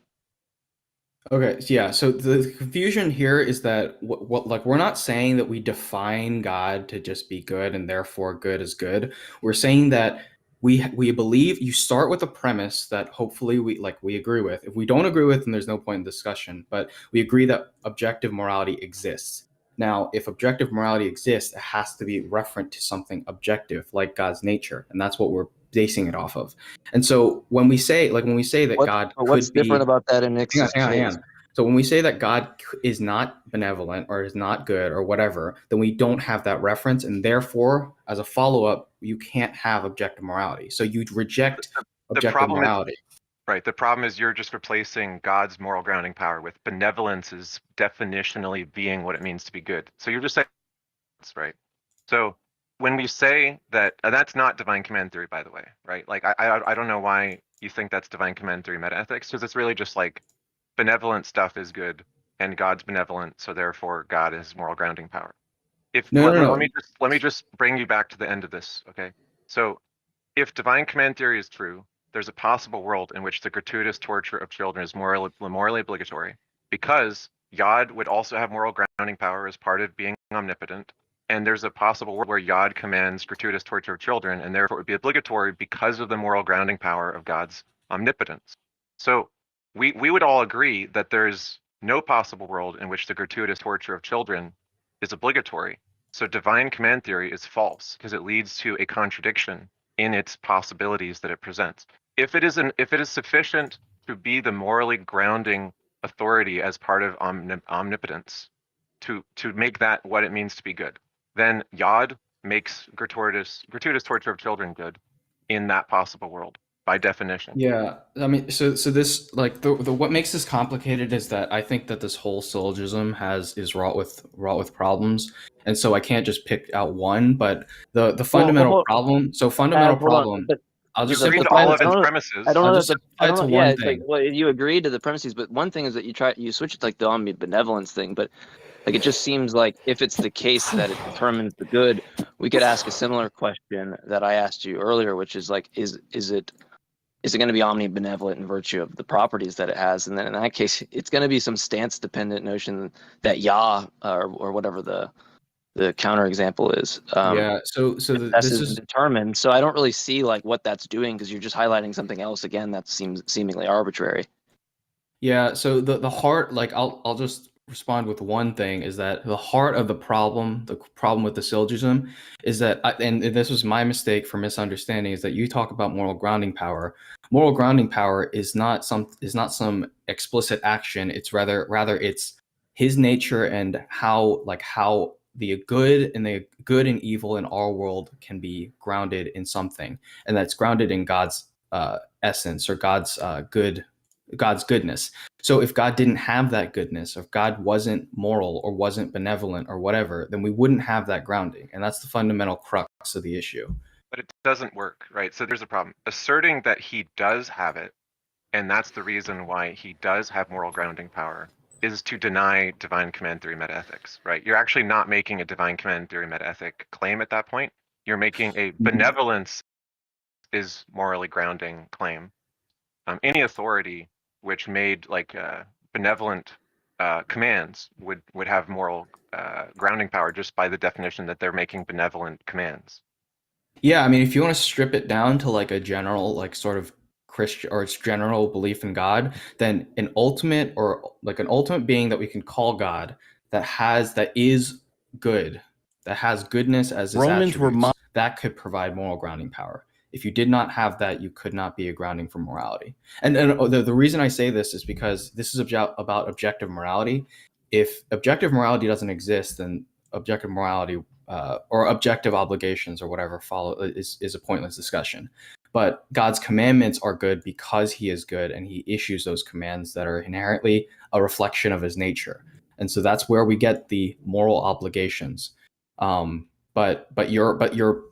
Okay, yeah. So the confusion here is that like we're not saying that we define God to just be good and therefore good is good. We're saying that we believe you start with a premise that hopefully we agree with. If we don't agree with, then there's no point in discussion. But we agree that objective morality exists. Now, if objective morality exists, it has to be referent to something objective, like God's nature, and that's what we're basing it off of. And so when we say that God could be, what's different about that in Ix's case? So when we say that God is not benevolent or is not good or whatever, then we don't have that reference, and therefore, as a follow-up, you can't have objective morality. So you'd reject objective morality. Right. The problem is you're just replacing God's moral grounding power with benevolence as definitionally being what it means to be good. So you're just saying, right? So when we say that, and that's not divine command theory, by the way, right? Like, I don't know why you think that's divine command theory metaethics, because it's really just like benevolent stuff is good and God's benevolent, so therefore God has moral grounding power. Let me just bring you back to the end of this, okay? So if divine command theory is true, there's a possible world in which the gratuitous torture of children is morally obligatory, because Yod would also have moral grounding power as part of being omnipotent, and there's a possible world where Yod commands gratuitous torture of children, and therefore it would be obligatory because of the moral grounding power of God's omnipotence. So we would all agree that there's no possible world in which the gratuitous torture of children is obligatory. So divine command theory is false because it leads to a contradiction in its possibilities that it presents. If it is sufficient to be the morally grounding authority as part of omnipotence, to make that what it means to be good, then Yod makes gratuitous torture of children good in that possible world by definition. Yeah, I mean, so this, like, the what makes this complicated is that I think that this whole syllogism is wrought with problems, and so I can't just pick out one. But the fundamental problem. So fundamental problem. I'll just You agreed to simplify all it. of his premises. I don't know. I don't know. Yeah, one it's like, thing. well, you agree to the premises, but one thing is that you switch it to like the omnibenevolence thing, but like it just seems like if it's the case that it determines the good, we could ask a similar question that I asked you earlier, which is like, is it going to be omnibenevolent in virtue of the properties that it has? And then in that case, it's going to be some stance dependent notion that Yah or whatever the counterexample is. Yeah. So this is determined. So I don't really see like what that's doing because you're just highlighting something else again that seems seemingly arbitrary. Yeah, so the heart, like I'll just respond with one thing, is that the heart of the problem with the syllogism is that, and this was my mistake for misunderstanding, is that you talk about moral grounding power. Moral grounding power is not some explicit action. It's rather it's his nature and how the good and evil in our world can be grounded in something, and that's grounded in God's essence or God's goodness. So if God didn't have that goodness, if God wasn't moral or wasn't benevolent or whatever, then we wouldn't have that grounding. And that's the fundamental crux of the issue. But it doesn't work, right? So there's a problem. Asserting that he does have it, and that's the reason why he does have moral grounding power, is to deny divine command theory metaethics, right? You're actually not making a divine command theory metaethic claim at that point. You're making a benevolence is morally grounding claim. Any authority which made like benevolent commands would have moral grounding power just by the definition that they're making benevolent commands. Yeah, I mean, if you want to strip it down to like a general, like sort of Christian or its general belief in God, then an ultimate being that we can call God that is good, that has goodness as its attributes, that could provide moral grounding power. If you did not have that, you could not be a grounding for morality. And the reason I say this is because this is about objective morality. If objective morality doesn't exist, then objective morality or objective obligations or whatever follow is a pointless discussion. But God's commandments are good because he is good, and he issues those commands that are inherently a reflection of his nature. And so that's where we get the moral obligations. But your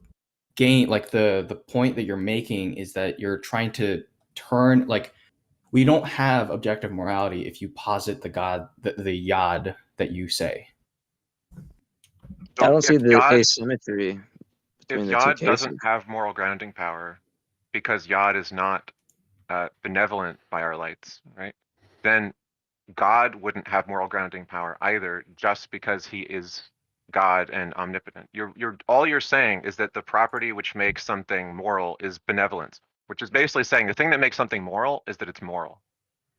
gain, like the point that you're making is that you're trying to turn, like, we don't have objective morality if you posit the God, the Yad that you say. I don't see the asymmetry between the two Yod cases. doesn't have moral grounding power because Yod is not benevolent by our lights, right? Then God wouldn't have moral grounding power either, just because he is God and omnipotent. All you're saying is that the property which makes something moral is benevolence, which is basically saying the thing that makes something moral is that it's moral.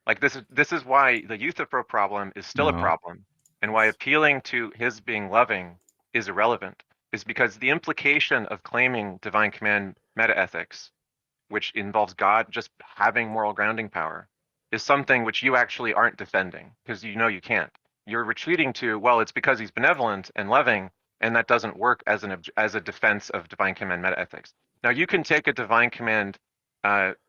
Like this is why the Euthyphro problem is still a problem, and why appealing to his being loving is irrelevant, is because the implication of claiming divine command metaethics, which involves God just having moral grounding power, is something which you actually aren't defending, because you know you can't. You're retreating to, well, it's because he's benevolent and loving, and that doesn't work as a defense of divine command metaethics. Now, you can take a divine command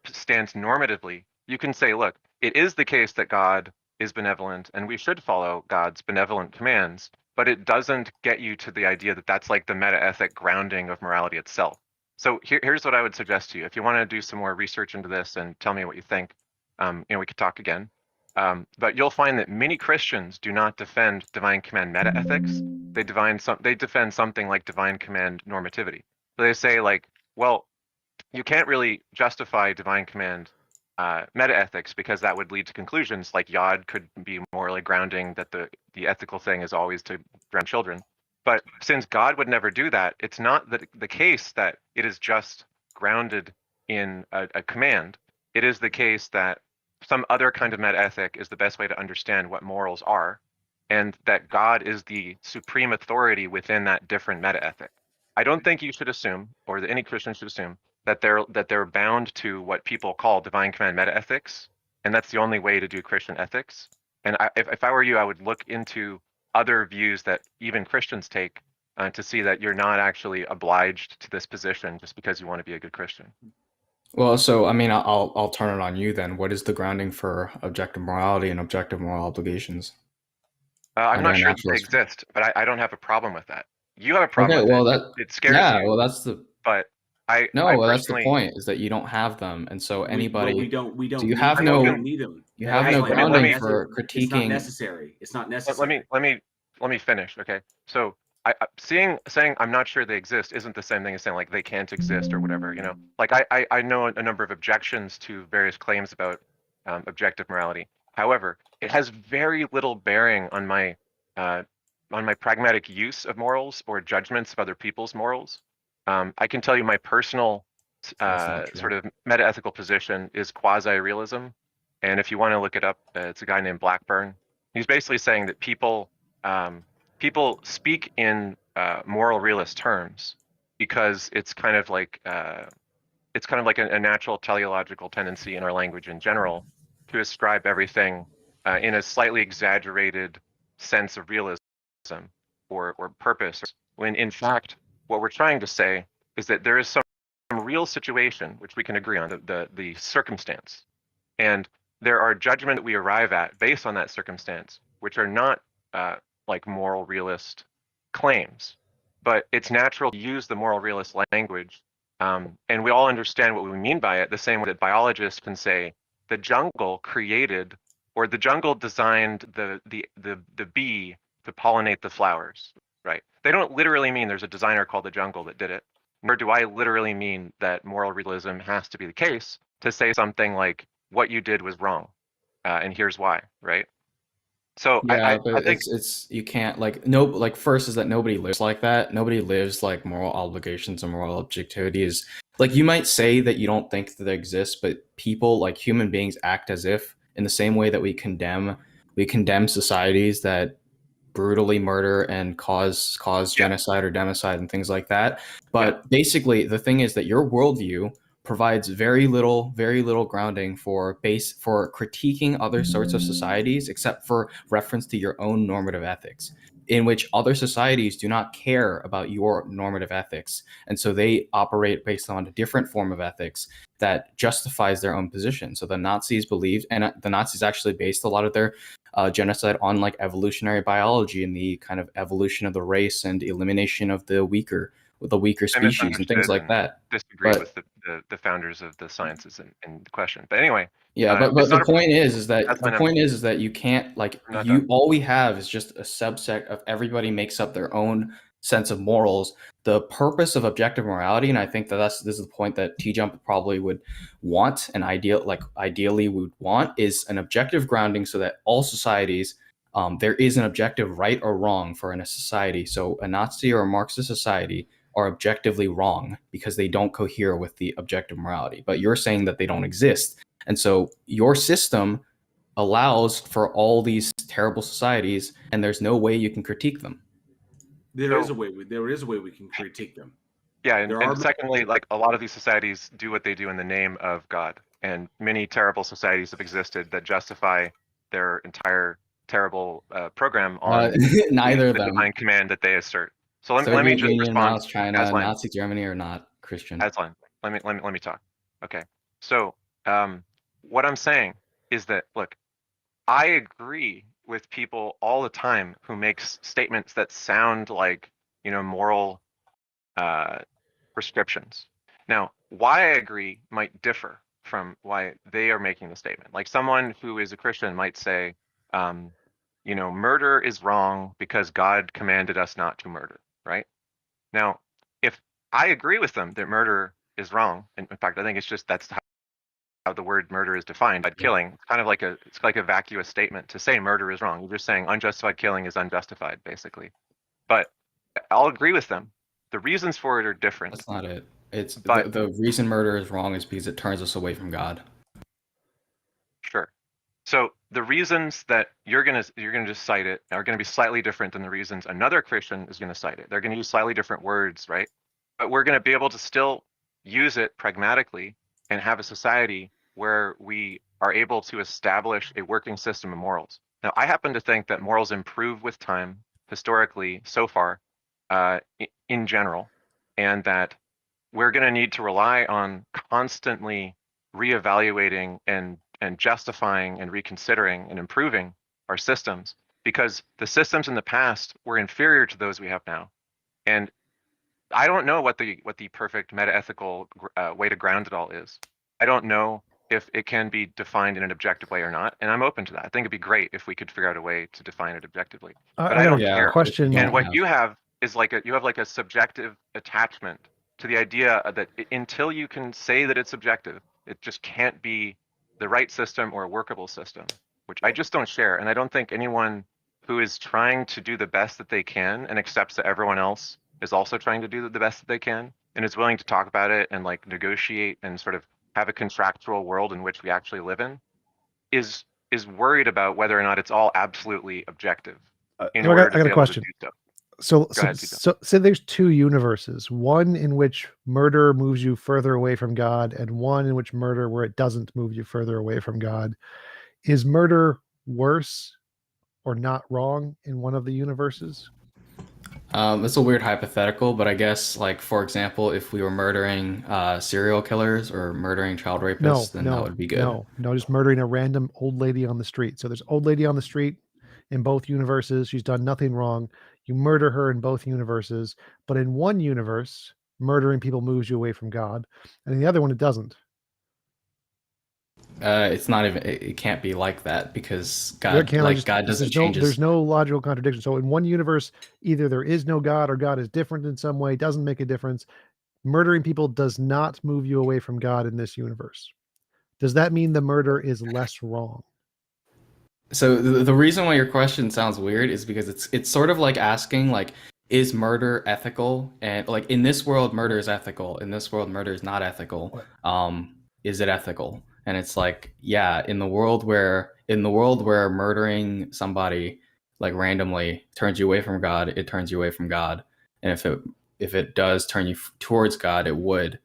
stance normatively. You can say, look, it is the case that God is benevolent, and we should follow God's benevolent commands, but it doesn't get you to the idea that that's like the metaethic grounding of morality itself. So here's what I would suggest to you. If you want to do some more research into this and tell me what you think, we could talk again. But you'll find that many Christians do not defend divine command metaethics. They defend something like divine command normativity. So they say, like, well, you can't really justify divine command metaethics because that would lead to conclusions like Yod could be morally grounding, that the ethical thing is always to ground children. But since God would never do that, it's not the case that it is just grounded in a command. It is the case that some other kind of metaethic is the best way to understand what morals are, and that God is the supreme authority within that different metaethic. I don't think you should assume, or that any Christian should assume, that they're bound to what people call divine command metaethics, and that's the only way to do Christian ethics. And if I were you, I would look into other views that even Christians take to see that you're not actually obliged to this position just because you want to be a good Christian. Well, so I mean, I'll turn it on you then. What is the grounding for objective morality and objective moral obligations? I'm not sure that they exist, but I don't have a problem with that. You have a problem Okay, with well, it. It scares you. Well, that's the. But No, that's the point, is that you don't have them, and so anybody. We don't. So you need have them. no. We don't need them. You have no grounding for critiquing. It's not necessary. It's not necessary. Let me finish. Okay, so saying I'm not sure they exist isn't the same thing as saying like they can't exist or whatever. You know, like I know a number of objections to various claims about objective morality. However, it has very little bearing on my pragmatic use of morals or judgments of other people's morals. I can tell you my personal sort of meta-ethical position is quasi-realism, and if you want to look it up, it's a guy named Blackburn. He's basically saying that people speak in moral realist terms because it's kind of like a natural teleological tendency in our language in general to ascribe everything in a slightly exaggerated sense of realism or purpose, when in fact what we're trying to say is that there is some real situation which we can agree on, the circumstance, and there are judgments that we arrive at based on that circumstance which are not like moral realist claims, but it's natural to use the moral realist language, and we all understand what we mean by it the same way that biologists can say the jungle created or the jungle designed the bee to pollinate the flowers, right? They don't literally mean there's a designer called the jungle that did it, nor do I literally mean that moral realism has to be the case to say something like what you did was wrong, and here's why, right? So yeah, I think it's you can't first is that nobody lives like that. Nobody lives like moral obligations and moral objectivity is like, you might say that you don't think that they exist, but people, like human beings, act as if, in the same way that we condemn societies that brutally murder and cause genocide or democide and things like that. But basically the thing is that your worldview provides very little grounding for critiquing other sorts of societies, except for reference to your own normative ethics, in which other societies do not care about your normative ethics. And so they operate based on a different form of ethics that justifies their own position. So the Nazis believed, and the Nazis actually based a lot of their genocide on like evolutionary biology and the kind of evolution of the race and elimination of the weaker species and things like that. Disagree with the founders of the sciences in question, but anyway. Yeah, but the point is that you can't, like, all we have is just a subset of everybody makes up their own sense of morals. The purpose of objective morality, and I think that this is the point that TJump probably would want, and ideally would want, is an objective grounding so that all societies, there is an objective right or wrong for in a society. So a Nazi or a Marxist society are objectively wrong because they don't cohere with the objective morality. But you're saying that they don't exist. And so your system allows for all these terrible societies, and there's no way you can critique them. There is a way we can critique them. Yeah, and secondly, like, a lot of these societies do what they do in the name of God, and many terrible societies have existed that justify their entire terrible program on neither of the them. divine command that they assert. So let Soviet me just Union, respond. Laos, China, Nazi Germany are not Christian. Aslan, let me talk. Okay, so what I'm saying is that, look, I agree with people all the time who makes statements that sound like, you know, moral prescriptions. Now, why I agree might differ from why they are making the statement. Like, someone who is a Christian might say, you know, murder is wrong because God commanded us not to murder, right? Now, if I agree with them that murder is wrong, and in fact, I think it's just that's how the word murder is defined by killing. It's kind of like a vacuous statement to say murder is wrong. You're just saying unjustified killing is unjustified, basically. But I'll agree with them. The reasons for it are different. That's not it. It's the reason murder is wrong is because it turns us away from God. Sure. So the reasons that you're gonna just cite it are gonna be slightly different than the reasons another Christian is gonna cite it. They're gonna use slightly different words, right? But we're gonna be able to still use it pragmatically and have a society where we are able to establish a working system of morals. Now, I happen to think that morals improve with time, historically, so far, in general, and that we're going to need to rely on constantly reevaluating and justifying and reconsidering and improving our systems, because the systems in the past were inferior to those we have now. And I don't know what the perfect metaethical way to ground it all is. I don't know if it can be defined in an objective way or not, and I'm open to that. I think it'd be great if we could figure out a way to define it objectively. But I don't care. Question. And what you have is you have like a subjective attachment to the idea that until you can say that it's subjective, it just can't be the right system or a workable system, which I just don't share. And I don't think anyone who is trying to do the best that they can and accepts that everyone else is also trying to do the best that they can and is willing to talk about it and like negotiate and sort of have a contractual world in which we actually live in is worried about whether or not it's all absolutely objective. I got a question. So say there's two universes, one in which murder moves you further away from God and one in which murder where it doesn't move you further away from God. Is murder worse or not wrong in one of the universes? It's a weird hypothetical, but I guess, like, for example, if we were murdering serial killers or murdering child rapists, then that would be good. No, just murdering a random old lady on the street. So there's old lady on the street in both universes. She's done nothing wrong. You murder her in both universes, but in one universe, murdering people moves you away from God, and in the other one, it doesn't. It's not even. It can't be like that because God, God doesn't change. There's no logical contradiction. So in one universe, either there is no God or God is different in some way. Doesn't make a difference. Murdering people does not move you away from God in this universe. Does that mean the murder is less wrong? So the reason why your question sounds weird is because it's sort of like asking, like, is murder ethical? And like in this world, murder is ethical. In this world, murder is not ethical. Is it ethical? And it's like, yeah, in the world where murdering somebody like randomly turns you away from God, it turns you away from God. And if it does turn you towards God, it would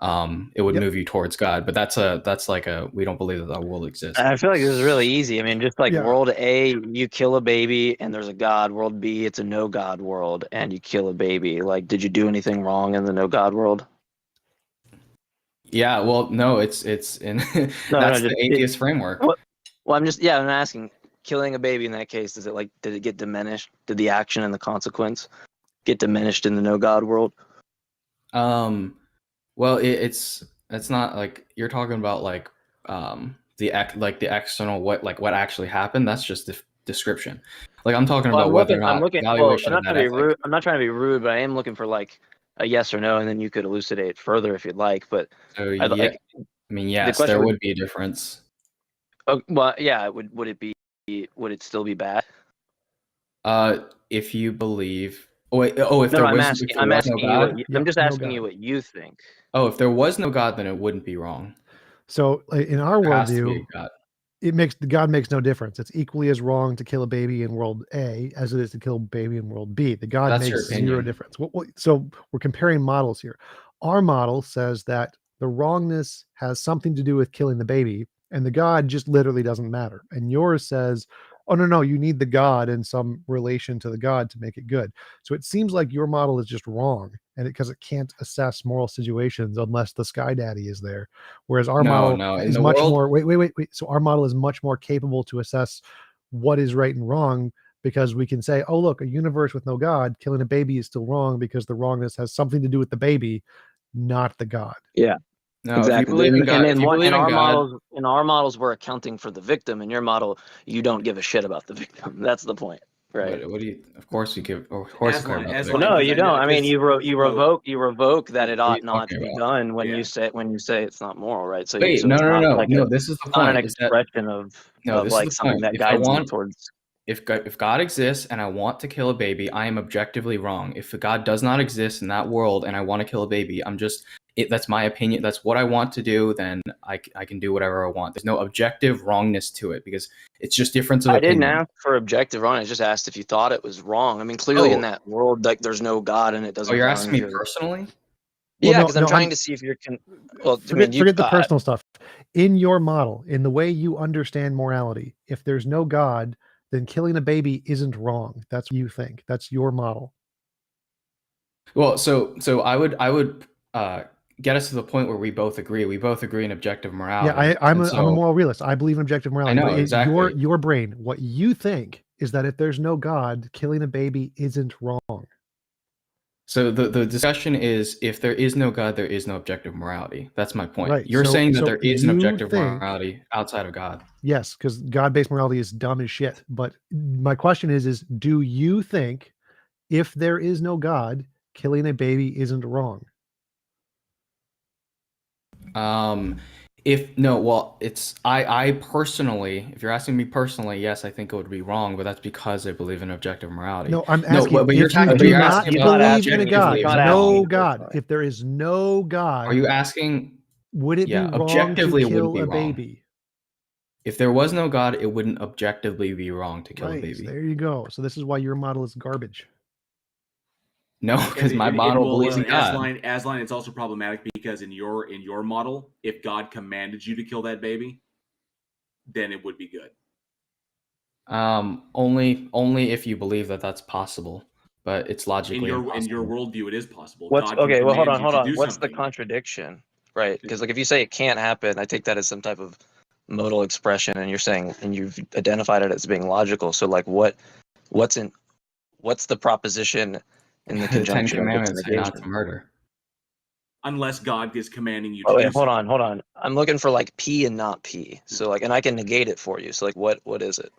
move you towards God. But that's like we don't believe that world exists. I feel like this is really easy. I mean, just like world A, you kill a baby and there's a God. World B, it's a no God world and you kill a baby. Like, did you do anything wrong in the no God world? Yeah, well, no, it's in the atheist framework. Well, I'm asking, killing a baby in that case, did it get diminished? Did the action and the consequence get diminished in the no God world? Well, it's not like you're talking about like the external what actually happened. That's just the description. Like I'm talking about whether or not evaluation of that ethic. I'm not trying to be rude, but I am looking for like a yes or no, and then you could elucidate further if you'd like. But so, I mean, yes, there would be a difference. Oh, well, yeah. Would it still be bad? If you believe. I'm just asking you what you think. Oh, if there was no God, then it wouldn't be wrong. So in our worldview, God makes no difference. It's equally as wrong to kill a baby in world A as it is to kill a baby in world B. The God makes zero difference. So we're comparing models here. Our model says that the wrongness has something to do with killing the baby, and the God just literally doesn't matter. And yours says, oh, no, you need the God in some relation to the God to make it good. So it seems like your model is just wrong, and because it can't assess moral situations unless the Sky Daddy is there. Whereas our model is much more. Wait. So our model is much more capable to assess what is right and wrong, because we can say, oh, look, a universe with no God, killing a baby is still wrong because the wrongness has something to do with the baby, not the God. Yeah. No, exactly. In our models, we're accounting for the victim. In your model, you don't give a shit about the victim. That's the point, right? What do you? Of course you give. Of course, no, you don't. I mean, you revoke that it ought not to be done when you say it's not moral, right? So wait, no. This is the point. An expression of like something that guides you towards. If God exists and I want to kill a baby, I am objectively wrong. If God does not exist in that world and I want to kill a baby, that's my opinion. That's what I want to do. Then I can do whatever I want. There's no objective wrongness to it because it's just difference of opinion. I didn't ask for objective wrongness. I just asked if you thought it was wrong. I mean, clearly in that world, like there's no God and it doesn't. Oh, you're asking me personally? Yeah, because I'm trying to see if you can. Well, forget the personal stuff. In your model, in the way you understand morality, if there's no God, then killing a baby isn't wrong. That's what you think. That's your model. Well, so I would get us to the point where we both agree. We both agree in objective morality. Yeah, I'm a moral realist. I believe in objective morality. I know, exactly. Your brain, what you think is that if there's no God, killing a baby isn't wrong. So the discussion is, if there is no God, there is no objective morality. That's my point. Right. You're saying that there is an objective think, morality outside of God. Yes, because God-based morality is dumb as shit. But my question is do you think if there is no God, killing a baby isn't wrong? I personally, if you're asking me personally, yes, I think it would be wrong, but that's because I believe in objective morality. No, I'm asking but if you do not believe in a God, no God, if there is no God, are you asking, would it be wrong objectively to kill a baby? If there was no God, it wouldn't objectively be wrong to kill a baby. There you go. So this is why your model is garbage. No, because my model believes in God. Asline, it's also problematic because in your model, if God commanded you to kill that baby, then it would be good. Only if you believe that that's possible, but it's logically impossible. In your worldview, it is possible. Okay, well, hold on. What's the contradiction? Right, because like if you say it can't happen, I take that as some type of modal expression, and you're saying, and you've identified it as being logical. So like, what's the proposition in the conjunction? 10 Commandments say not to murder. Unless God is commanding you to do something. Hold on. I'm looking for like P and not P. So like, and I can negate it for you. So like, what is it?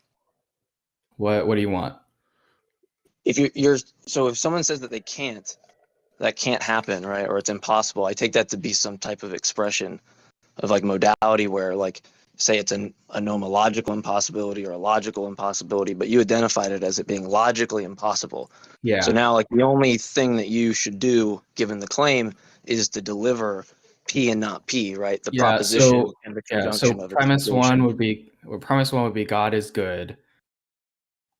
What do you want? If if someone says that that can't happen, right? Or it's impossible, I take that to be some type of expression of like modality where like, say it's a nomological impossibility or a logical impossibility, but you identified it as it being logically impossible. Yeah. So now like the only thing that you should do given the claim is to deliver P and not P, right? The proposition and the conjunction of it. Premise one would be God is good.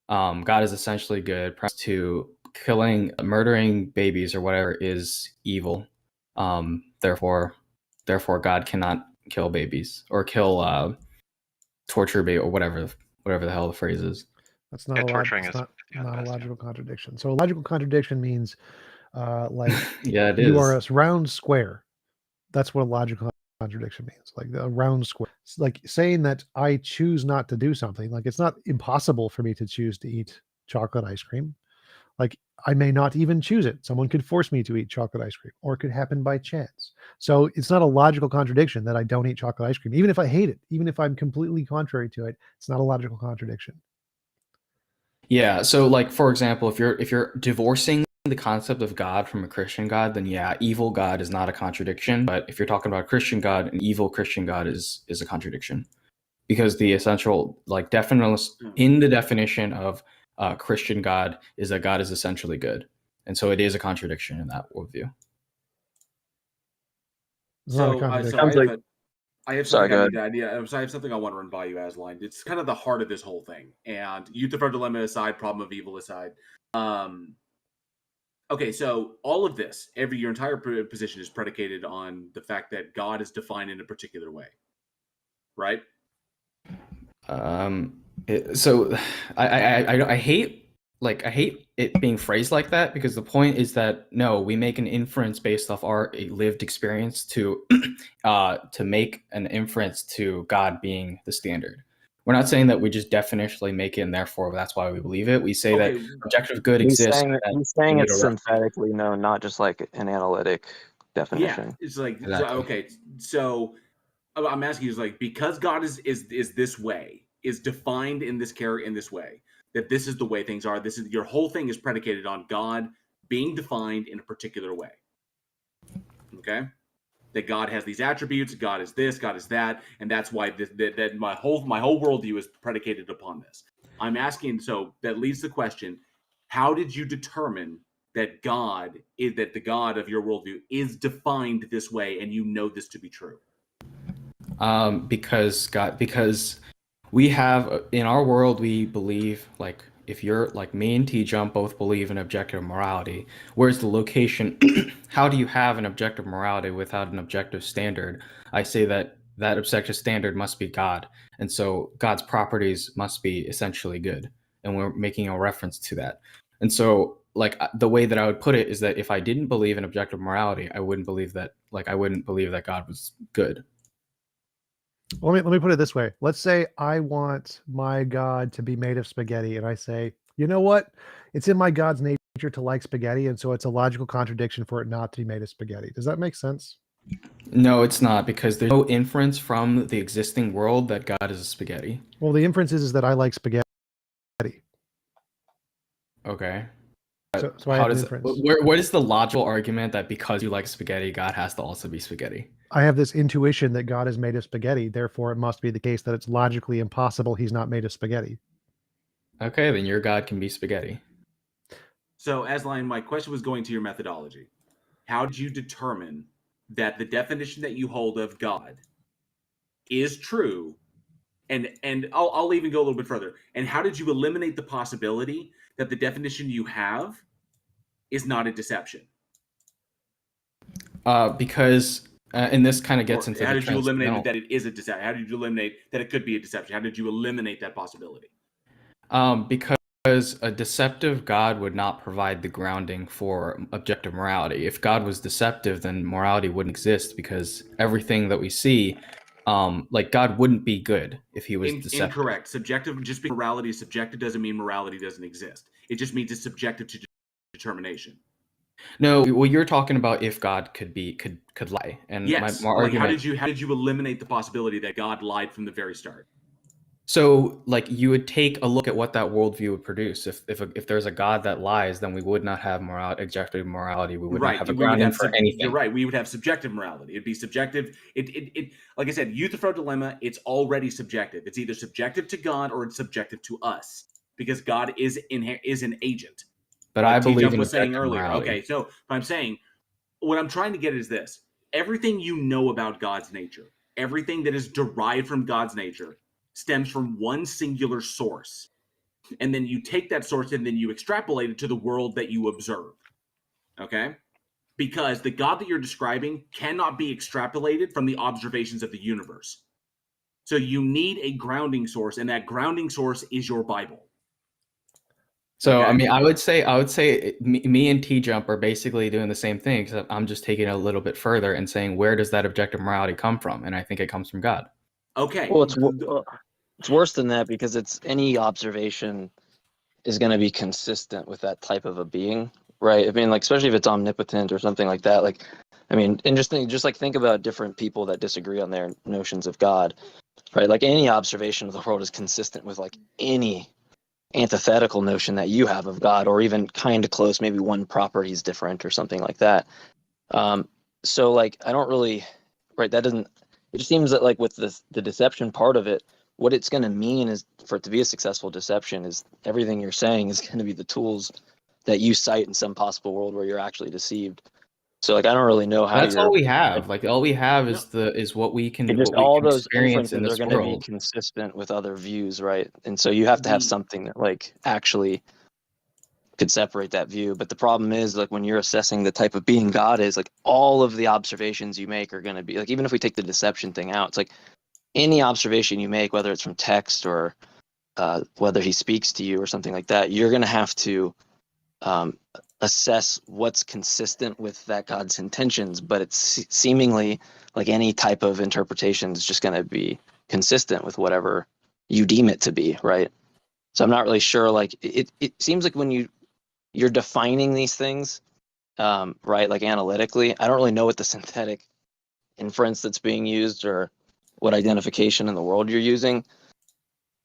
God is essentially good. Premise two, murdering babies or whatever is evil. Therefore God cannot kill babies or kill torture baby or whatever the hell the phrase is. That's not a logical contradiction. So a logical contradiction means like it you is. are a round square. That's what a logical contradiction means. Like a round square. It's like saying that I choose not to do something. Like it's not impossible for me to choose to eat chocolate ice cream. Like I may not even choose it. Someone could force me to eat chocolate ice cream, or it could happen by chance. So it's not a logical contradiction that I don't eat chocolate ice cream, even if I hate it, even if I'm completely contrary to it. It's not a logical contradiction. Yeah. So like, for example, if you're divorcing the concept of God from a Christian God, then yeah, evil God is not a contradiction. But if you're talking about a Christian God, an evil Christian God is a contradiction, because the essential in the definition of Christian God is that God is essentially good, and so it is a contradiction in that worldview. I have something I have something I want to run by you, Asline. It's kind of the heart of this whole thing. And Euthyphro dilemma aside, problem of evil aside. Okay, so all of this, your entire position is predicated on the fact that God is defined in a particular way, right? So I hate it being phrased like that, because the point is that no, we make an inference based off our lived experience to make an inference to God being the standard. We're not saying that we just definitionally make it and therefore that's why we believe it. We say that objective good exists. He's saying it's synthetically known, not just like an analytic definition. Yeah, it's like exactly. Okay, so I'm asking you, is like, because God is this way, is defined in this way, that this is the way things are. This is your whole thing is predicated on God being defined in a particular way. Okay, that God has these attributes, God is this, God is that, and that's why that my whole worldview is predicated upon this. I'm asking, so that leads the question: how did you determine that the God of your worldview is defined this way, and you know this to be true? Because we have in our world, we believe, like, if you're like me and TJump both believe in objective morality, where's the location? How do you have an objective morality without an objective standard? I say that objective standard must be God, and so God's properties must be essentially good, and we're making a reference to that. And so, like, the way that I would put it is that if I didn't believe in objective morality, I wouldn't believe that God was good. Let me put it this way. Let's say I want my God to be made of spaghetti, and I say, you know what? It's in my God's nature to like spaghetti, and so it's a logical contradiction for it not to be made of spaghetti. Does that make sense? No, it's not, because there's no inference from the existing world that God is a spaghetti. Well, the inference is that I like spaghetti. Okay. So I how have an does inference. what is the logical argument that because you like spaghetti, God has to also be spaghetti? I have this intuition that God is made of spaghetti, therefore it must be the case that it's logically impossible he's not made of spaghetti. Okay, then your God can be spaghetti. So, Aslan, my question was going to your methodology. How did you determine that the definition that you hold of God is true? And I'll even go a little bit further. And how did you eliminate the possibility that the definition you have is not a deception? Because and this kind of gets into how the did you eliminate transcendental. that it is a deception? How did you eliminate that it could be a deception? How did you eliminate that possibility? Because a deceptive God would not provide the grounding for objective morality. If God was deceptive, then morality wouldn't exist, because everything that we see, like God wouldn't be good if he was deceptive. Incorrect. Subjective, just because morality is subjective doesn't mean morality doesn't exist. It just means it's subjective to determination. No, well, you're talking about if God could lie, and yes. my argument. How did you eliminate the possibility that God lied from the very start? So, like, you would take a look at what that worldview would produce. If there's a God that lies, then we would not have objective morality. We would not have a grounding for anything. You're right. We would have subjective morality. It'd be subjective. It like I said, Euthyphro dilemma. It's already subjective. It's either subjective to God or it's subjective to us, because God is an agent. But I believe in was saying earlier. morality. Okay, so I'm saying, what I'm trying to get is this: everything you know about God's nature, everything that is derived from God's nature, stems from one singular source. And then you take that source and then you extrapolate it to the world that you observe. Okay? Because the God that you're describing cannot be extrapolated from the observations of the universe. So you need a grounding source, and that grounding source is your Bible. So, okay. I mean, I would say me and TJump are basically doing the same thing, except I'm just taking it a little bit further and saying, where does that objective morality come from? And I think it comes from God. Okay. Well, it's worse than that, because it's any observation is going to be consistent with that type of a being, right? I mean, like, especially if it's omnipotent or something like that. Like, I mean, interesting. Just like think about different people that disagree on their notions of God, right? Like any observation of the world is consistent with like any antithetical notion that you have of God, or even kind of close. Maybe one property is different or something like that. So like, I don't really, right? That doesn't. It just seems that like with the deception part of it, what it's going to mean is for it to be a successful deception is everything you're saying is going to be the tools that you cite in some possible world where you're actually deceived. So like, I don't really know how. That's all we have. Like all we have is what we can. Just all those experience in this are going to be consistent with other views, right? And so you have to have something that like actually could separate that view. But the problem is, like, when you're assessing the type of being God is, like, all of the observations you make are going to be like, even if we take the deception thing out, it's like any observation you make, whether it's from text or whether he speaks to you or something like that, you're going to have to assess what's consistent with that God's intentions. But it's seemingly like any type of interpretation is just going to be consistent with whatever you deem it to be, right? So I'm not really sure. Like it seems like when you're defining these things, right, like analytically, I don't really know what the synthetic inference that's being used or what identification in the world you're using.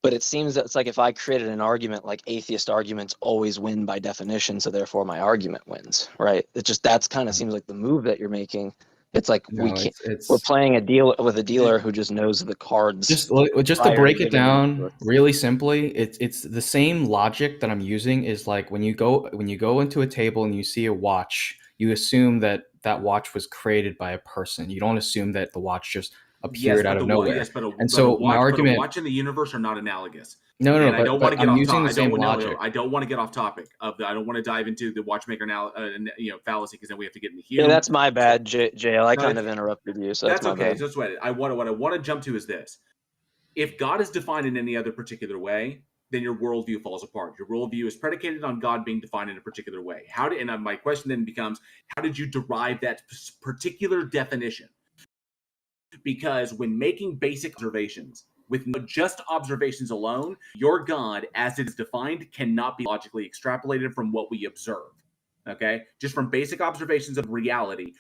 But it seems that it's like if I created an argument, like atheist arguments always win by definition, so therefore my argument wins, right? It just, that's kind of seems like the move that you're making. It's like we're playing a deal with a dealer who just knows the cards. Just to break it down really simply, it's the same logic that I'm using is like when you go into a table and you see a watch, you assume that watch was created by a person. You don't assume that the watch just appeared out of nowhere. Yes, but my argument, a watch and the univerence are not analogous. No, I don't want to get off topic. I don't want to get off topic of I don't want to dive into the watchmaker now, fallacy, because then we have to get into Hume. Yeah, that's my bad, JL. I kind of interrupted you, so that's okay. Bad. Just wait. What I want to jump to is this: if God is defined in any other particular way, then your worldview falls apart. Your worldview is predicated on God being defined in a particular way. My question then becomes, how did you derive that particular definition? Because when making basic observations, with just observations alone, your God, as it is defined, cannot be logically extrapolated from what we observe. okay, just from basic observations of reality,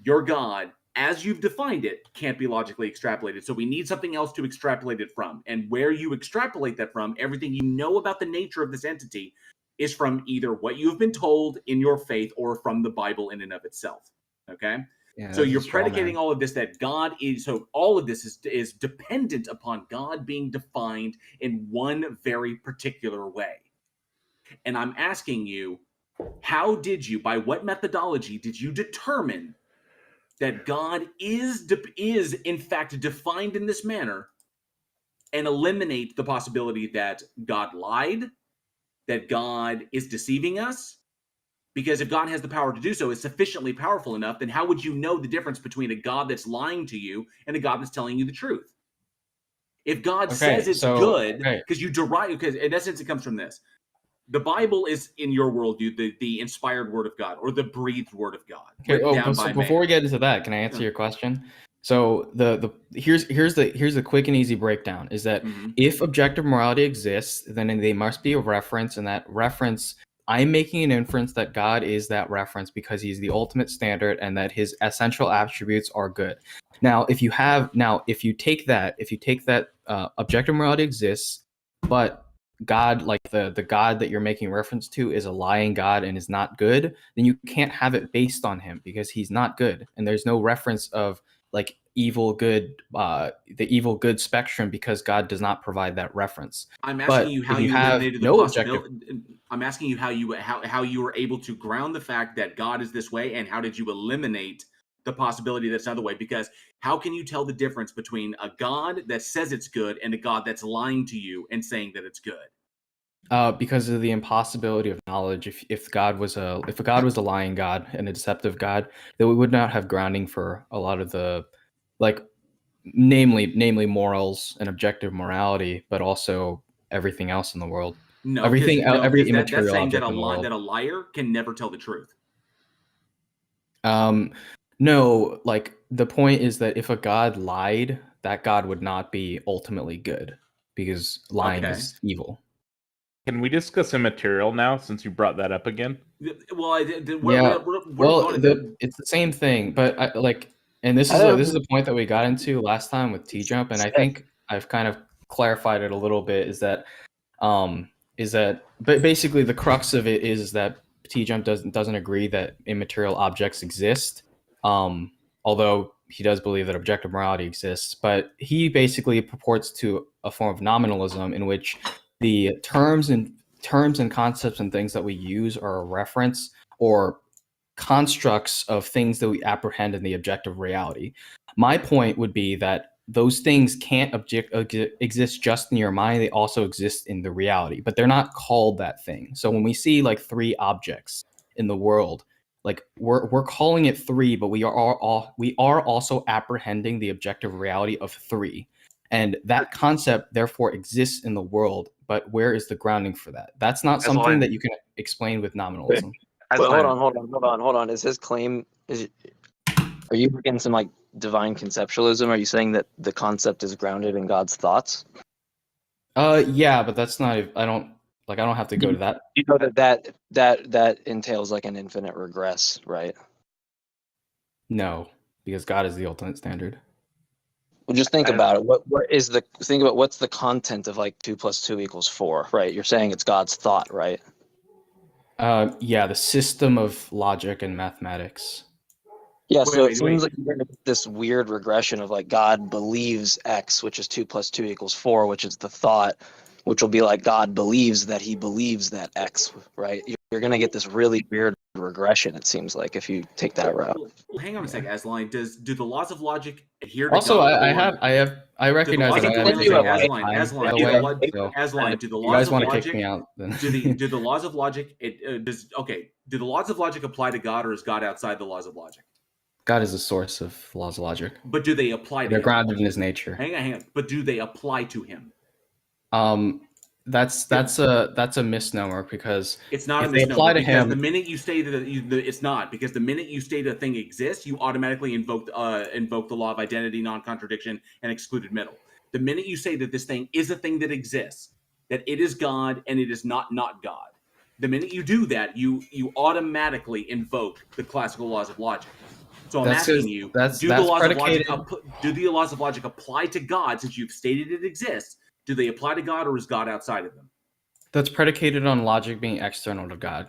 your God, as you've defined it, can't be logically extrapolated. So we need something else to extrapolate it from. And where you extrapolate that from, everything you know about the nature of this entity is from either what you have been told in your faith or from the Bible in and of itself. Okay? Yeah, So you're predicating all of this that God is, so all of this is dependent upon God being defined in one very particular way. And I'm asking you, how did you, by what methodology did you determine that God is in fact defined in this manner, and eliminate the possibility that God lied, that God is deceiving us? Because if God has the power to do so, is sufficiently powerful enough, then how would you know the difference between a God that's lying to you and a God that's telling you the truth? If God says it's good, because you derive, because in essence it comes from this. The Bible is, in your worldview, the inspired word of God, or the breathed word of God. Okay. So before we get into that, can I answer your question? So here's the quick and easy breakdown is that if objective morality exists, then they must be a reference, and that reference, I'm making an inference that God is that reference because he's the ultimate standard and that his essential attributes are good. Now, if you take that objective morality exists, but God, like the God that you're making reference to, is a lying God and is not good, then you can't have it based on him because he's not good. And there's no reference of like evil good, the evil good spectrum, because God does not provide that reference. I'm asking you how you eliminated the possibility. I'm asking you how you were able to ground the fact that God is this way, and how did you eliminate the possibility that's another way? Because how can you tell the difference between a God that says it's good and a God that's lying to you and saying that it's good? Because of the impossibility of knowledge. If God was a lying God and a deceptive God, then we would not have grounding for a lot of the, like, namely morals and objective morality, but also everything else in the world. No, every immaterial that's saying object that in the world. that a liar can never tell the truth. No, like the point is that if a God lied, that God would not be ultimately good because lying is evil. Can we discuss immaterial now, since you brought that up again? Well, it's the same thing, but this is a point that we got into last time with TJump, and I think I've kind of clarified it a little bit. But basically the crux of it is that TJump doesn't agree that immaterial objects exist, although he does believe that objective morality exists. But he basically purports to a form of nominalism in which the terms and concepts and things that we use are a reference or constructs of things that we apprehend in the objective reality. My point would be that those things can't exist just in your mind. They also exist in the reality, but they're not called that thing. So when we see like three objects in the world, like we're calling it three, but we are also apprehending the objective reality of three. And that concept therefore exists in the world, but where is the grounding for that? That's not something that you can explain with nominalism. Hold on. Is his claim, are you against some like divine conceptualism? Are you saying that the concept is grounded in God's thoughts? Yeah, but that's not, I don't have to go to that. You know that entails like an infinite regress, right? No, because God is the ultimate standard. Well, just think about it. What's the content of like 2 + 2 = 4, right? You're saying it's God's thought, right? Yeah, the system of logic and mathematics. Yeah, so it seems like you're going to get this weird regression of like God believes X, which is 2 + 2 = 4, which is the thought, which will be like God believes that he believes that X, right? You're going to get this really weird regression, it seems like, if you take that route. Well, hang on a second, Aslan. Do the laws of logic adhere to also, God? I recognize that I have Aslan, do the you laws guys of want to logic, kick me out? Then. do the laws of logic do the laws of logic apply to God, or is God outside the laws of logic? God is the source of laws of logic. But do they apply to him? They're grounded in his nature. Hang on. But do they apply to him? That's a misnomer, because it's not if a they misnomer, apply to because him, the minute you say that it's not, because the minute you state a thing exists, you automatically invoke the law of identity, non-contradiction, and excluded middle. The minute you say that this thing is a thing that exists, that it is God and it is not God, The minute you do that, you automatically invoke the classical laws of logic. So I'm asking you, do the laws of logic apply to God, since you've stated it exists? Do they apply to God, or is God outside of them? That's predicated on logic being external to God.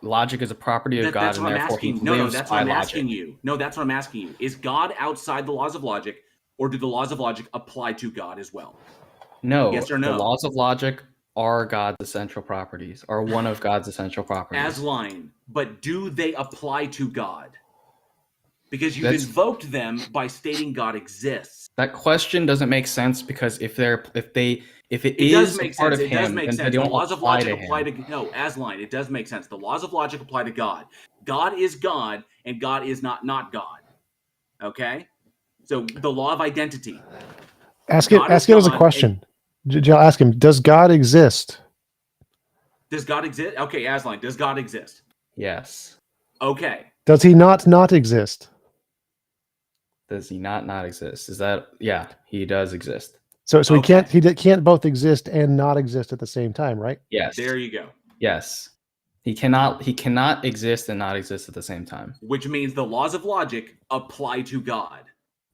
Logic is a property of God, that's and what I'm therefore asking. he lives that's by what I'm logic. asking you. No, that's what I'm asking you. Is God outside the laws of logic, or do the laws of logic apply to God as well? No. Yes or no? The laws of logic are God's essential properties, are one of God's essential properties. Asline, but do they apply to God? Because you've invoked them by stating God exists. That question doesn't make sense, because if it does is make part sense. of It does him, make then sense. they The don't laws of apply logic to apply him. to Asline. It does make sense. The laws of logic apply to God. God is God, and God is not God. Okay, so the law of identity. Ask it as a question. Jill, ask him: does God exist? Does God exist? Okay, Asline, does God exist? Yes. Okay. Does he not exist? Does he not exist? Is that, yeah, he does exist. So he can't both exist and not exist at the same time, right? Yes. There you go. Yes. He cannot exist and not exist at the same time. Which means the laws of logic apply to God.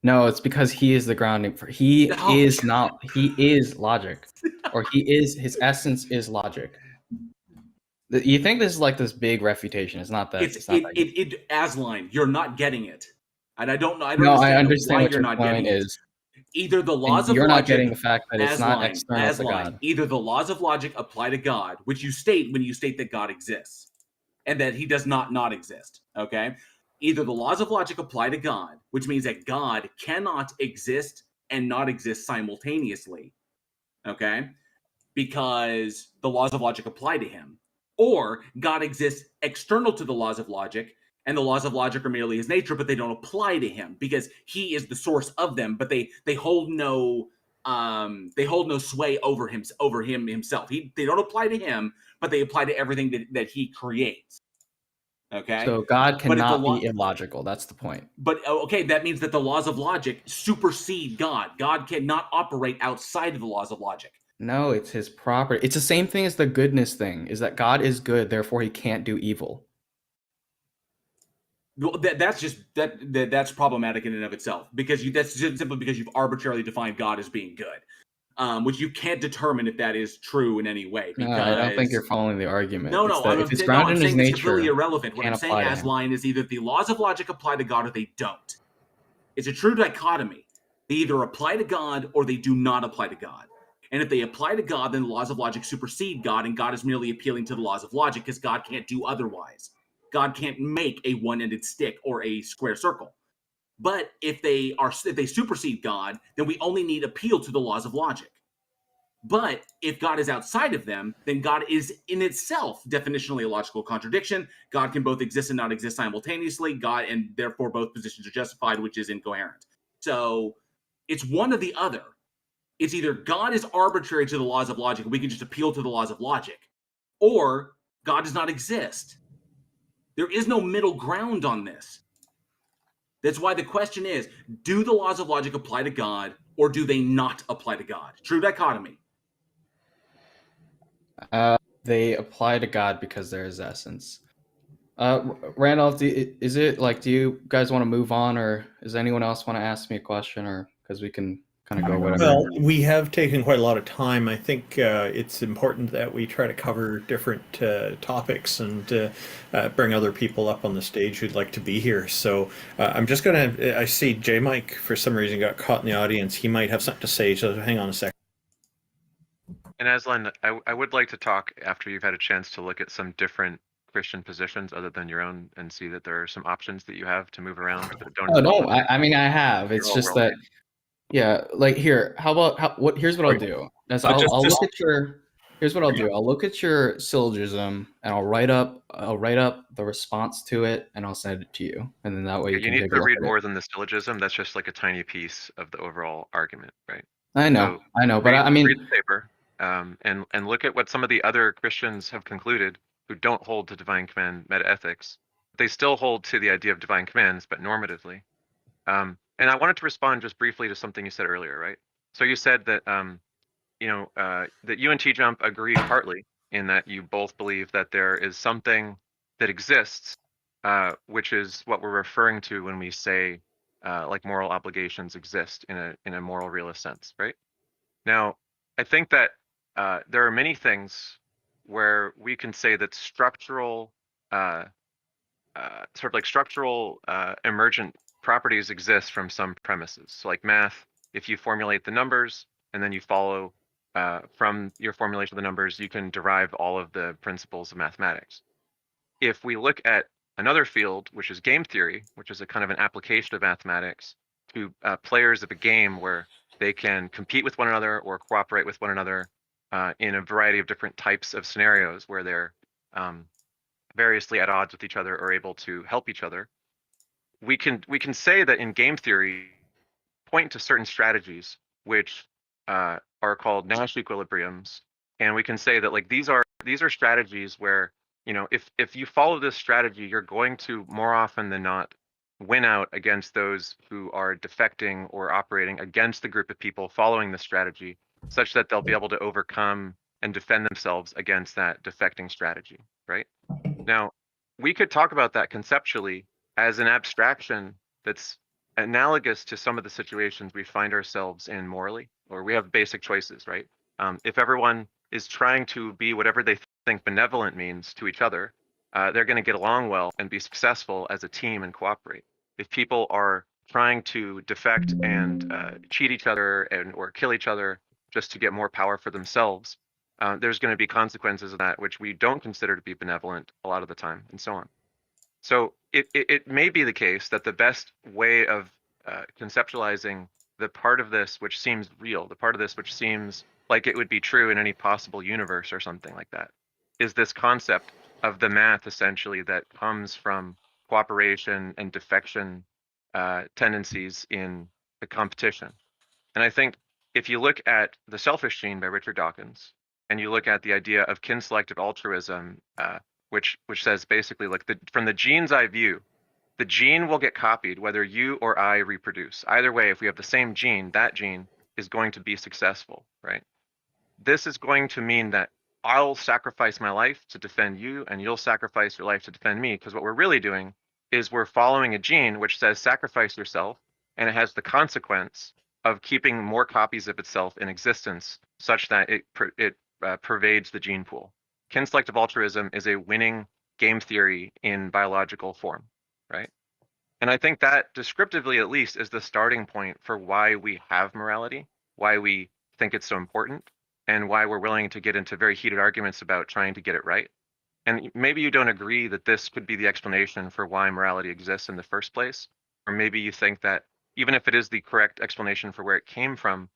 No, it's because he is the grounding for he is logic. Or his essence is logic. You think this is like this big refutation. It's not that. Asline, you're not getting it. And I don't know. I understand why what you're your not point getting is. Either the laws of you're logic, not getting the fact that it's not external to God. Either the laws of logic apply to God, which you state when you state that God exists, and that he does not exist. Okay? Either the laws of logic apply to God, which means that God cannot exist and not exist simultaneously. Okay? Because the laws of logic apply to him. Or God exists external to the laws of logic, and the laws of logic are merely his nature, but they don't apply to him because he is the source of them. But they hold no sway over him himself. They don't apply to him, but they apply to everything that he creates. Okay. So God cannot be illogical. That's the point. But okay, that means that the laws of logic supersede God. God cannot operate outside of the laws of logic. No, it's his property. It's the same thing as the goodness thing, is that God is good, therefore he can't do evil. Well, that's problematic in and of itself, because that's simply because you've arbitrarily defined God as being good, which you can't determine if that is true in any way. Because I don't think you're following the argument. No, if it's grounded in his nature, it's completely irrelevant. What I'm saying, Asline, is either the laws of logic apply to God or they don't. It's a true dichotomy. They either apply to God or they do not apply to God. And if they apply to God, then the laws of logic supersede God, and God is merely appealing to the laws of logic because God can't do otherwise. God can't make a one-ended stick or a square circle. But if they supersede God, then we only need appeal to the laws of logic. But if God is outside of them, then God is in itself definitionally a logical contradiction. God can both exist and not exist simultaneously. God, and therefore both positions are justified, which is incoherent. So it's one or the other. It's either God is arbitrary to the laws of logic, and we can just appeal to the laws of logic, or God does not exist. There is no middle ground on this. That's why the question is, do the laws of logic apply to God, or do they not apply to God? True dichotomy. They apply to God because they're his essence. Randolph, do you guys want to move on, or does anyone else want to ask me a question, or because we can kind of go whatever? Well, we have taken quite a lot of time. I think it's important that we try to cover different topics and bring other people up on the stage who'd like to be here. So I'm just going to, I see J. Mike for some reason got caught in the audience. He might have something to say, so hang on a second. And Aslan, I would like to talk after you've had a chance to look at some different Christian positions other than your own and see that there are some options that you have to move around. I mean, I have. It's just that, yeah, like here, here's what I'll do. Here's what I'll do. I'll look at your syllogism and I'll write up the response to it and I'll send it to you. And then that way you can need to read more than the syllogism. That's just like a tiny piece of the overall argument, right? I know, but I mean, read the paper and look at what some of the other Christians have concluded who don't hold to divine command metaethics. They still hold to the idea of divine commands, but normatively. And I wanted to respond just briefly to something you said earlier, right? So you said that that you and TJump agree partly in that you both believe that there is something that exists, which is what we're referring to when we say like moral obligations exist in a moral realist sense, right? Now, I think that there are many things where we can say that structural, sort of like structural emergent properties exist from some premises. So like math, if you formulate the numbers and then you follow from your formulation of the numbers, you can derive all of the principles of mathematics. If we look at another field, which is game theory, which is a kind of an application of mathematics to players of a game where they can compete with one another or cooperate with one another in a variety of different types of scenarios where they're variously at odds with each other or able to help each other. We can say that in game theory, point to certain strategies which are called Nash equilibriums, and we can say that like these are strategies where, you know, if you follow this strategy, you're going to more often than not win out against those who are defecting or operating against the group of people following the strategy, such that they'll be able to overcome and defend themselves against that defecting strategy, right? Now, we could talk about that conceptually as an abstraction that's analogous to some of the situations we find ourselves in morally, or we have basic choices, right? If everyone is trying to be whatever they think benevolent means to each other, they're going to get along well and be successful as a team and cooperate. If people are trying to defect and cheat each other and or kill each other just to get more power for themselves, there's going to be consequences of that which we don't consider to be benevolent a lot of the time, and so on. So it may be the case that the best way of conceptualizing the part of this which seems real, the part of this which seems like it would be true in any possible universe or something like that, is this concept of the math essentially that comes from cooperation and defection tendencies in the competition. And I think if you look at The Selfish Gene by Richard Dawkins, and you look at the idea of kin-selective altruism, which says basically like from the gene's eye view, the gene will get copied whether you or I reproduce. Either way, if we have the same gene, that gene is going to be successful, right? This is going to mean that I'll sacrifice my life to defend you, and you'll sacrifice your life to defend me, because what we're really doing is we're following a gene which says sacrifice yourself, and it has the consequence of keeping more copies of itself in existence such that it pervades the gene pool. Kin-selective altruism is a winning game theory in biological form, right? And I think that descriptively at least is the starting point for why we have morality, why we think it's so important, and why we're willing to get into very heated arguments about trying to get it right. And maybe you don't agree that this could be the explanation for why morality exists in the first place, or maybe you think that even if it is the correct explanation for where it came from,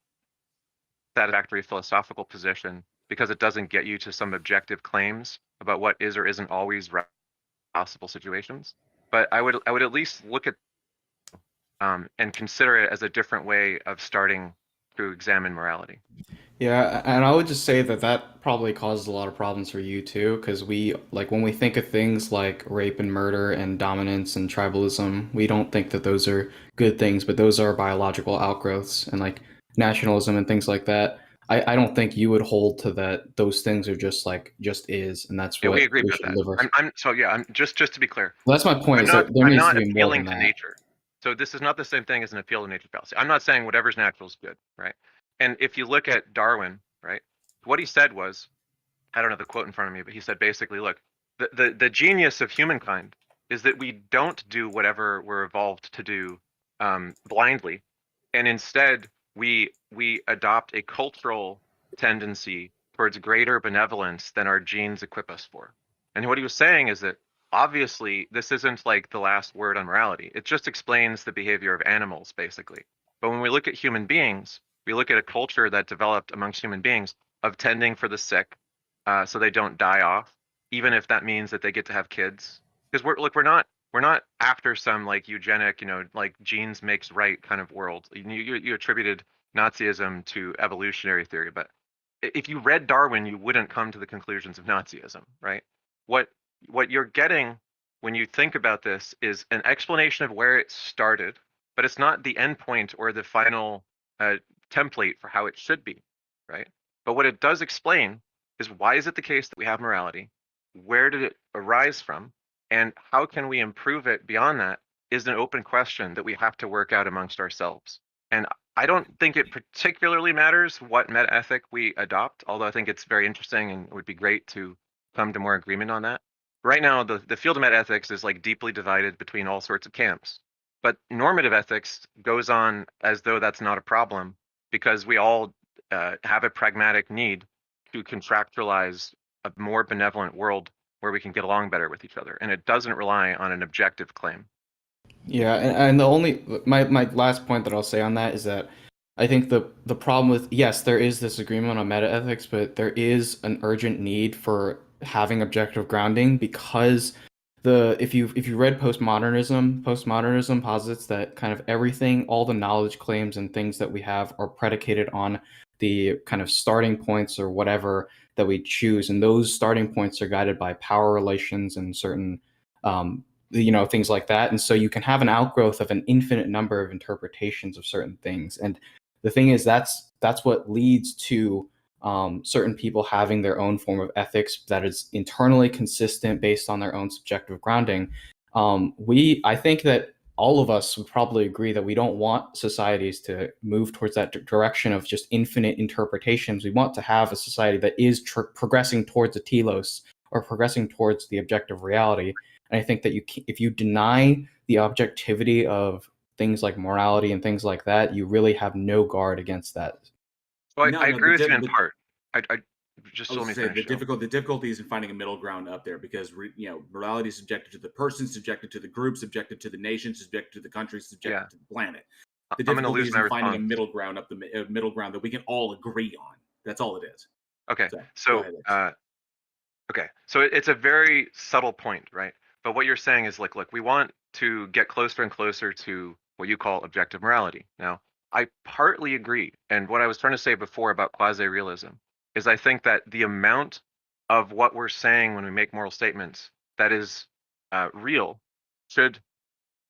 satisfactory philosophical position, because it doesn't get you to some objective claims about what is or isn't always possible situations. But I would at least look at and consider it as a different way of starting to examine morality. Yeah, and I would just say that that probably causes a lot of problems for you too, because we, like, when we think of things like rape and murder and dominance and tribalism, we don't think that those are good things, but those are biological outgrowths, and like nationalism and things like that. I don't think you would hold to that. Those things are just is, and that's Yeah, what we agree about should that. live our. I'm just to be clear. Well, that's my point. Is that there I'm needs not to be more than appealing to that. nature. So this is not the same thing as an appeal to nature fallacy. I'm not saying whatever's natural is good, right? And if you look at Darwin, right, what he said was, I don't have the quote in front of me, but he said basically, look, the genius of humankind is that we don't do whatever we're evolved to do blindly, and instead we adopt a cultural tendency towards greater benevolence than our genes equip us for. And what he was saying is that obviously this isn't like the last word on morality. It just explains the behavior of animals, basically. But when we look at human beings, we look at a culture that developed amongst human beings of tending for the sick, so they don't die off, even if that means that they get to have kids. Because we're not after some like eugenic, like genes makes right kind of world. You attributed Nazism to evolutionary theory, but if you read Darwin, you wouldn't come to the conclusions of Nazism, right? What you're getting when you think about this is an explanation of where it started, but it's not the endpoint or the final template for how it should be, right? But what it does explain is why is it the case that we have morality? Where did it arise from? And how can we improve it beyond that is an open question that we have to work out amongst ourselves. And I don't think it particularly matters what meta-ethic we adopt, although I think it's very interesting and it would be great to come to more agreement on that. Right now, the field of meta-ethics is like deeply divided between all sorts of camps. But normative ethics goes on as though that's not a problem, because we all have a pragmatic need to contractualize a more benevolent world where we can get along better with each other. And it doesn't rely on an objective claim. Yeah, and the only my last point that I'll say on that is that I think the problem with, yes, there is this agreement on meta ethics, but there is an urgent need for having objective grounding, because if you read postmodernism posits that kind of everything, all the knowledge claims and things that we have are predicated on the kind of starting points or whatever that we choose, and those starting points are guided by power relations and certain things like that. And so you can have an outgrowth of an infinite number of interpretations of certain things. And the thing is, that's what leads to certain people having their own form of ethics that is internally consistent based on their own subjective grounding. I think that all of us would probably agree that we don't want societies to move towards that direction of just infinite interpretations. We want to have a society that is progressing towards a telos, or progressing towards the objective reality. And I think that if you deny the objectivity of things like morality and things like that, you really have no guard against that. So I agree with you in part. I just let me finish. The difficulty is in finding a middle ground up there, because morality is subjected to the person, subjected to the group, subjected to the nation, subjected to the country, subjected to the planet. The difficulty is in finding a middle ground middle ground that we can all agree on. That's all it is. Okay. So it's a very subtle point, right? But what you're saying is like, look, we want to get closer and closer to what you call objective morality. Now, I partly agree. And what I was trying to say before about quasi-realism is I think that the amount of what we're saying when we make moral statements that is real should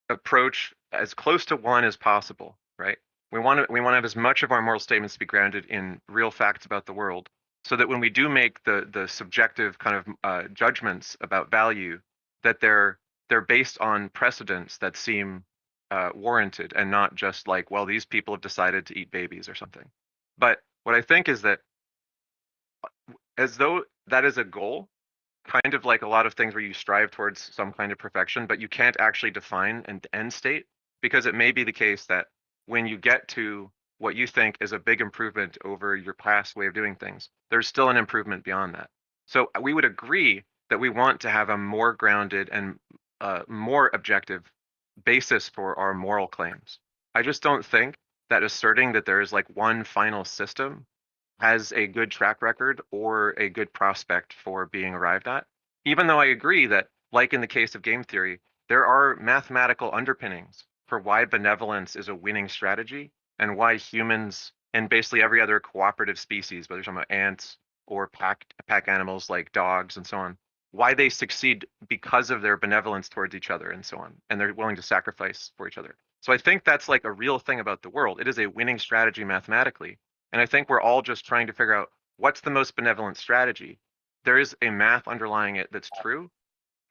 approach as close to one as possible, right? We want to have as much of our moral statements to be grounded in real facts about the world, so that when we do make the subjective kind of judgments about value, that they're based on precedents that seem warranted, and not just like, well, these people have decided to eat babies or something. But what I think is that, as though that is a goal, kind of like a lot of things where you strive towards some kind of perfection, but you can't actually define an end state, because it may be the case that when you get to what you think is a big improvement over your past way of doing things, there's still an improvement beyond that. So we would agree that we want to have a more grounded and more objective basis for our moral claims. I just don't think that asserting that there is like one final system has a good track record or a good prospect for being arrived at, even though I agree that, like in the case of game theory, there are mathematical underpinnings for why benevolence is a winning strategy, and why humans and basically every other cooperative species, whether you're talking about ants or pack animals like dogs and so on, why they succeed because of their benevolence towards each other and so on, and they're willing to sacrifice for each other. So I think that's like a real thing about the world. It is a winning strategy mathematically. And I think we're all just trying to figure out what's the most benevolent strategy. There is a math underlying it that's true,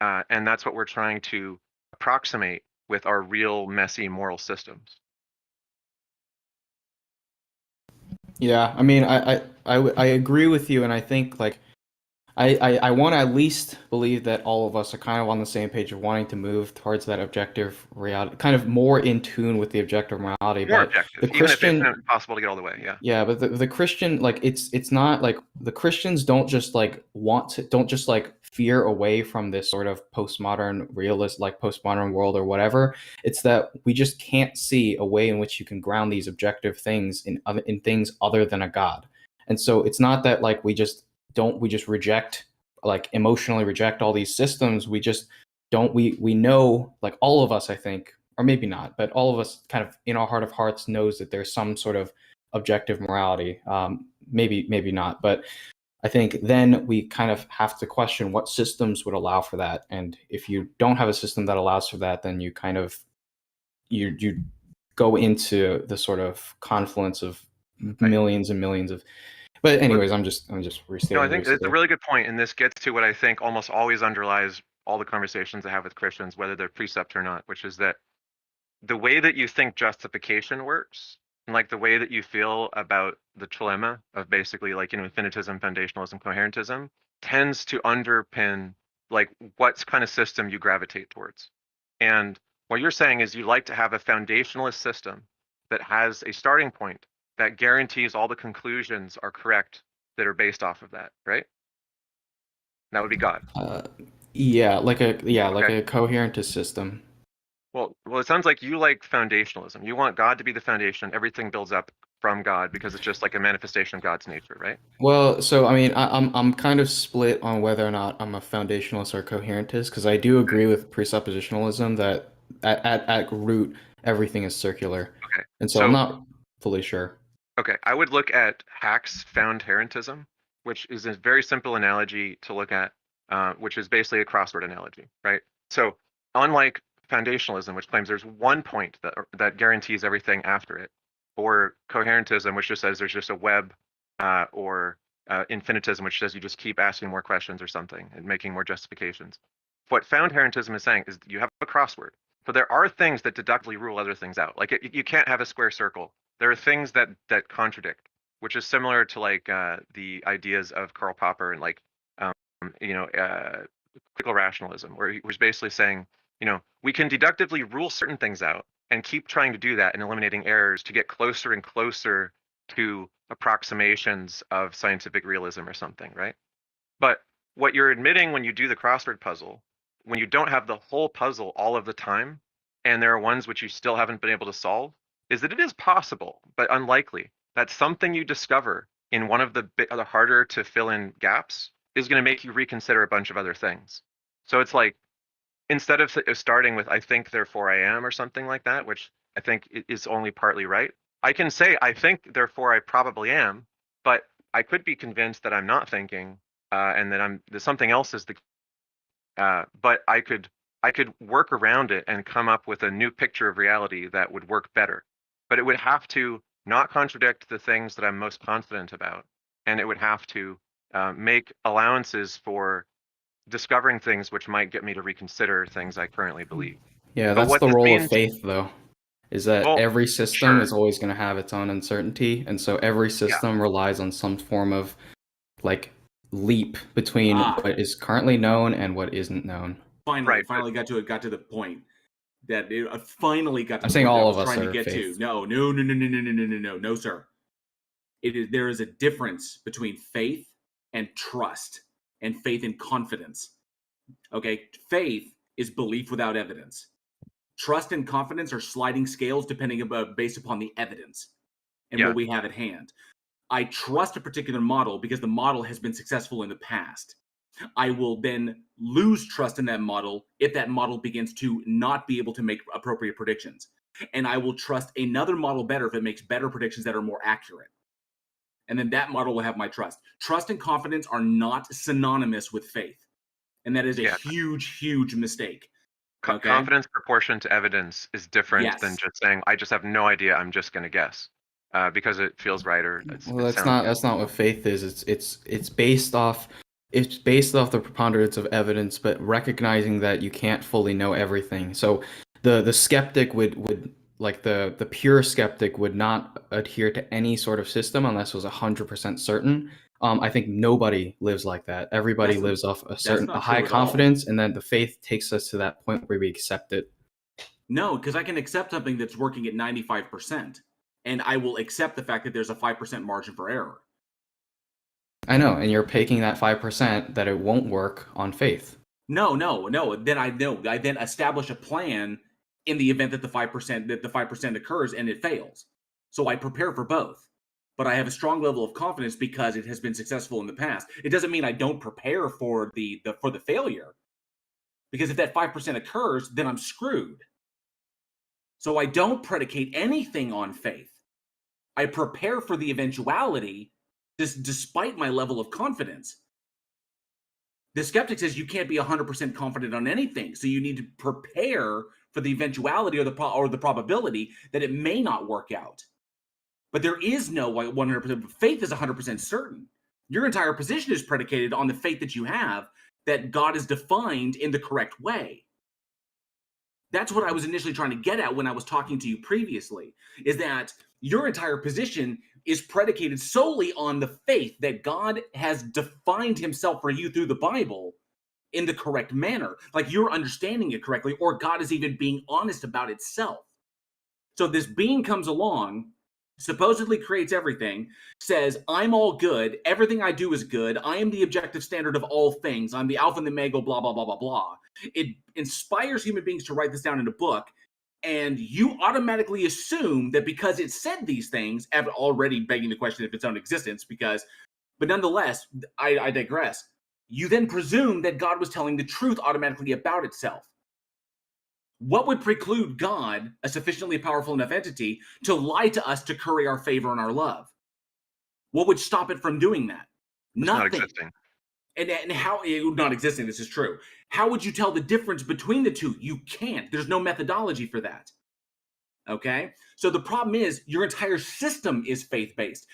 and that's what we're trying to approximate with our real messy moral systems. Yeah, I mean, I agree with you, and I think like I want to at least believe that all of us are kind of on the same page of wanting to move towards that objective reality, kind of more in tune with the objective morality. More but objective, the Christian, even if it's not possible to get all the way. Yeah. Yeah, but the Christian, like it's not like the Christians don't just like veer away from this sort of postmodern realist, like postmodern world or whatever. It's that we just can't see a way in which you can ground these objective things in things other than a God. And so it's not that like we just reject, like emotionally reject all these systems. We just don't, we know, like all of us, I think, or maybe not, but all of us kind of in our heart of hearts knows that there's some sort of objective morality. Maybe not, but I think then we kind of have to question what systems would allow for that. And if you don't have a system that allows for that, then you kind of, you go into the sort of confluence of millions and millions of, But anyways, I'm just restating. No, I think it's a really good point, and this gets to what I think almost always underlies all the conversations I have with Christians, whether they're precept or not, which is that the way that you think justification works, and like the way that you feel about the trilemma of basically like, infinitism, foundationalism, coherentism, tends to underpin like what kind of system you gravitate towards. And what you're saying is you like to have a foundationalist system that has a starting point that guarantees all the conclusions are correct that are based off of that, right? That would be God. Like a coherentist system. Well, it sounds like you like foundationalism. You want God to be the foundation. Everything builds up from God because it's just like a manifestation of God's nature, right? Well, so I mean, I'm kind of split on whether or not I'm a foundationalist or coherentist, because I do agree with presuppositionalism that at root everything is circular. Okay. And so I'm not fully sure. Okay, I would look at Hack's found-herentism, which is a very simple analogy to look at, which is basically a crossword analogy, right? So unlike foundationalism, which claims there's one point that guarantees everything after it, or coherentism, which just says there's just a web, or infinitism, which says you just keep asking more questions or something and making more justifications. What found-herentism is saying is you have a crossword. So there are things that deductively rule other things out. Like you can't have a square circle. There are things that contradict, which is similar to like the ideas of Karl Popper and like critical rationalism, where he was basically saying, we can deductively rule certain things out and keep trying to do that and eliminating errors to get closer and closer to approximations of scientific realism or something, right? But what you're admitting when you do the crossword puzzle, when you don't have the whole puzzle all of the time, and there are ones which you still haven't been able to solve, is that it is possible, but unlikely, that something you discover in one of the harder to fill in gaps is going to make you reconsider a bunch of other things. So it's like, instead of starting with I think, therefore I am, or something like that, which I think is only partly right, I can say I think, therefore I probably am, but I could be convinced that I'm not thinking, and that there's something else is the. But I could work around it and come up with a new picture of reality that would work better. But it would have to not contradict the things that I'm most confident about, and it would have to make allowances for discovering things which might get me to reconsider things I currently believe. Yeah, that's the role of faith, though, is that every system is always going to have its own uncertainty, and so every system relies on some form of like leap between what is currently known and what isn't known. Finally got to the point that it finally got to I'm the saying point all I of was us trying are to get faith. to. No, sir. There is a difference between faith and trust, and faith and confidence. Okay, faith is belief without evidence. Trust and confidence are sliding scales based upon the evidence and what we have at hand. I trust a particular model because the model has been successful in the past. I will then lose trust in that model if that model begins to not be able to make appropriate predictions. And I will trust another model better if it makes better predictions that are more accurate. And then that model will have my trust. Trust and confidence are not synonymous with faith. And that is a huge, huge mistake. Okay? Confidence proportion to evidence is different than just saying, I just have no idea, I'm just going to guess. Because it feels right, or that's not what faith is. It's based off the preponderance of evidence, but recognizing that you can't fully know everything. So the skeptic would like the pure skeptic would not adhere to any sort of system unless it was 100% certain. I think nobody lives like that. Everybody lives off a high confidence, and then the faith takes us to that point where we accept it. No, because I can accept something that's working at 95%. And I will accept the fact that there's a 5% margin for error. I know, and you're taking that 5% that it won't work on faith. No. Then I then establish a plan in the event that the 5% occurs and it fails. So I prepare for both. But I have a strong level of confidence because it has been successful in the past. It doesn't mean I don't prepare for the failure. Because if that 5% occurs, then I'm screwed. So I don't predicate anything on faith. I prepare for the eventuality despite my level of confidence. The skeptic says you can't be 100% confident on anything, so you need to prepare for the eventuality or the probability that it may not work out. But there is no 100%. Faith is 100% certain. Your entire position is predicated on the faith that you have that God is defined in the correct way. That's what I was initially trying to get at when I was talking to you previously, is that your entire position is predicated solely on the faith that God has defined himself for you through the Bible in the correct manner. Like you're understanding it correctly, or God is even being honest about itself. So this being comes along, supposedly creates everything, says, I'm all good, everything I do is good, I am the objective standard of all things, I'm the alpha and the omega, blah, blah, blah, blah, blah. It inspires human beings to write this down in a book, and you automatically assume that because it said these things, already begging the question of its own existence, but nonetheless, I digress. You then presume that God was telling the truth automatically about itself. What would preclude God, a sufficiently powerful enough entity, to lie to us to curry our favor and our love? What would stop it from doing that? Nothing. Not existing. And how, not existing, this is true. How would you tell the difference between the two? You can't. There's no methodology for that. Okay? So the problem is your entire system is faith-based.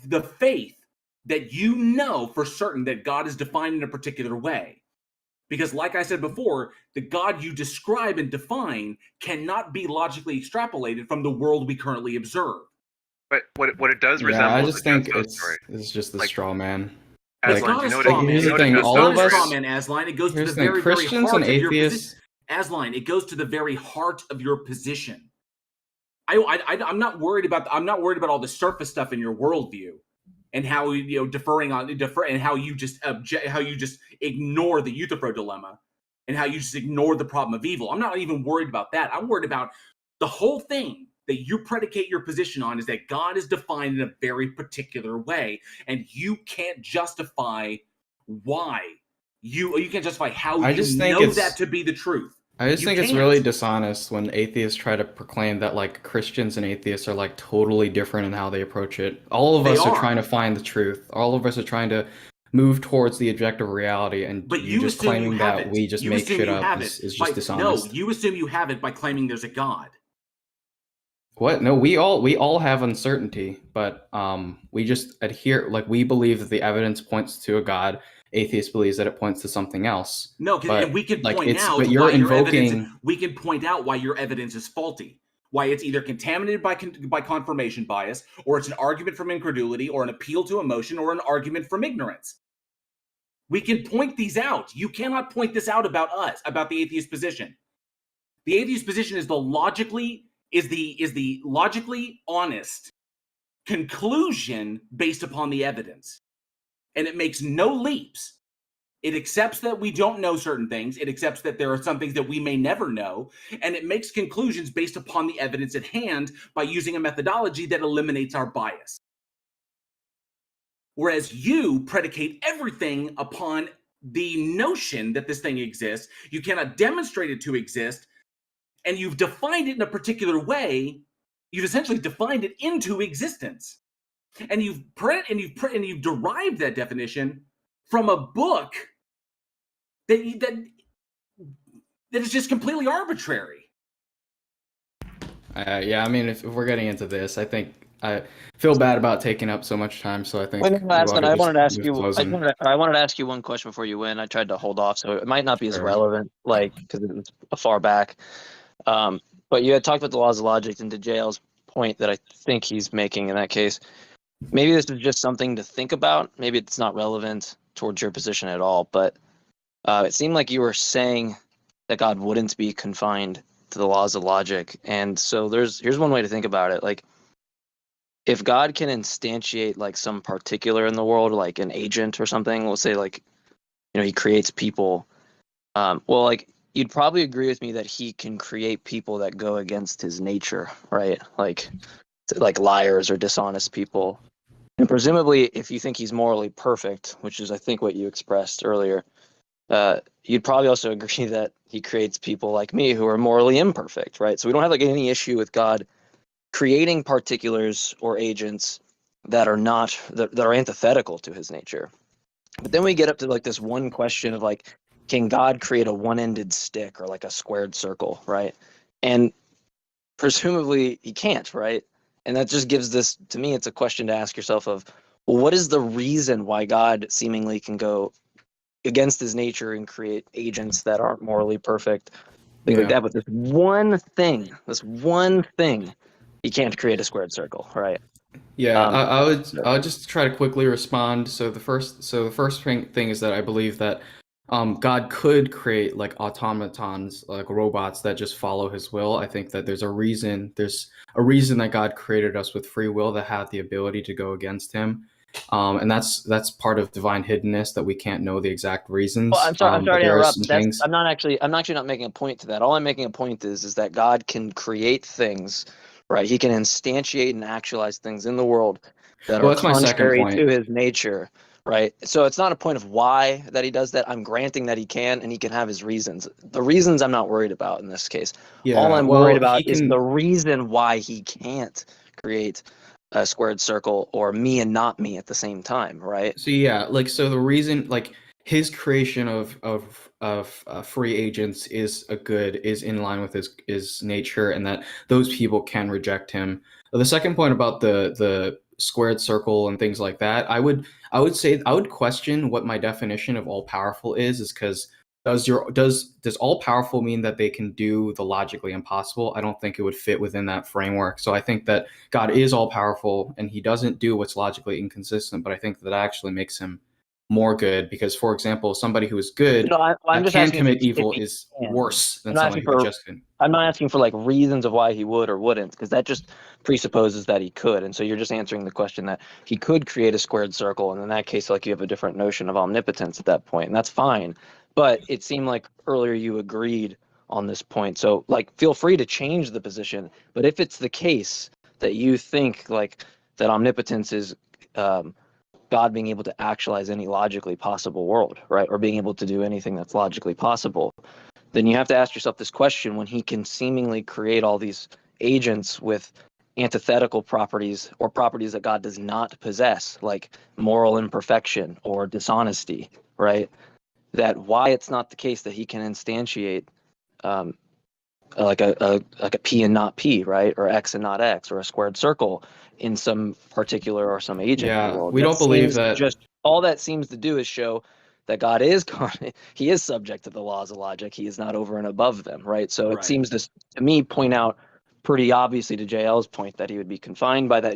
The faith that you know for certain that God is defined in a particular way. Because like I said before, the God you describe and define cannot be logically extrapolated from the world we currently observe. But what it does resemble I is just a think Ghost story. it's just the Like, straw man. It's not a straw man. Here's the thing, It's all not of a us, straw man, Asline. It goes to the very, very Christians heart and of your atheists. position. Asline, it goes to the very heart of your position. I'm not worried about all the surface stuff in your worldview and how defer and how you just ignore the Euthyphro dilemma and how you just ignore the problem of evil. I'm not even worried about that. I'm worried about the whole thing that you predicate your position on is that God is defined in a very particular way, and you can't justify why you can't justify how I you just think know that to be the truth. I just You think it's can't. really dishonest when atheists try to proclaim that like Christians and atheists are like totally different in how they approach it. All of us are trying to find the truth. All of us are trying to move towards the objective reality, and But you just claiming that we just make shit up is just dishonest. No, you assume you have it by claiming there's a God. What? No, we all have uncertainty, but we just adhere, like we believe that the evidence points to a God. Atheist believes that it points to something else. No, and we can point out but you're invoking. We can point out why your evidence is faulty. Why it's either contaminated by confirmation bias, or it's an argument from incredulity, or an appeal to emotion, or an argument from ignorance. We can point these out. You cannot point this out about us, about the atheist position. The atheist position is the logically honest conclusion based upon the evidence. And it makes no leaps. It accepts that we don't know certain things. It accepts that there are some things that we may never know. And it makes conclusions based upon the evidence at hand by using a methodology that eliminates our bias. Whereas you predicate everything upon the notion that this thing exists. You cannot demonstrate it to exist. And you've defined it in a particular way. You've essentially defined it into existence. And you've derived that definition from a book that is just completely arbitrary. Yeah, I mean, if we're getting into this, I think I feel bad about taking up so much time. So I think. I wanted to ask you one question before you went. I tried to hold off, so it might not be as relevant, because it's far back. But you had talked about the laws of logic, and to JL's point that I think he's making in that case. Maybe this is just something to think about. Maybe it's not relevant towards your position at all, but it seemed like you were saying that God wouldn't be confined to the laws of logic. And so here's one way to think about it. Like, if God can instantiate like some particular in the world, like an agent or something, we'll say like, he creates people. You'd probably agree with me that he can create people that go against his nature, right? Like liars or dishonest people. And presumably, if you think he's morally perfect, which is, I think, what you expressed earlier, you'd probably also agree that he creates people like me who are morally imperfect, right? So we don't have any issue with God creating particulars or agents that are not that are antithetical to his nature. But then we get up to this one question of can God create a one-ended stick or a squared circle, right? And presumably he can't, right? And that just gives this, to me, it's a question to ask yourself of, well, what is the reason why God seemingly can go against his nature and create agents that aren't morally perfect, things like that. But this one thing, he can't create a squared circle, right? Yeah, I would just try to quickly respond. So the first thing is that I believe that God could create like automatons, like robots that just follow his will. I think that there's a reason that God created us with free will that have the ability to go against him. And that's part of divine hiddenness, that we can't know the exact reasons. Well, I'm sorry to interrupt. I'm actually not making a point to that. All I'm making a point is that God can create things, right? He can instantiate and actualize things in the world that are contrary to his nature, right? So it's not a point of why that he does that. I'm granting that he can, and he can have his reasons. The reasons I'm not worried about in this case. Yeah, all I'm worried about is the reason why he can't create a squared circle or me and not me at the same time, right? So so the reason, like, his creation of free agents is in line with his nature, and that those people can reject him. The second point about the squared circle and things like that, I would question what my definition of all powerful is because does all powerful mean that they can do the logically impossible? I don't think it would fit within that framework. So I think that God is all powerful and he doesn't do what's logically inconsistent, but I think that actually makes him more good because, for example, somebody who is good can commit evil is worse than somebody who just can. I'm not asking for like reasons of why he would or wouldn't, because that just presupposes that he could. And so you're just answering the question that he could create a squared circle. And in that case, like, you have a different notion of omnipotence at that point, and that's fine. But it seemed like earlier you agreed on this point. So like, feel free to change the position. But if it's the case that you think like that omnipotence is God being able to actualize any logically possible world, right? Or being able to do anything that's logically possible, then you have to ask yourself this question: when he can seemingly create all these agents with antithetical properties or properties that God does not possess, like moral imperfection or dishonesty, right? That why it's not the case that he can instantiate like a P and not P, right? Or X and not X, or a squared circle in some particular or some agent in the world. We don't believe that. Just all that seems to do is show that God is he is subject to the laws of logic. He is not over and above them, right? So it seems to me point out pretty obviously to JL's point that he would be confined by that.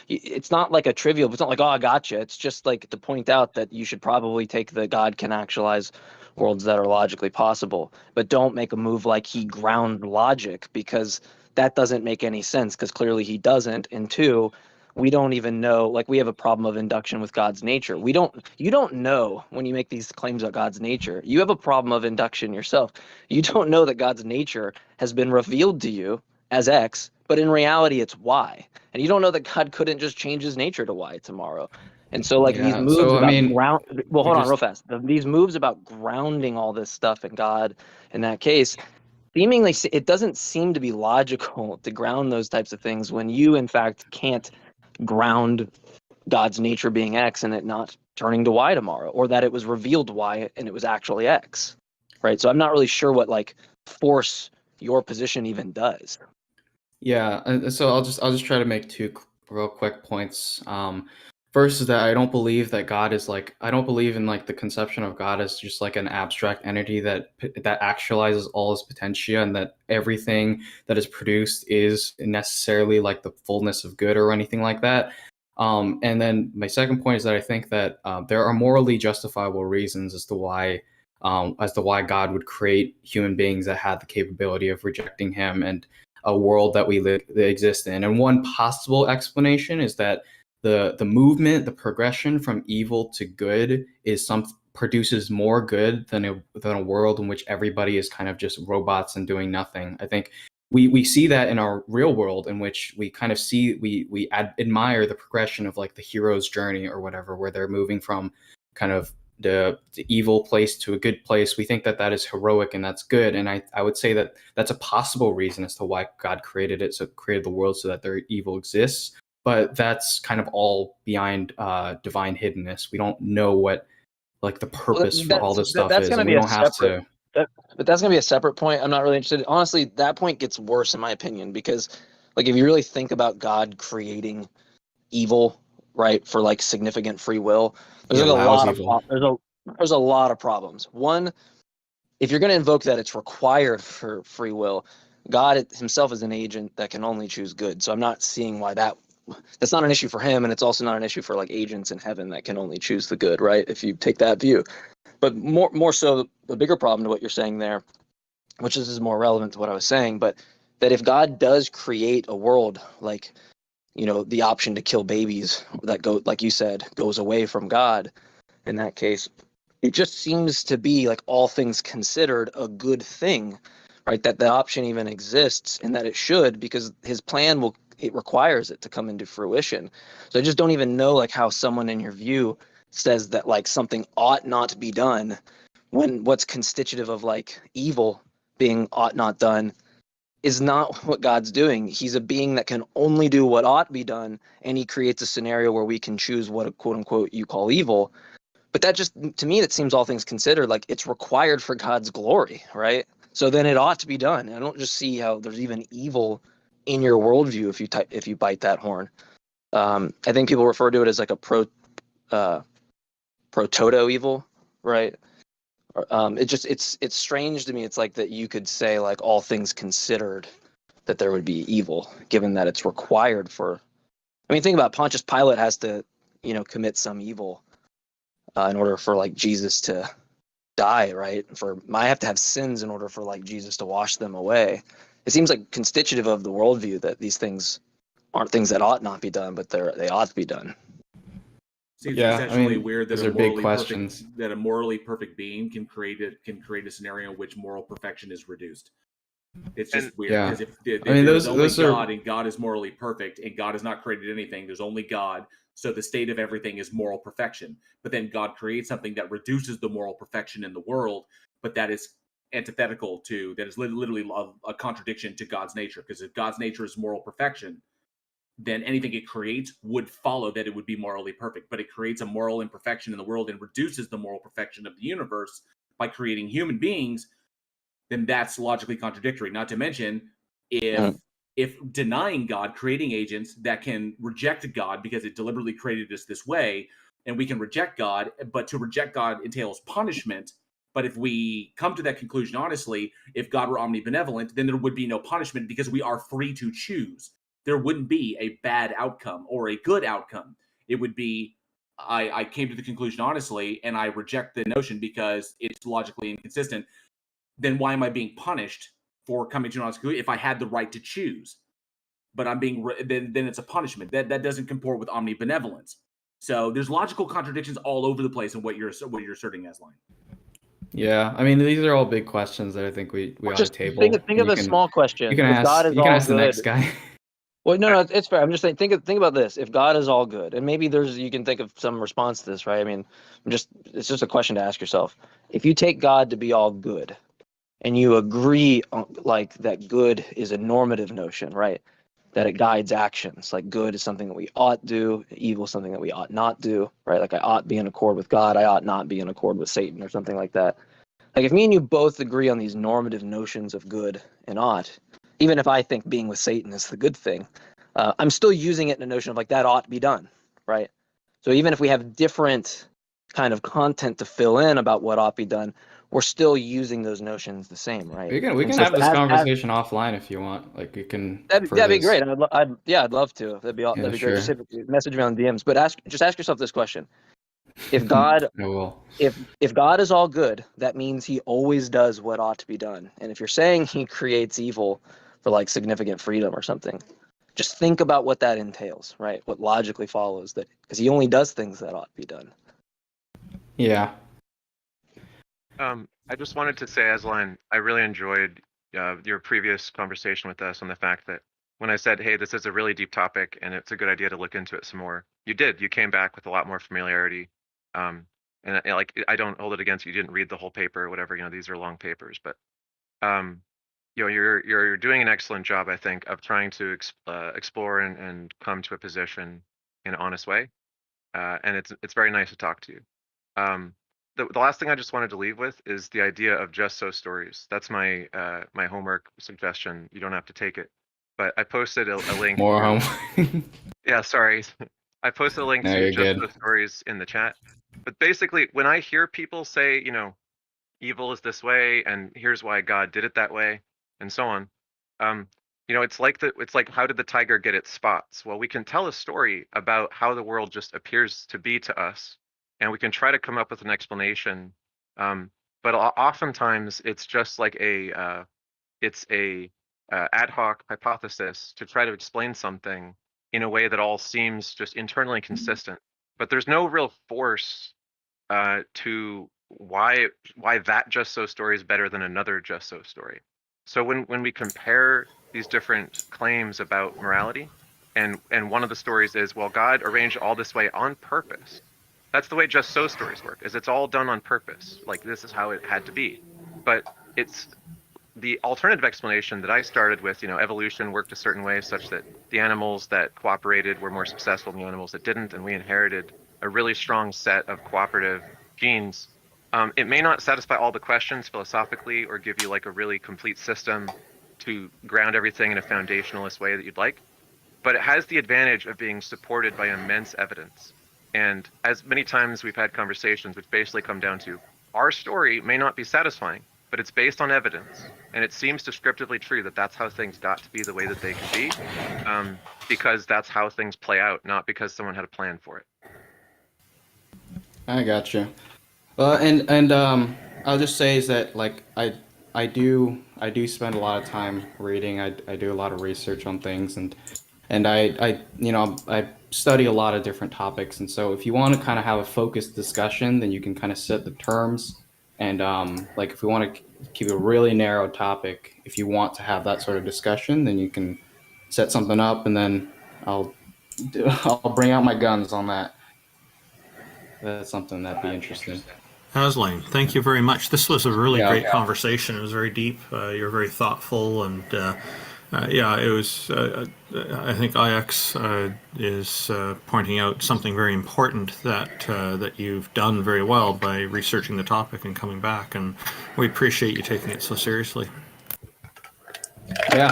It's not like a trivial, it's not like, oh, I gotcha. It's just like to point out that you should probably take the God can actualize worlds that are logically possible, but don't make a move like he ground logic, because that doesn't make any sense, because clearly he doesn't. And two, we don't even know, like, we have a problem of induction with God's nature. You don't know when you make these claims about God's nature. You have a problem of induction yourself. You don't know that God's nature has been revealed to you as X, but in reality it's Y. And you don't know that God couldn't just change his nature to Y tomorrow. And so like these moves these moves about grounding all this stuff in God in that case, seemingly it doesn't seem to be logical to ground those types of things when you in fact can't ground God's nature being X and it not turning to Y tomorrow, or that it was revealed Y and it was actually X, right? So I'm not really sure what like force your position even does. Yeah, so I'll just try to make two real quick points. First is that I don't believe that God is like, I don't believe in like the conception of God as just like an abstract entity that actualizes all his potentia, and that everything that is produced is necessarily like the fullness of good or anything like that. And then my second point is that I think that there are morally justifiable reasons as to why God would create human beings that had the capability of rejecting him and a world that we exist in. And one possible explanation is that the movement, the progression from evil to good produces more good than a world in which everybody is kind of just robots and doing nothing. I think we see that in our real world, in which we kind of see we admire the progression of like the hero's journey or whatever, where they're moving from kind of the evil place to a good place. We think that is heroic and that's good. And I would say that that's a possible reason as to why God created the world so that their evil exists. But that's kind of all behind divine hiddenness. We don't know what like the purpose for all this stuff is. And we don't have to. But that's going to be a separate point. I'm not really interested. Honestly, that point gets worse in my opinion, because Like if you really think about God creating evil, right, for like significant free will, there's like a lot of there's a lot of problems. One, if you're going to invoke that it's required for free will, God himself is an agent that can only choose good. So I'm not seeing why that's not an issue for him, and it's also not an issue for like agents in heaven that can only choose the good, right? If you take that view. But more so, the bigger problem to what you're saying there, which is more relevant to what I was saying, but that if God does create a world like, the option to kill babies that go, like you said, goes away from God in that case, it just seems to be, like, all things considered, a good thing, right? That the option even exists, and that it should, because his plan it requires it to come into fruition. So I just don't even know, like, how someone in your view says that, like, something ought not to be done when what's constitutive of, like, evil being ought not done is not what God's doing. He's a being that can only do what ought be done, and he creates a scenario where we can choose what, quote unquote, you call evil. But that just, to me, that seems, all things considered, like it's required for God's glory, right? So then it ought to be done. I don't just see how there's even evil in your worldview if you bite that horn. I think people refer to it as like a proto evil, right? It's strange to me. It's like that you could say, like, all things considered, that there would be evil, given that it's required for. I mean, think about Pontius Pilate has to, commit some evil in order for, like, Jesus to die, right? I have to have sins in order for, like, Jesus to wash them away. It seems like constitutive of the worldview that these things aren't things that ought not be done, but they ought to be done. Seems exceptionally weird that a morally perfect being can create a scenario in which moral perfection is reduced. It's just weird, because if there's only God and God is morally perfect and God has not created anything, there's only God, so the state of everything is moral perfection. But then God creates something that reduces the moral perfection in the world, but that is antithetical to, that is literally a contradiction to God's nature. Because if God's nature is moral perfection, then anything it creates would follow that it would be morally perfect. But it creates a moral imperfection in the world and reduces the moral perfection of the universe by creating human beings, then that's logically contradictory. Not to mention, if denying God, creating agents that can reject God because it deliberately created us this way, and we can reject God, but to reject God entails punishment. But if we come to that conclusion honestly, if God were omnibenevolent, then there would be no punishment because we are free to choose. There wouldn't be a bad outcome or a good outcome. It would be, I came to the conclusion honestly, and I reject the notion because it's logically inconsistent. Then why am I being punished for coming to an honest conclusion if I had the right to choose? But I'm being then it's a punishment. That doesn't comport with omnibenevolence. So there's logical contradictions all over the place in what you're asserting, Asline. Yeah, I mean, these are all big questions that I think we ought to table. Think of a small question. You can ask the next guy. Well, no, it's fair. I'm just saying, think about this. If God is all good, and maybe you can think of some response to this, right? I mean, it's just a question to ask yourself. If you take God to be all good, and you agree on, like, that good is a normative notion, right? That it guides actions. Like, good is something that we ought do, evil is something that we ought not do, right? Like, I ought be in accord with God, I ought not be in accord with Satan, or something like that. Like, if me and you both agree on these normative notions of good and ought, even if I think being with Satan is the good thing, I'm still using it in a notion of, like, that ought to be done, right? So even if we have different kind of content to fill in about what ought to be done, we're still using those notions the same, right? We can have this conversation offline if you want. Like, we can. That'd be great. I'd love to. That'd be great. Sure. Just message me on DMs. But ask yourself this question: If God, if God is all good, that means He always does what ought to be done. And if you're saying He creates evil for, like, significant freedom or something, just think about what that entails, right? What logically follows that, because He only does things that ought to be done. Yeah. I just wanted to say, Aslan, I really enjoyed your previous conversation with us on the fact that when I said, hey, this is a really deep topic and it's a good idea to look into it some more, you did. You came back with a lot more familiarity. And like, I don't hold it against you. You didn't read the whole paper or whatever. These are long papers, but you're doing an excellent job, I think, of trying to explore and come to a position in an honest way. And it's very nice to talk to you. The last thing I just wanted to leave with is the idea of just so stories. That's my my homework suggestion. You don't have to take it, but I posted a link. More home. Yeah, sorry. I posted a link No, to you're just good. those stories in the chat. But basically, when I hear people say, evil is this way, and here's why God did it that way, and so on, it's like how did the tiger get its spots? Well, we can tell a story about how the world just appears to be to us, and we can try to come up with an explanation. But oftentimes, it's just like it's a ad hoc hypothesis to try to explain something in a way that all seems just internally consistent. But there's no real force to why that just so story is better than another just so story. So when we compare these different claims about morality, and one of the stories is, well, God arranged all this way on purpose. That's the way just so stories work, is it's all done on purpose. Like, this is how it had to be. But it's the alternative explanation that I started with, evolution worked a certain way such that the animals that cooperated were more successful than the animals that didn't, and we inherited a really strong set of cooperative genes. It may not satisfy all the questions philosophically or give you like a really complete system to ground everything in a foundationalist way that you'd like, but it has the advantage of being supported by immense evidence. And as many times we've had conversations which basically come down to, our story may not be satisfying, but it's based on evidence, and it seems descriptively true that that's how things got to be the way that they could be, because that's how things play out, not because someone had a plan for it. I gotcha. And I'll just say is that like I do spend a lot of time reading. I do a lot of research on things, and I study a lot of different topics. And so if you want to kind of have a focused discussion, then you can kind of set the terms. And like if we want to keep a really narrow topic, if you want to have that sort of discussion, then you can set something up, and then I'll bring out my guns on that. That's something that'd be interesting. Aslan, thank you very much. This was a really great conversation. It was very deep. You're very thoughtful, and it was. I think IX is pointing out something very important that you've done very well by researching the topic and coming back, and we appreciate you taking it so seriously. Yeah.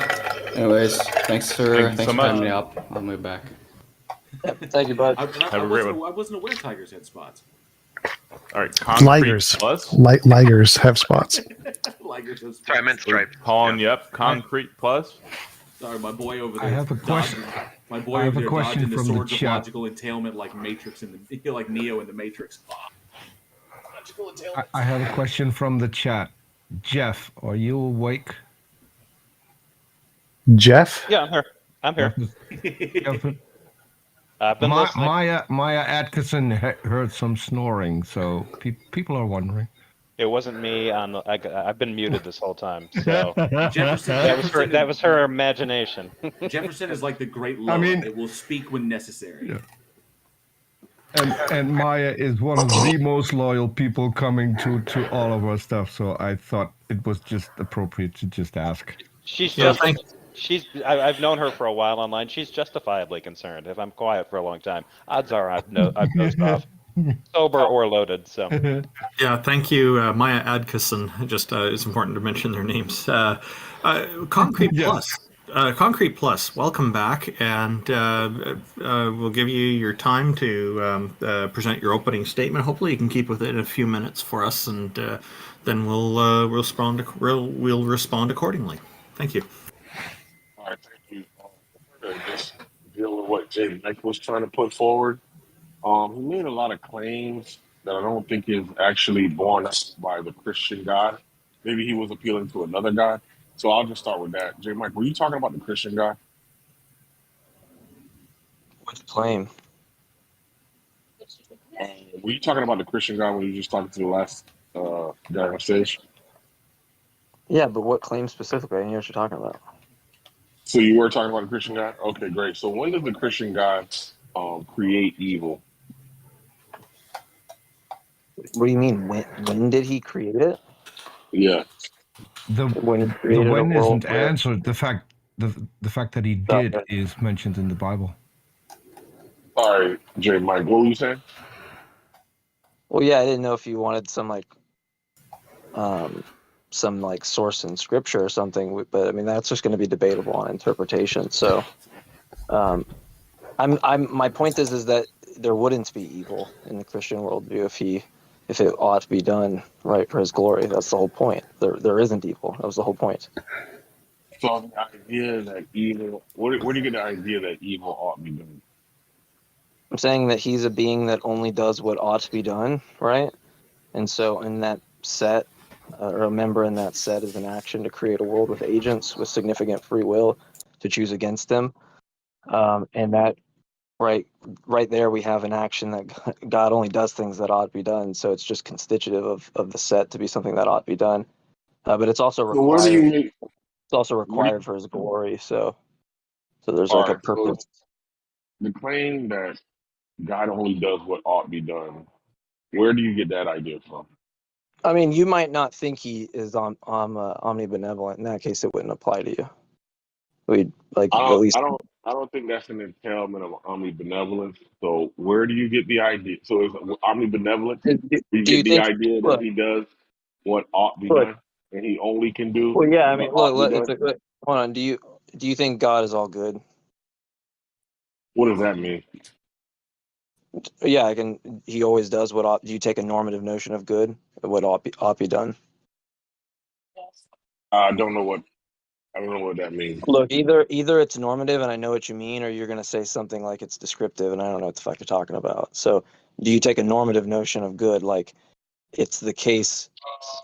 Anyways, thanks for so having me up. I'll move back. Thank you, bud. I wasn't aware tigers had spots. All right, Ligers. Ligers have spots. Ligers have spots. Sorry, I meant striped. Colin, yep. Concrete plus. Sorry, my boy over there. I have a question. My boy over there dodging the from swords the of chat. logical entailment like Matrix like Neo in the Matrix. Logical entailment. I have a question from the chat. Jeff, are you awake? Jeff? Yeah, I'm here. I've been listening. Maya Atkinson heard some snoring, so people are wondering. It wasn't me. I've been muted this whole time. So Jefferson, that was her imagination. Jefferson is like the great Loa. It will speak when necessary. Yeah. And Maya is one of the most loyal people coming to all of our stuff, so I thought it was just appropriate to just ask. I've known her for a while online. She's justifiably concerned. If I'm quiet for a long time, odds are I've dozed off, sober or loaded. So yeah, thank you, Maya Adkisson. Just it's important to mention their names. Concrete Plus. Concrete Plus, welcome back, and we'll give you your time to present your opening statement. Hopefully, you can keep with it in a few minutes for us, and then we'll respond accordingly. Thank you. All right, thank you. Just deal with what Jay Mike was trying to put forward. He made a lot of claims that I don't think is actually borne out by the Christian God. Maybe he was appealing to another God. So I'll just start with that. Jay Mike, were you talking about the Christian God? Which claim? Were you talking about the Christian God when you were just talking to the last guy on stage? Yeah, but what claim specifically? I know what you're talking about. So you were talking about the Christian God? Okay, great. So when does the Christian God create evil? What do you mean? When did he create it? Yeah. The when isn't answered. The fact that he did is mentioned in the Bible. All right, Jay Mike, what were you saying? Well, yeah, I didn't know if you wanted some some like source in scripture or something, but I mean that's just going to be debatable on interpretation. So my point is that there wouldn't be evil in the Christian worldview if it ought to be done right for his glory. That's the whole point. There isn't evil. That was the whole point. So the idea that evil, where do you get the idea that evil ought to be done? I'm saying that he's a being that only does what ought to be done, right? And so in that set, or a member in that set is an action to create a world with agents with significant free will to choose against him. And that right there, we have an action that God only does things that ought to be done. So it's just constitutive of the set to be something that ought to be done. But it's also So where do you required. make, It's also required for his glory. So there's like a purpose. so the claim that God only does what ought to be done, where do you get that idea from? I mean, you might not think he is omnibenevolent. In that case, it wouldn't apply to you. We'd like at least. I don't think that's an entailment of omnibenevolence. So where do you get the idea? So is omnibenevolent? You get the idea that he does what ought to be done, and he only can do. Well, yeah. I mean, hold on. Do you think God is all good? What does that mean? Yeah, he always does what ought. Do you take a normative notion of good? What ought be done? I don't know what that means. Look, either it's normative and I know what you mean, or you're going to say something like it's descriptive and I don't know what the fuck you're talking about. So do you take a normative notion of good, like it's the case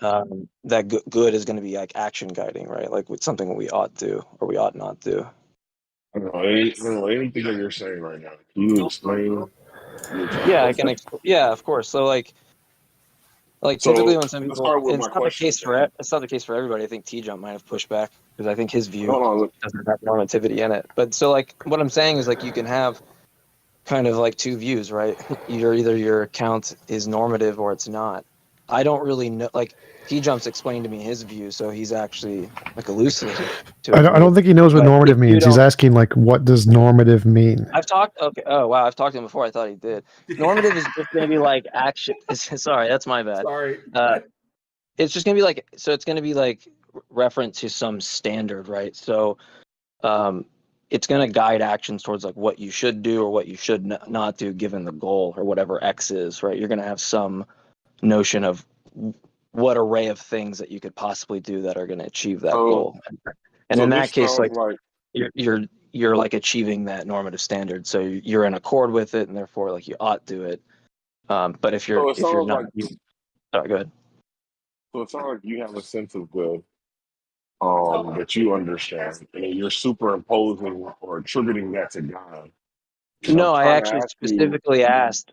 that good is going to be like action guiding, right? Like with something we ought do or we ought not do. I don't know anything that you're saying right now. Can you explain? Yeah, I can. Yeah, of course. So like typically when some people, it's not the case for everybody. I think TJump might have pushed back because I think his view doesn't have normativity in it. But so like what I'm saying is like you can have kind of like two views, right? Either your account is normative or it's not. I don't really know. Like TJump's explained to me his view, so he's actually like elucidated to it. I don't think he knows what normative means. He's asking like, what does normative mean? I've talked. Okay. Oh wow, I've talked to him before. I thought he did. Normative is just going to be like action. Sorry, that's my bad. Sorry. It's just going to be like. So it's going to be like reference to some standard, right? So, it's going to guide actions towards like what you should do or what you should not do given the goal or whatever X is, right? You're going to have some notion of what array of things that you could possibly do that are going to achieve that goal. And in that case, like you're like achieving that normative standard, so you're in accord with it, and therefore like you ought to do it. But if you're not, sorry, go ahead. So it sounds like you have a sense of good that you understand, and you're superimposing or attributing that to God. No, I actually specifically asked.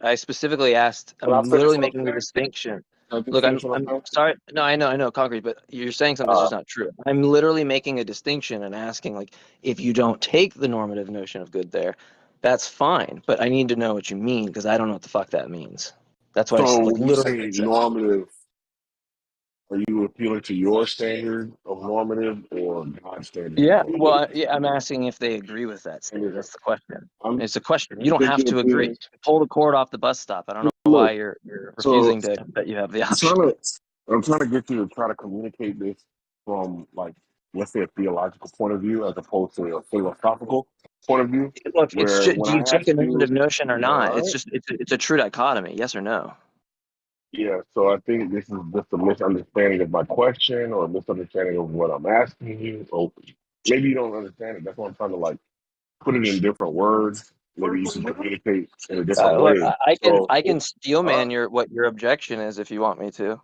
I'm literally making the distinction. Look, I'm sorry. No, I know, concrete, but you're saying something that's just not true. I'm literally making a distinction and asking, like, if you don't take the normative notion of good there, that's fine. But I need to know what you mean because I don't know what the fuck that means. That's why I like, literally say normative. Are you appealing to your standard of normative or God's standard? Yeah, well, yeah, I'm asking if they agree with that standard. That's the question. It's a question. You don't have to agree. Pull the cord off the bus stop. I don't know why you're refusing to that you have the option. I'm trying to get you to try to communicate this from, like, let's say a theological point of view as opposed to a philosophical point of view. Look, it's just, do you take a normative notion or not? It's just it's a true dichotomy, yes or no. Yeah, so I think this is just a misunderstanding of my question or a misunderstanding of what I'm asking you. Or maybe you don't understand it. That's why I'm trying to like put it in different words. Maybe you can communicate in a different way. I can steel man what your objection is if you want me to.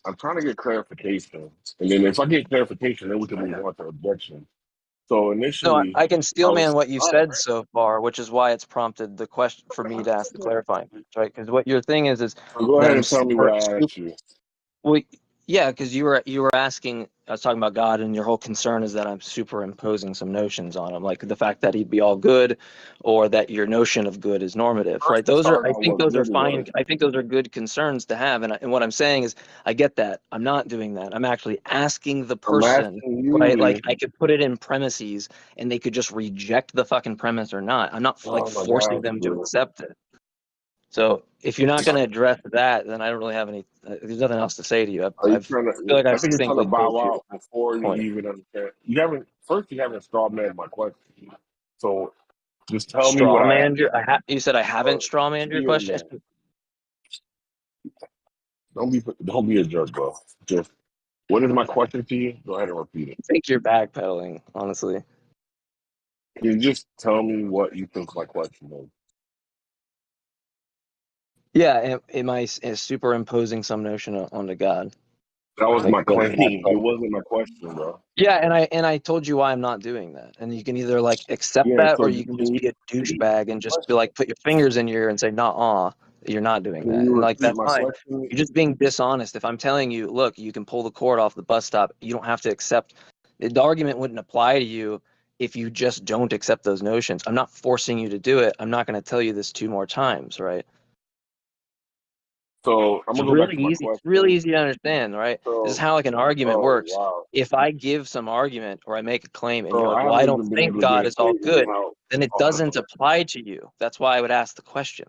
I'm trying to get clarification, and then if I get clarification, then we can move on to objection. So initially, I can steel man what you said so far, which is why it's prompted the question for me to ask the clarifying, right? Because what your thing is go ahead and tell me what I asked you. Well, yeah, because you were asking. I was talking about God, and your whole concern is that I'm superimposing some notions on him, like the fact that he'd be all good, or that your notion of good is normative, right? I think those are fine. I think those are good concerns to have, and what I'm saying is, I get that. I'm not doing that. I'm actually asking the person, right? Like I could put it in premises, and they could just reject the fucking premise or not. I'm not forcing them to accept it. So if you're not going to address that, then I don't really have any. There's nothing else to say to you. Are you I trying to? feel like I I've think you're trying to succinctly bow told you out before the you point. even understand. You haven't straw man my question. So just tell me what Straw I man your. You said I haven't straw man your Steal question. man. Don't be a jerk, bro. Just what is my question to you? Go ahead and repeat it. I think you're backpedaling, honestly. Can you just tell me what you think my question is? Yeah, am I superimposing some notion onto God? That was Like, my claim. It wasn't my question, bro. yeah, and I told you why I'm not doing that. And you can either like accept Yeah, that, so or you can just be a douchebag and just be like, put your fingers in your ear and say, "Nah, you're not doing can that." you And like repeat that's my fine. question? You're just being dishonest. If I'm telling you, look, you can pull the cord off the bus stop, you don't have to accept. The argument wouldn't apply to you if you just don't accept those notions. I'm not forcing you to do it. I'm not going to tell you this 2 more times, right? So I'm It's gonna go back to really my easy. It's question. really easy to understand, right? This is So, how like an argument oh works. wow. If I give some argument or I make a claim and you're So like, I "Well, I haven't don't even been think able to get God a is all statement good," out. then it doesn't apply to you. That's why I would ask the question.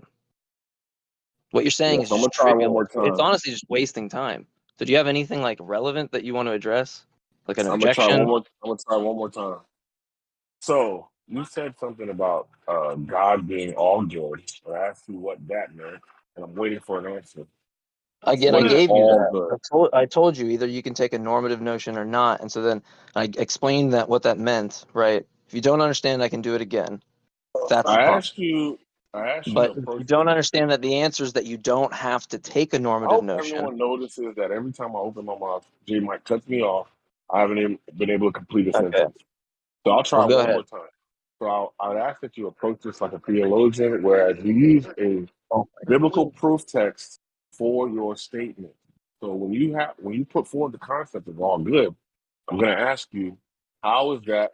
What you're saying Yeah, is so I'm just gonna try one trivial. more It's time. honestly just wasting time. So do you have anything like relevant that you want to address? Like an I'm gonna try objection? one more time. So you said something about God being all good. I asked you what that meant, and I'm waiting for an answer. Again, I What is gave you all that. good? I told you either you can take a normative notion or not. And so then I explained that what that meant, right? If you don't understand, I can do it again. That's I fine. asked you to But if approach you this. don't understand that the answer is that you don't have to take a I normative hope notion. everyone notices that every time I open my mouth, J Mike cuts me off. I haven't even been able to complete a sentence. So I'll try Well, go one ahead. more time. So I would ask that you approach this like a theologian, whereas you use a biblical proof text for your statement. So when you put forward the concept of all good, I'm going to ask you, how is that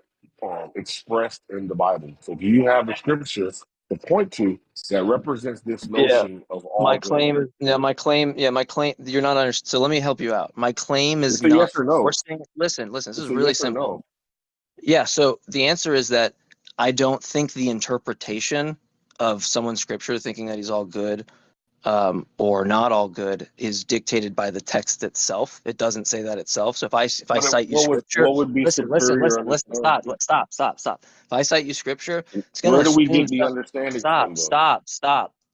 expressed in the Bible? So do you have the scriptures to point to that represents this notion of all My good? claim is my claim. You're not understanding. So let me help you out. My claim is It's a not yes or no. forcing. Listen. This It's is a really yes or simple. no. Yeah. So the answer is that I don't think the interpretation of someone's scripture, thinking that he's all good or not all good, is dictated by the text itself. It doesn't say that itself. So if I cite you scripture, what would be listen, superior stop. understanding? Stop. If I cite you scripture, it's going Where to do we assume get the stuff. understanding from, though?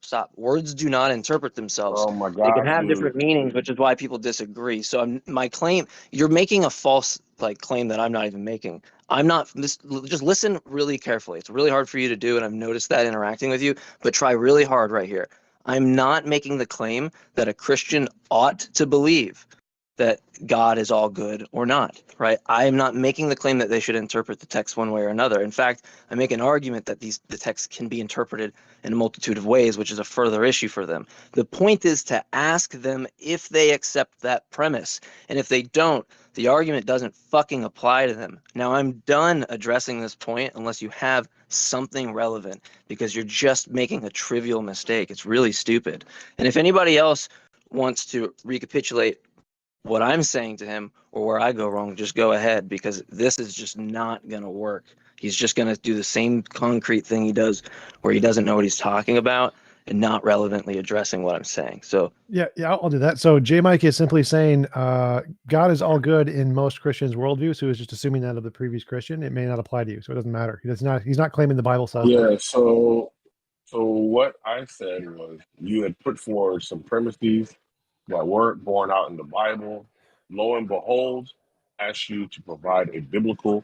Stop. Words do not interpret themselves. Oh my They can God, have different dude. meanings, which is why people disagree. So my claim, you're making a false claim that I'm not even making. I'm not. Just listen really carefully. It's really hard for you to do, and I've noticed that interacting with you. But try really hard right here. I'm not making the claim that a Christian ought to believe that God is all good or not, right? I am not making the claim that they should interpret the text one way or another. In fact, I make an argument that the text can be interpreted in a multitude of ways, which is a further issue for them. The point is to ask them if they accept that premise. And if they don't, the argument doesn't fucking apply to them. Now, I'm done addressing this point unless you have something relevant, because you're just making a trivial mistake. It's really stupid. And if anybody else wants to recapitulate what I'm saying to him or where I go wrong, just go ahead, because this is just not going to work. He's just going to do the same concrete thing he does where he doesn't know what he's talking about and not relevantly addressing what I'm saying. So yeah, I'll do that. So J Mike is simply saying God is all good in most Christians' worldview. So he's just assuming that of the previous Christian. It may not apply to you, so it doesn't matter. He's not claiming the Bible says Yeah. that. So what I said was you had put forward some premises that weren't borne out in the Bible. Lo and behold, asked you to provide a biblical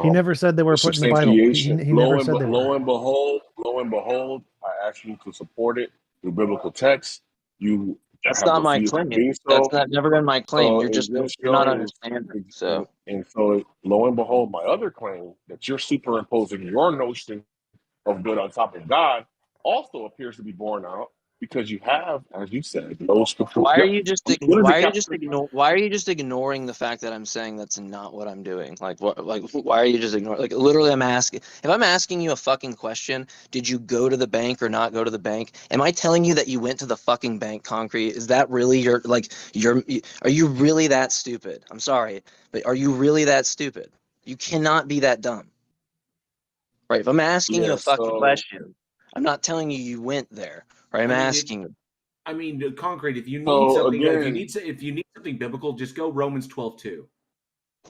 He never said they were put in the Bible. He never said they were. Lo and behold, I asked you to support it through biblical text. You that's have not my refused to claim. do That's so. not never been my claim. So You're not understanding. So and so lo and behold, my other claim that you're superimposing your notion of good on top of God also appears to be borne out, because you have, as you said, no scriptural. why are you just ignoring the fact that I'm saying that's not what I'm doing? Why are you just ignoring? Like, literally, I'm asking. If I'm asking you a fucking question, did you go to the bank or not go to the bank? Am I telling you that you went to the fucking bank, Concrete? Is that really are you really that stupid? I'm sorry, but are you really that stupid? You cannot be that dumb. Right? If I'm asking you a fucking question, I'm not telling you went there, right? I'm asking. I mean, concrete. If you need So, something, again- if you need something biblical, just go Romans 12:2.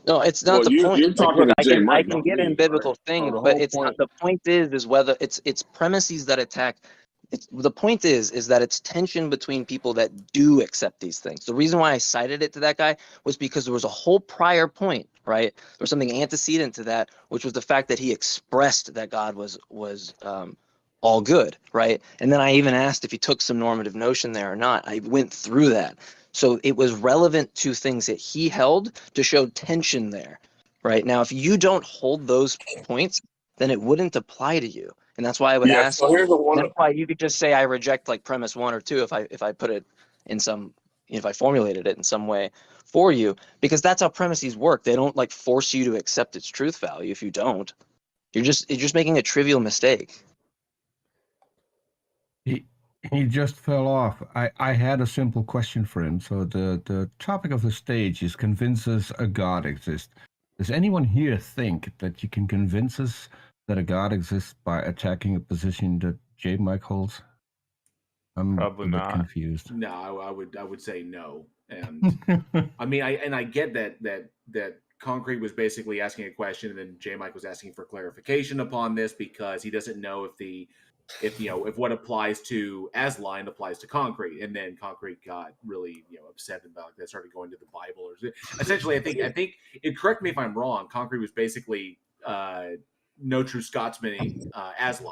No, it's not the point. You're Like, talking look, to I J. can Mike, not get me, in biblical right? things, The but whole it's not. point. The point is whether it's premises that attack. It's the point is that it's tension between people that do accept these things. The reason why I cited it to that guy was because there was a whole prior point, right? There was something antecedent to that, which was the fact that he expressed that God was all good, right? And then I even asked if he took some normative notion there or not. I went through that. So it was relevant to things that he held to show tension there, right? Now, if you don't hold those points, then it wouldn't apply to you. And that's why I would ask. So here's the one. That's why you could just say I reject like premise 1 or 2 if I put it in some, if I formulated it in some way for you, because that's how premises work. They don't like force you to accept its truth value. If you don't, you're just making a trivial mistake. He just fell off. I had a simple question for him. So the topic of the stage is convince us a God exists. Does anyone here think that you can convince us that a God exists by attacking a position that J. Mike holds? I'm Probably a bit not. confused. No, I would say no. And I mean, I get that Concrete was basically asking a question, and then J. Mike was asking for clarification upon this because he doesn't know if what applies to Asline applies to Concrete, and then Concrete got really upset about that, started going to the Bible or essentially. I think it. Correct me if I'm wrong. Concrete was basically no true Scotsman Asline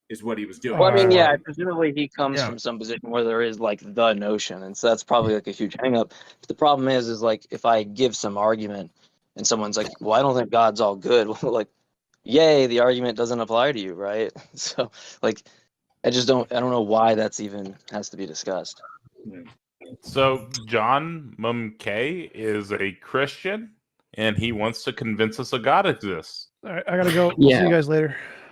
is what he was doing. Well, I mean, yeah, presumably he comes from some position where there is like the notion, and so that's probably like a huge hang up. But the problem is like if I give some argument and someone's like, well, I don't think God's all good. Well, like, yay, the argument doesn't apply to you, right? So like I don't know why that's even has to be discussed. So John Mumkay is a Christian and he wants to convince us a God exists. All right, I gotta go. We'll see you guys later.